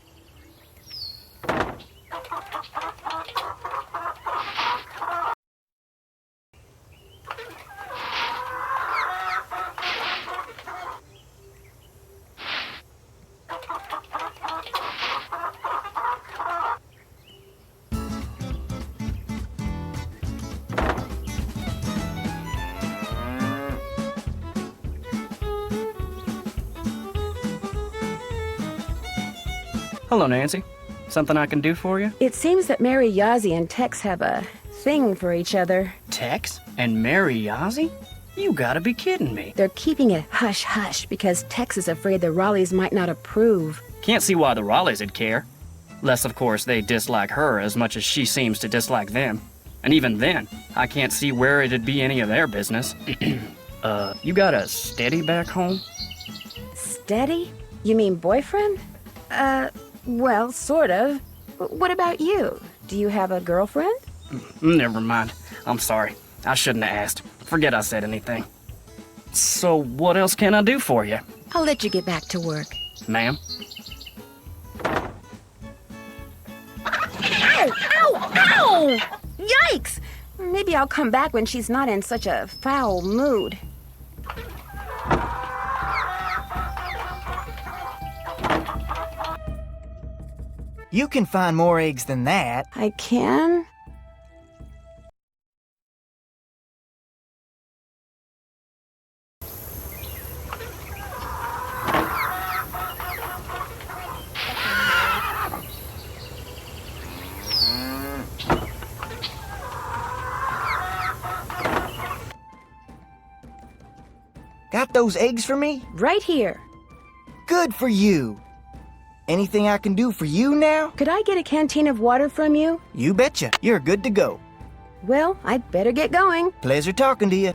Hello, Nancy. Something I can do for you? It seems that Mary Yazzie and Tex have a thing for each other. Tex and Mary Yazzie? You gotta be kidding me. They're keeping it hush-hush because Tex is afraid the Raleighs might not approve. Can't see why the Raleighs would care. Less, of course, they dislike her as much as she seems to dislike them. And even then, I can't see where it'd be any of their business. You got a steady back home? Steady? You mean boyfriend? Well, sort of. What about you? Do you have a girlfriend? Never mind. I'm sorry. I shouldn't have asked. Forget I said anything. So what else can I do for you? I'll let you get back to work. Ma'am? Ow! Ow! Ow! Yikes! Maybe I'll come back when she's not in such a foul mood. You can find more eggs than that. I can? Got those eggs for me? Right here. Good for you. Anything I can do for you now? Could I get a canteen of water from you? You betcha. You're good to go. Well, I'd better get going. Pleasure talking to you.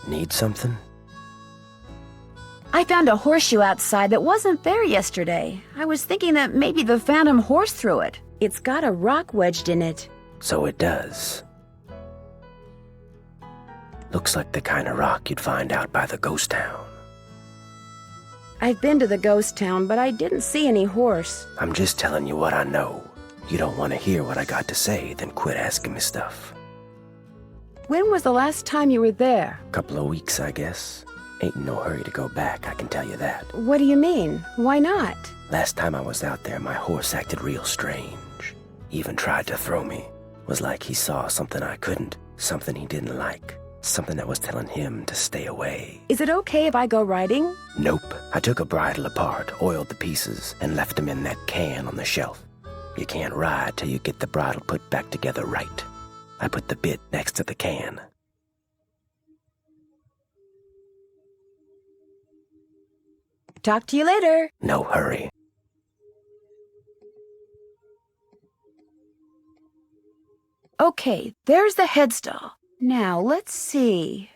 Need something? I found a horseshoe outside that wasn't there yesterday. I was thinking that maybe the phantom horse threw it. It's got a rock wedged in it. So it does. Looks like the kind of rock you'd find out by the ghost town. I've been to the ghost town, but I didn't see any horse. I'm just telling you what I know. You don't want to hear what I got to say, then quit asking me stuff. When was the last time you were there? Couple of weeks, I guess. Ain't in no hurry to go back, I can tell you that. What do you mean? Why not? Last time I was out there, my horse acted real strange. Even tried to throw me. Was like he saw something I couldn't, something he didn't like, something that was telling him to stay away. Is it okay if I go riding? Nope. I took a bridle apart, oiled the pieces, and left him in that can on the shelf. You can't ride till you get the bridle put back together right. I put the bit next to the can. Talk to you later. No hurry. Okay, there's the headstall. Now, let's see.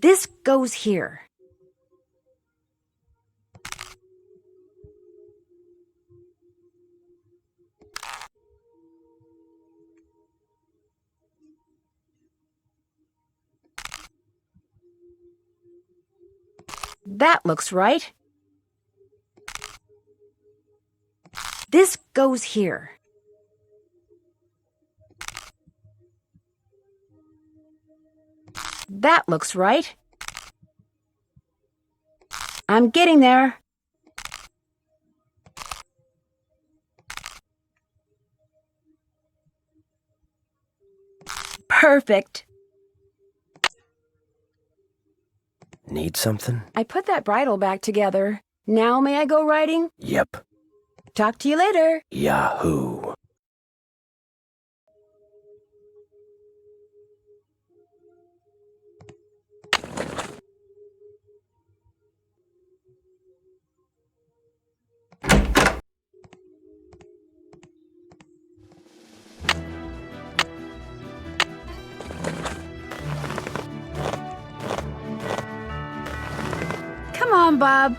This goes here. That looks right. This goes here. That looks right. I'm getting there. Perfect. Need something? I put that bridle back together. Now may I go riding? Yep. Talk to you later. Yahoo. Come on, Bob.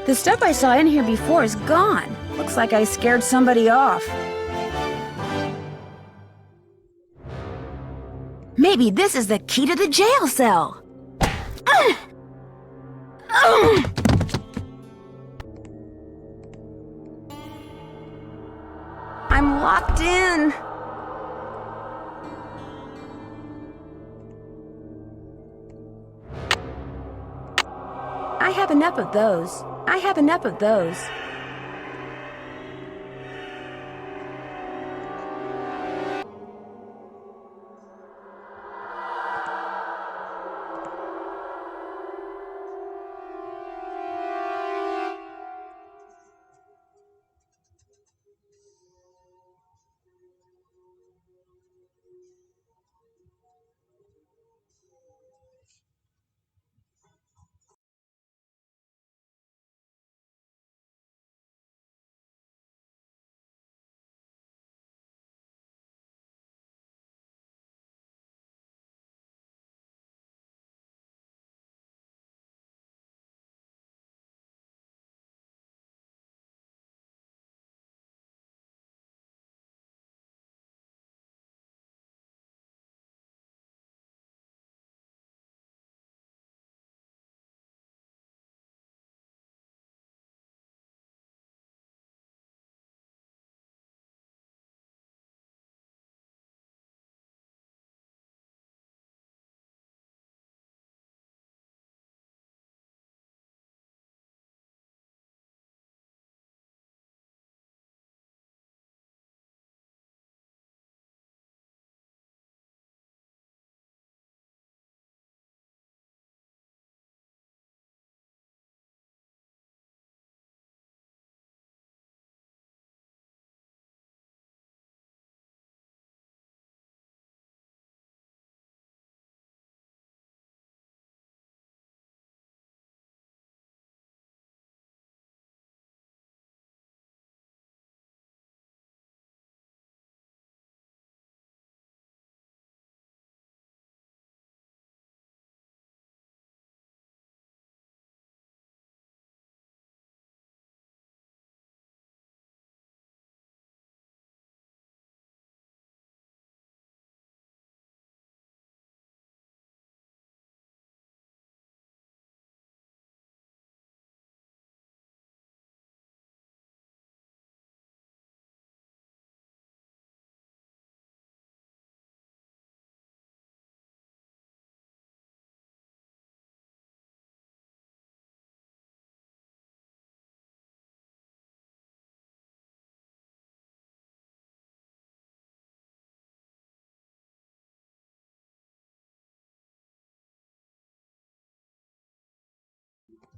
The stuff I saw in here before is gone. Looks like I scared somebody off. Maybe this is the key to the jail cell. I'm locked in. I have enough of those. I have enough of those.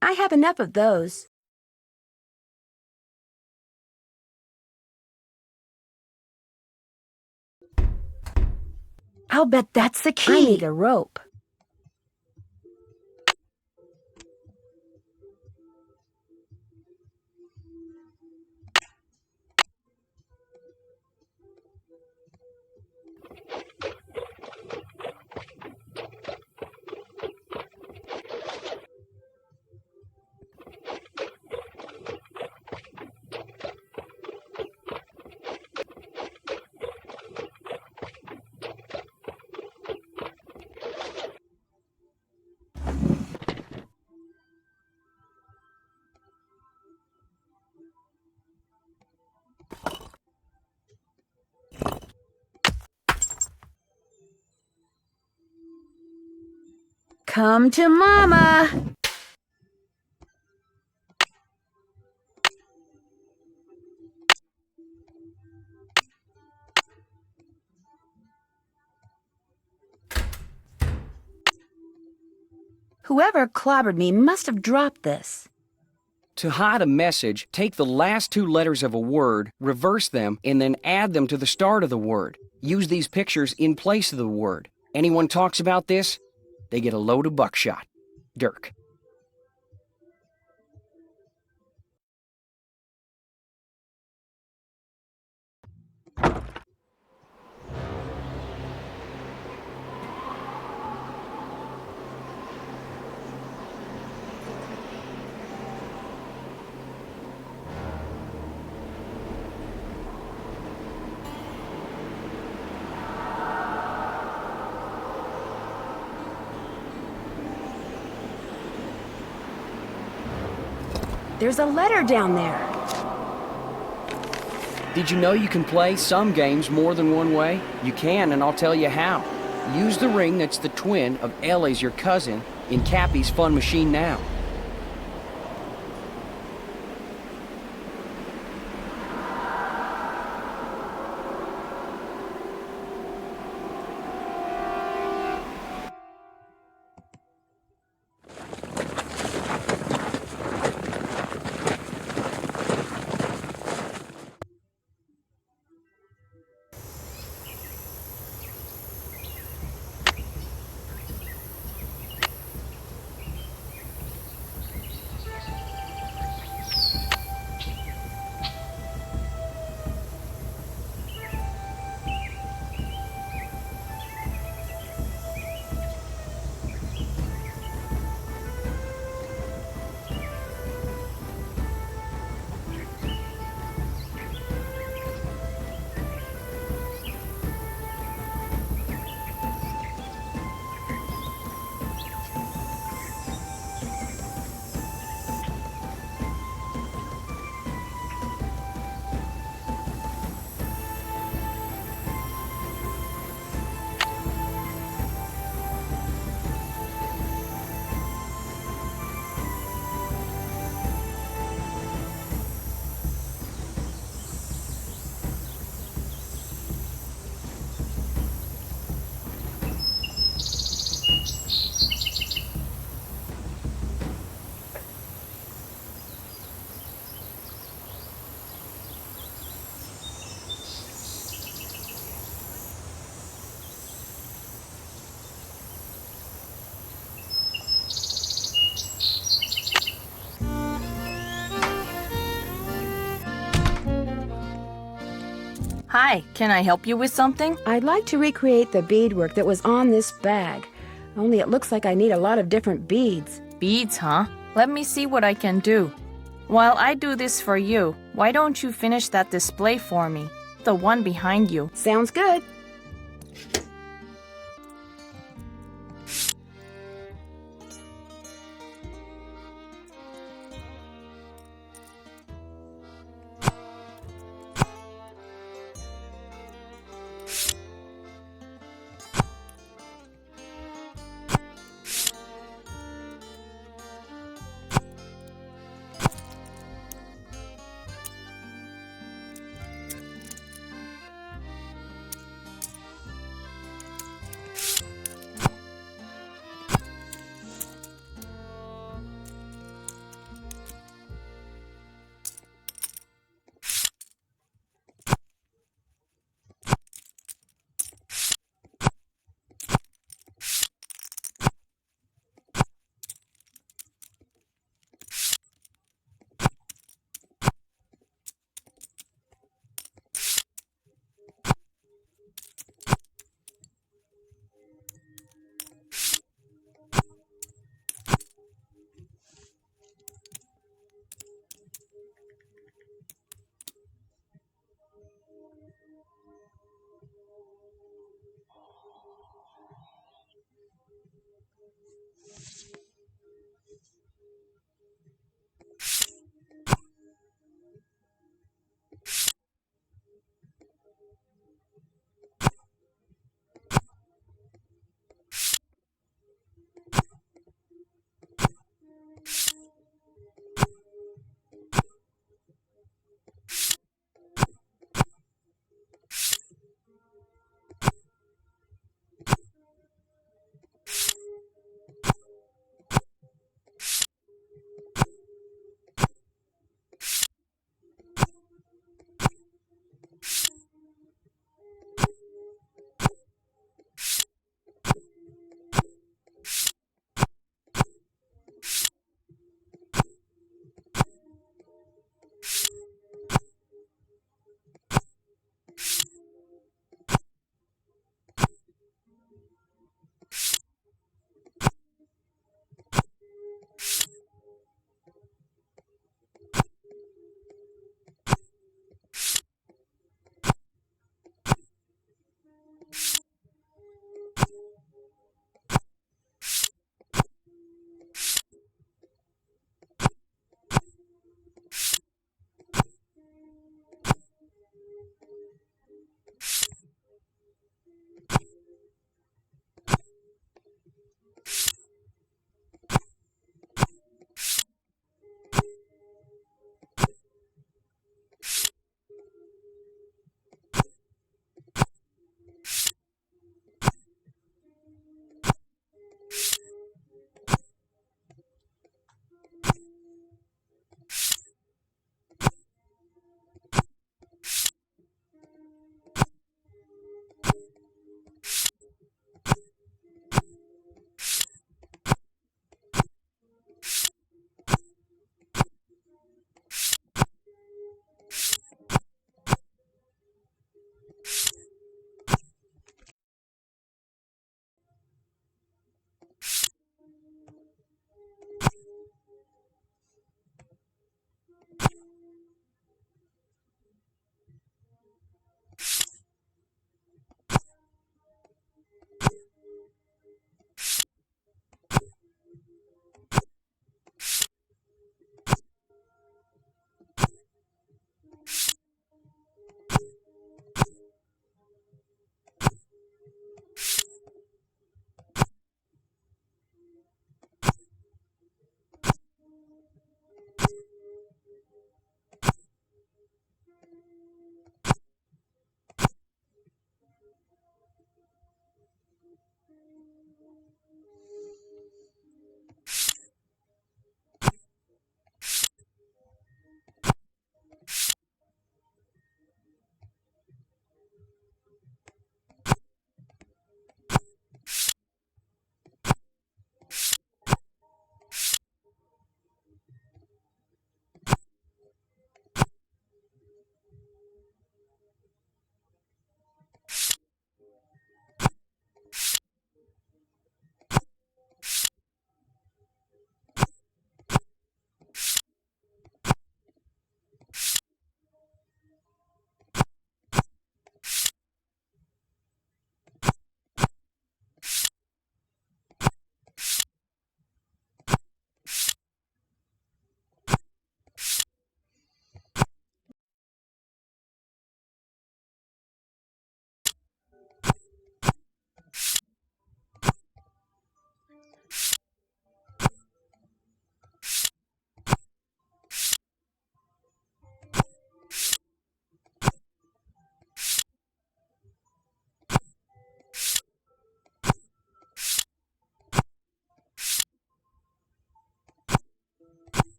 I have enough of those. I'll bet that's the key. I need a rope. Come to Mama! Whoever clobbered me must have dropped this. To hide a message, take the last two letters of a word, reverse them, and then add them to the start of the word. Use these pictures in place of the word. Anyone talks about this, they get a load of buckshot. Dirk. There's a letter down there. Did you know you can play some games more than one way? You can, and I'll tell you how. Use the ring that's the twin of Ellie's, your cousin, in Cappy's fun machine now. Hi, can I help you with something? I'd like to recreate the beadwork that was on this bag. Only it looks like I need a lot of different beads. Beads, huh? Let me see what I can do. While I do this for you, why don't you finish that display for me? The one behind you. Sounds good.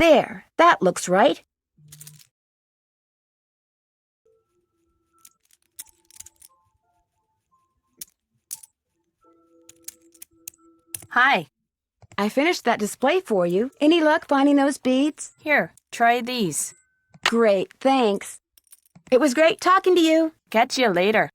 There, that looks right. Hi. I finished that display for you. Any luck finding those beads? Here, try these. Great, thanks. It was great talking to you. Catch you later.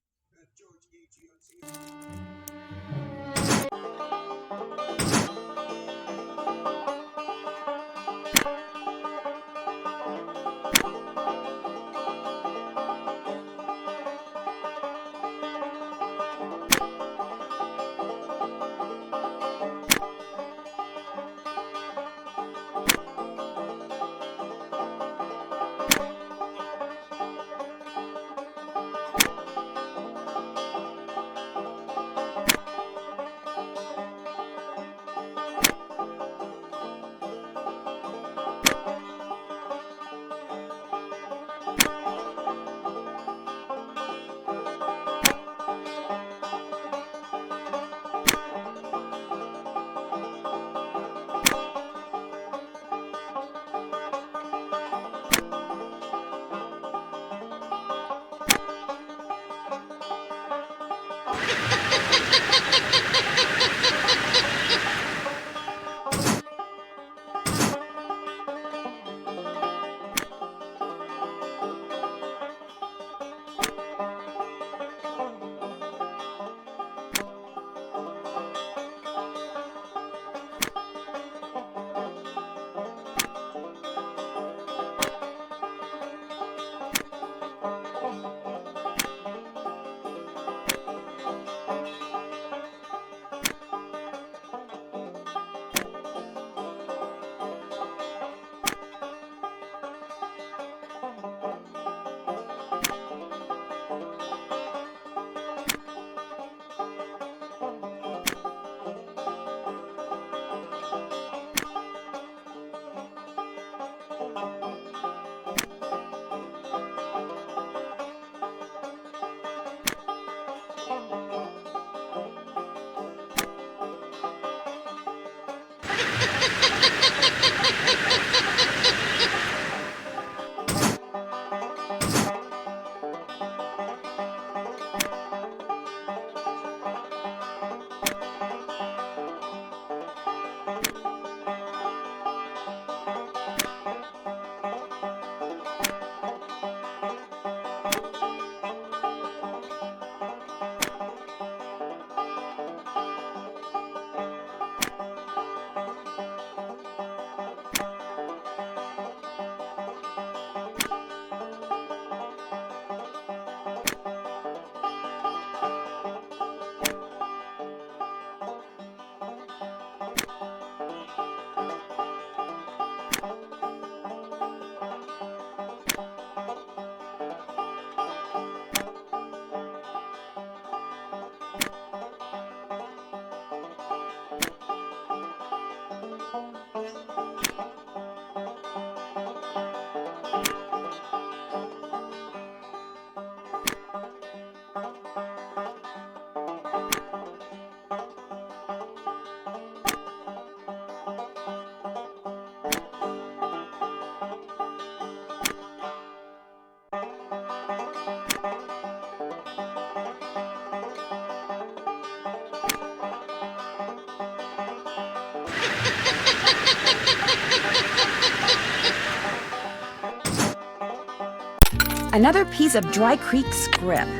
Another piece of Dry Creek script.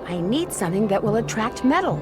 I need something that will attract metal.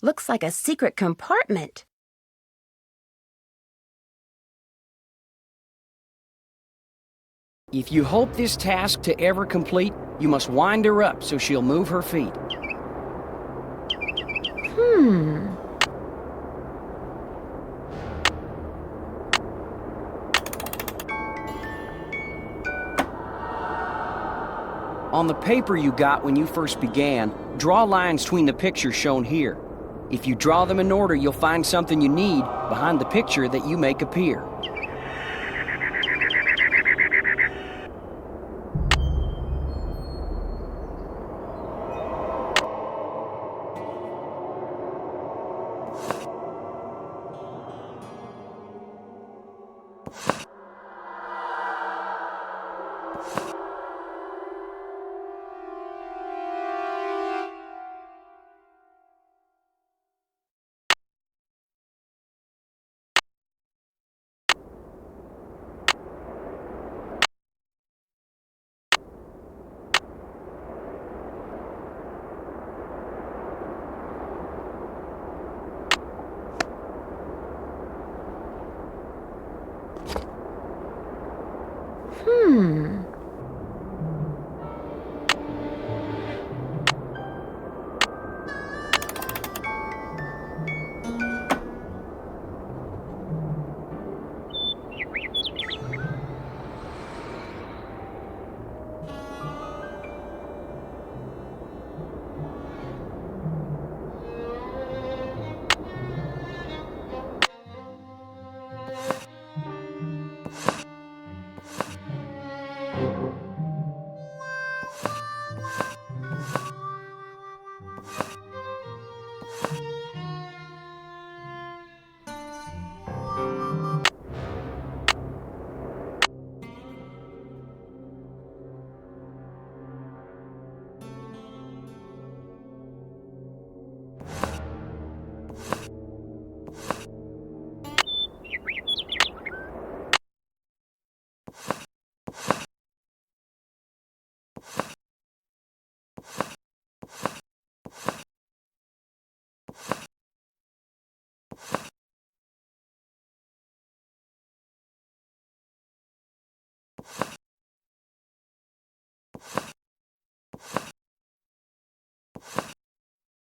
Looks like a secret compartment. If you hope this task to ever complete, you must wind her up so she'll move her feet. On the paper you got when you first began, draw lines between the pictures shown here. If you draw them in order, you'll find something you need behind the picture that you make appear.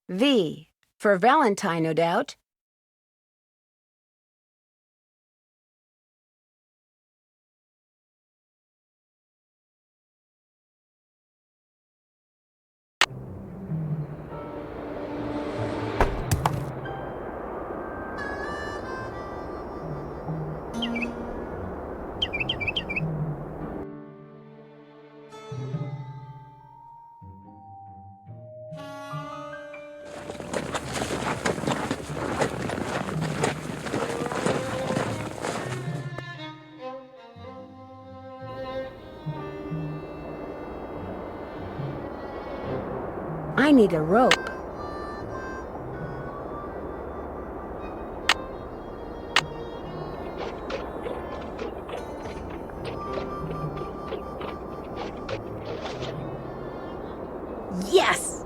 V. For Valentine, no doubt. I need a rope. Yes!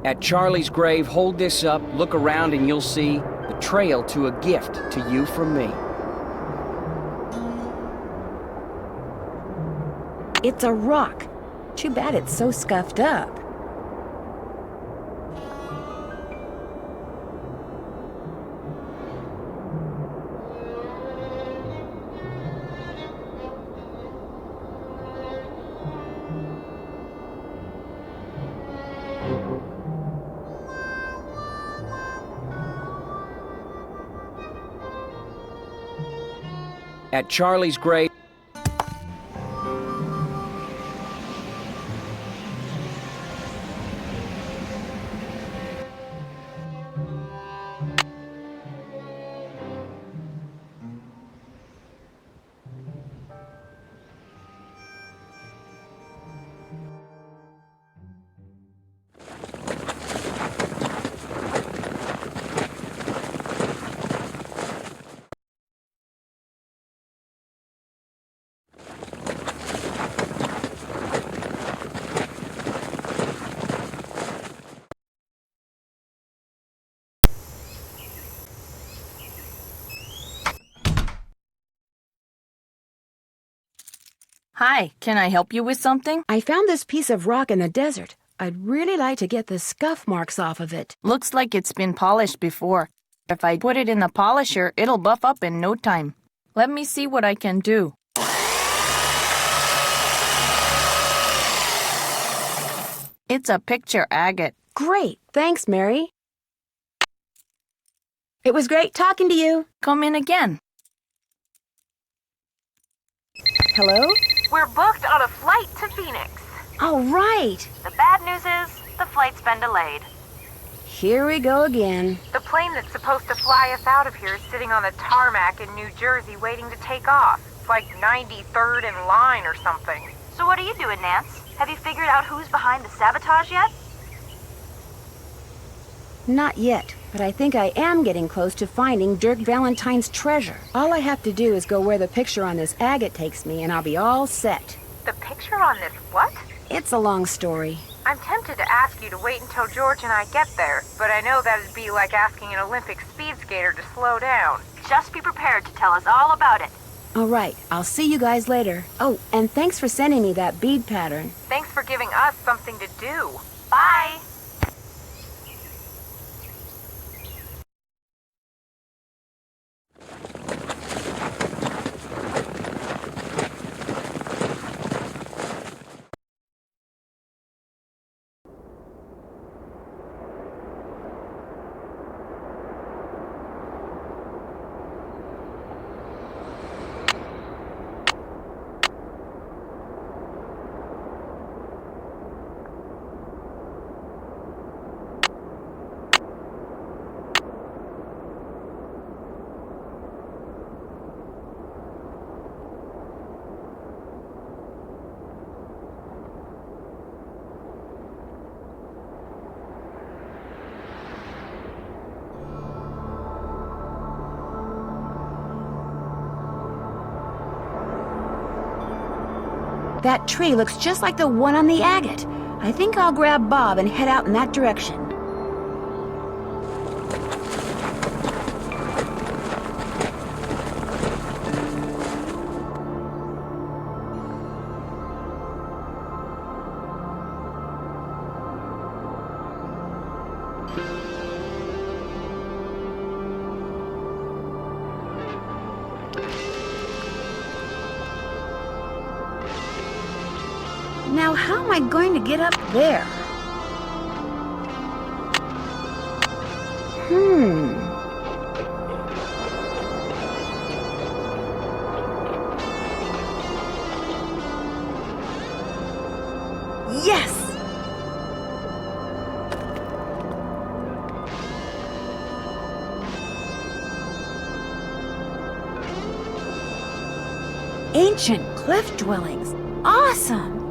At Charlie's grave, hold this up, look around, and you'll see the trail to a gift to you from me. It's a rock. Too bad it's so scuffed up. At Charlie's grave, Hi, can I help you with something? I found this piece of rock in the desert. I'd really like to get the scuff marks off of it. Looks like it's been polished before. If I put it in the polisher, it'll buff up in no time. Let me see what I can do. It's a picture agate. Great. Thanks, Mary. It was great talking to you. Come in again. Hello? We're booked on a flight to Phoenix. All right. The bad news is, the flight's been delayed. Here we go again. The plane that's supposed to fly us out of here is sitting on the tarmac in New Jersey waiting to take off. It's like 93rd in line or something. So what are you doing, Nance? Have you figured out who's behind the sabotage yet? Not yet, but I think I am getting close to finding Dirk Valentine's treasure. All I have to do is go where the picture on this agate takes me, and I'll be all set. The picture on this what? It's a long story. I'm tempted to ask you to wait until George and I get there, but I know that'd be like asking an Olympic speed skater to slow down. Just be prepared to tell us all about it. All right, I'll see you guys later. Oh, and thanks for sending me that bead pattern. Thanks for giving us something to do. Bye! That tree looks just like the one on the agate. I think I'll grab Bob and head out in that direction. Now, how am I going to get up there? Yes! Ancient cliff dwellings. Awesome!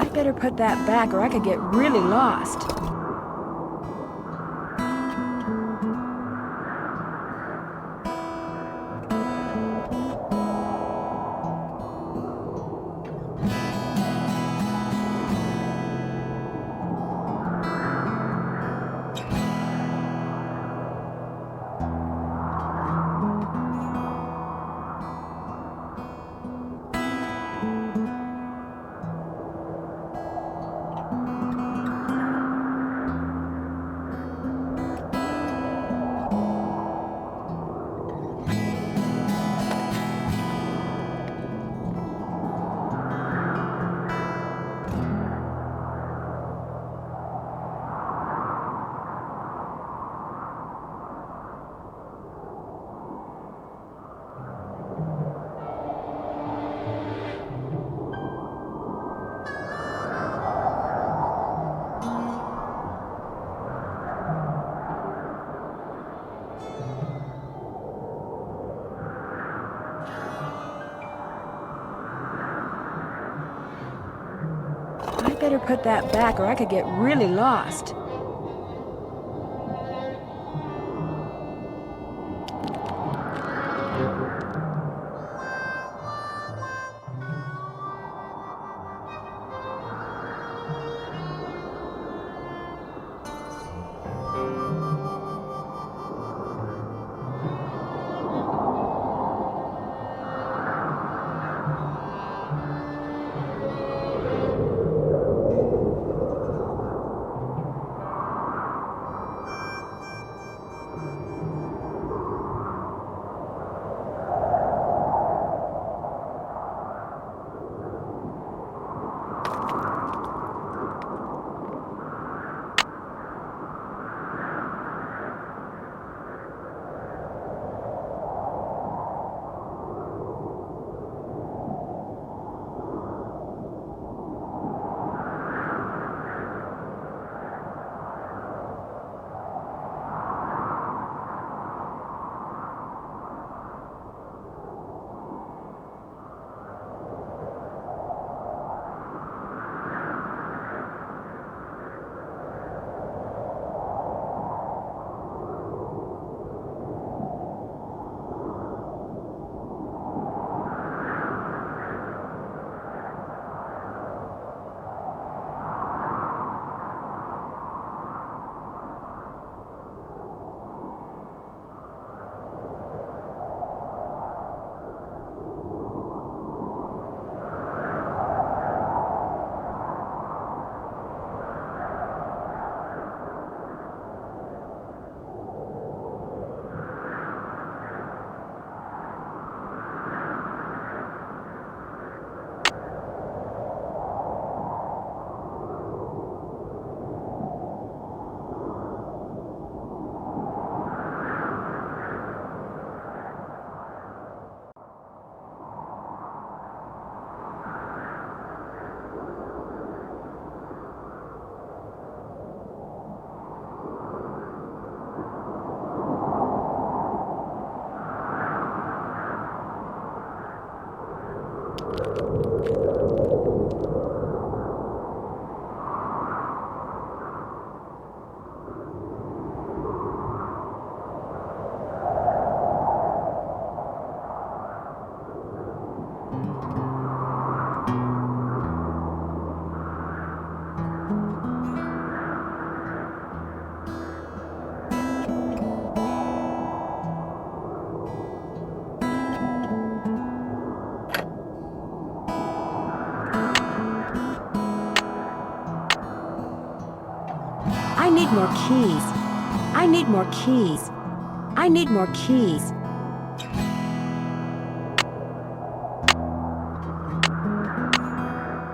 I'd better put that back or I could get really lost. I'd better put that back or I could get really lost. I need more keys. I need more keys. I need more keys.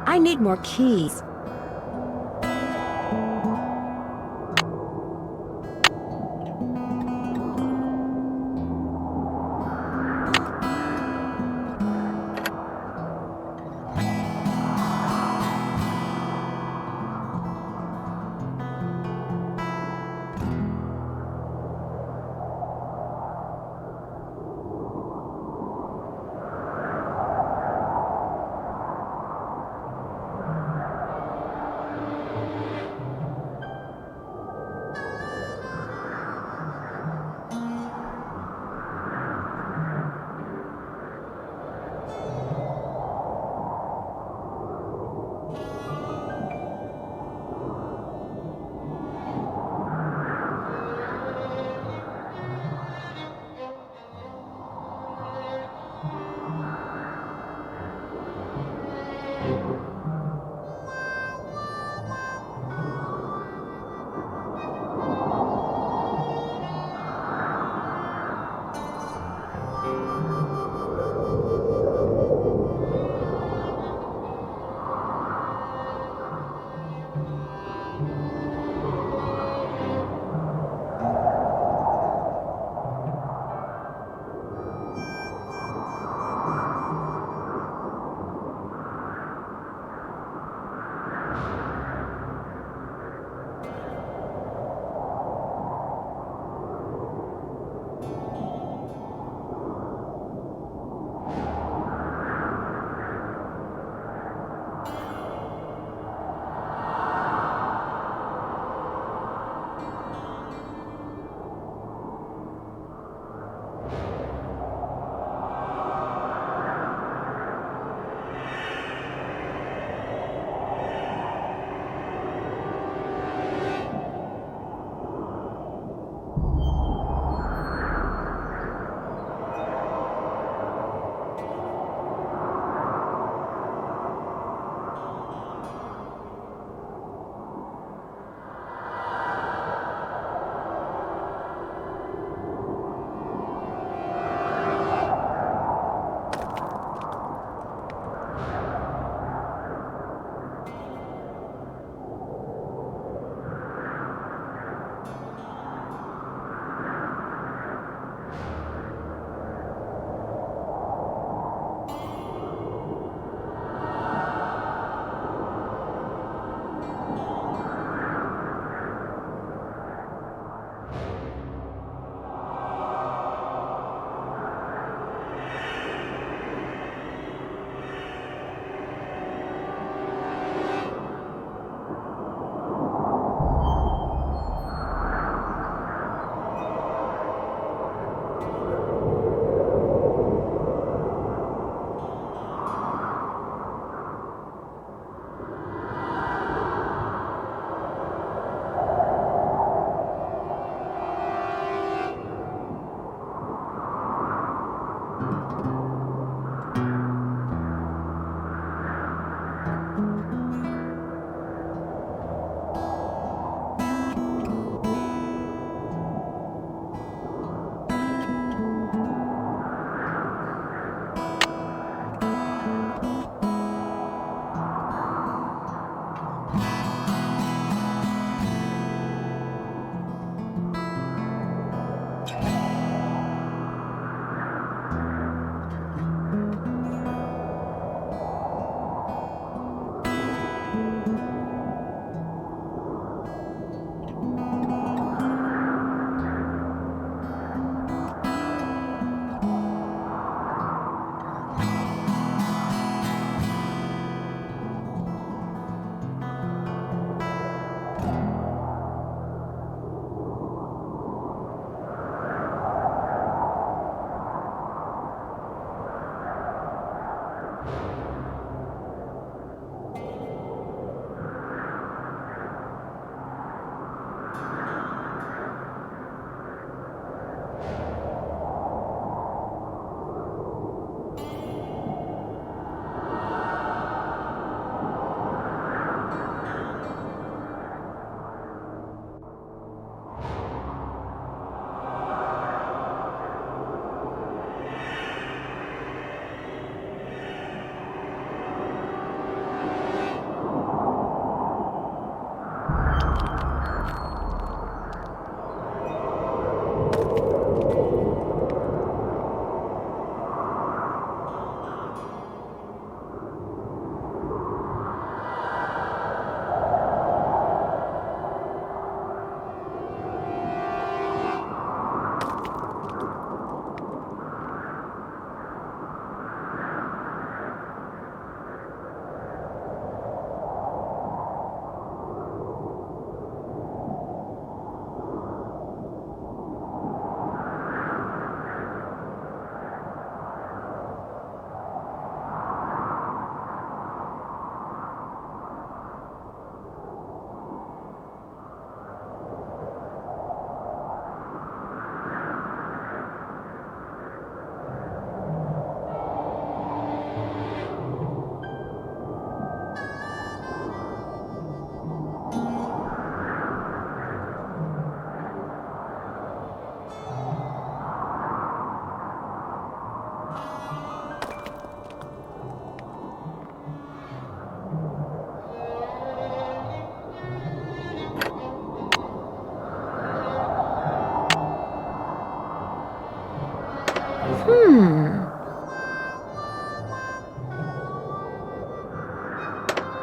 I need more keys.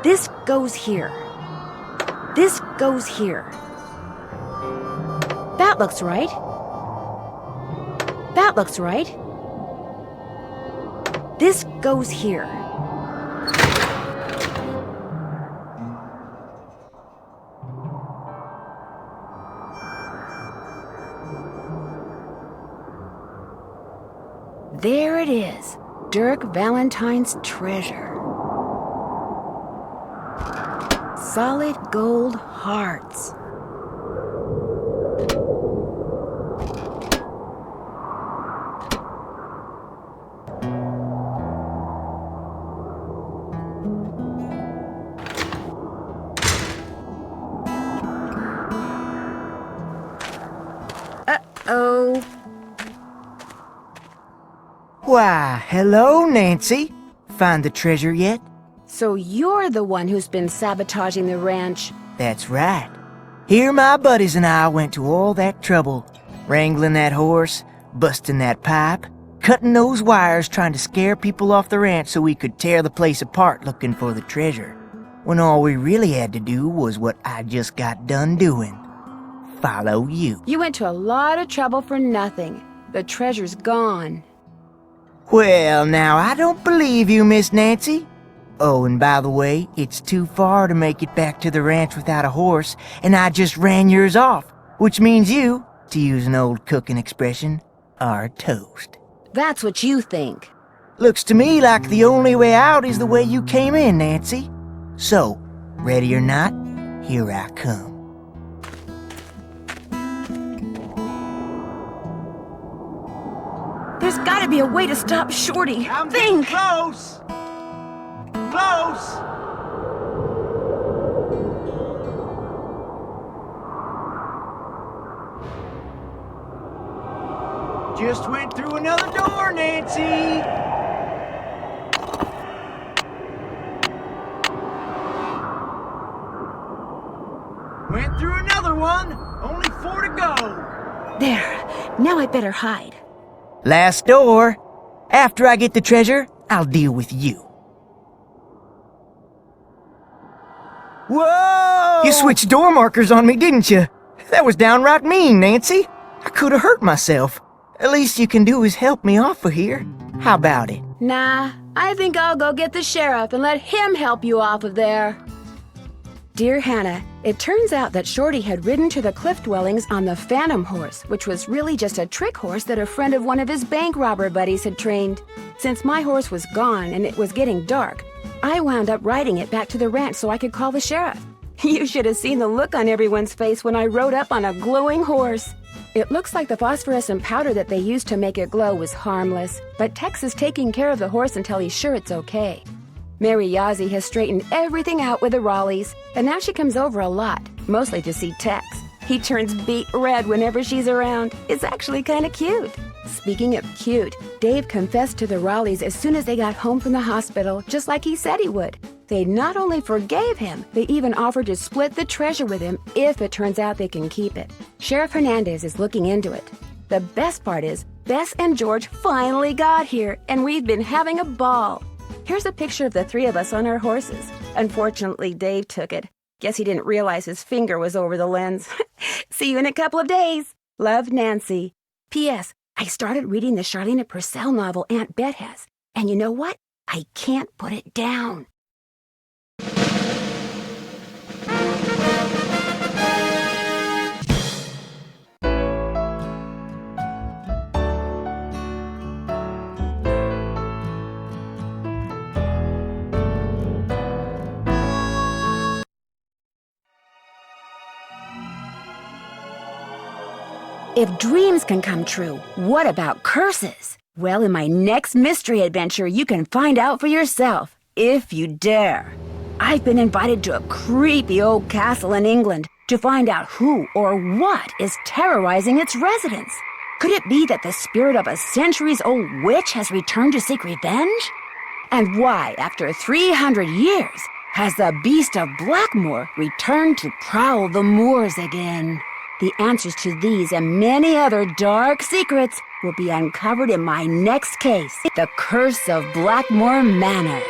This goes here. This goes here. That looks right. That looks right. This goes here. There it is, Dirk Valentine's treasure. Solid gold hearts. Uh-oh. Why, hello, Nancy. Find the treasure yet? So you're the one who's been sabotaging the ranch. That's right. Here my buddies and I went to all that trouble, wrangling that horse, busting that pipe, cutting those wires trying to scare people off the ranch so we could tear the place apart looking for the treasure, when all we really had to do was what I just got done doing. Follow you. You went to a lot of trouble for nothing. The treasure's gone. Well, now, I don't believe you, Miss Nancy. Oh, and by the way, it's too far to make it back to the ranch without a horse, and I just ran yours off, which means you, to use an old cooking expression, are toast. That's what you think. Looks to me like the only way out is the way you came in, Nancy. So, ready or not, here I come. There's gotta be a way to stop Shorty. I'm Think! close! Close! Just went through another door, Nancy! Went through another one, only 4 to go. There. Now I better hide. Last door. After I get the treasure, I'll deal with you. Whoa! You switched door markers on me, didn't you? That was downright mean, Nancy. I could have hurt myself. At least you can do is help me off of here. How about it? Nah, I think I'll go get the sheriff and let him help you off of there. Dear Hannah, it turns out that Shorty had ridden to the cliff dwellings on the Phantom horse, which was really just a trick horse that a friend of one of his bank robber buddies had trained. Since my horse was gone and it was getting dark, I wound up riding it back to the ranch so I could call the sheriff. You should have seen the look on everyone's face when I rode up on a glowing horse. It looks like the phosphorescent powder that they used to make it glow was harmless, but Tex is taking care of the horse until he's sure it's okay. Mary Yazzie has straightened everything out with the Raleighs, and now she comes over a lot, mostly to see Tex. He turns beet red whenever she's around. It's actually kind of cute. Speaking of cute, Dave confessed to the Raleighs as soon as they got home from the hospital, just like he said he would. They not only forgave him, they even offered to split the treasure with him if it turns out they can keep it. Sheriff Hernandez is looking into it. The best part is, Bess and George finally got here, and we've been having a ball. Here's a picture of the 3 of us on our horses. Unfortunately, Dave took it. Guess he didn't realize his finger was over the lens. See you in a couple of days. Love, Nancy. P.S. I started reading the Charlene Purcell novel Aunt Bet has. And you know what? I can't put it down. If dreams can come true, what about curses? Well, in my next mystery adventure, you can find out for yourself, if you dare. I've been invited to a creepy old castle in England to find out who or what is terrorizing its residents. Could it be that the spirit of a centuries-old witch has returned to seek revenge? And why, after 300 years, has the beast of Blackmoor returned to prowl the moors again? The answers to these and many other dark secrets will be uncovered in my next case, The Curse of Blackmore Manor.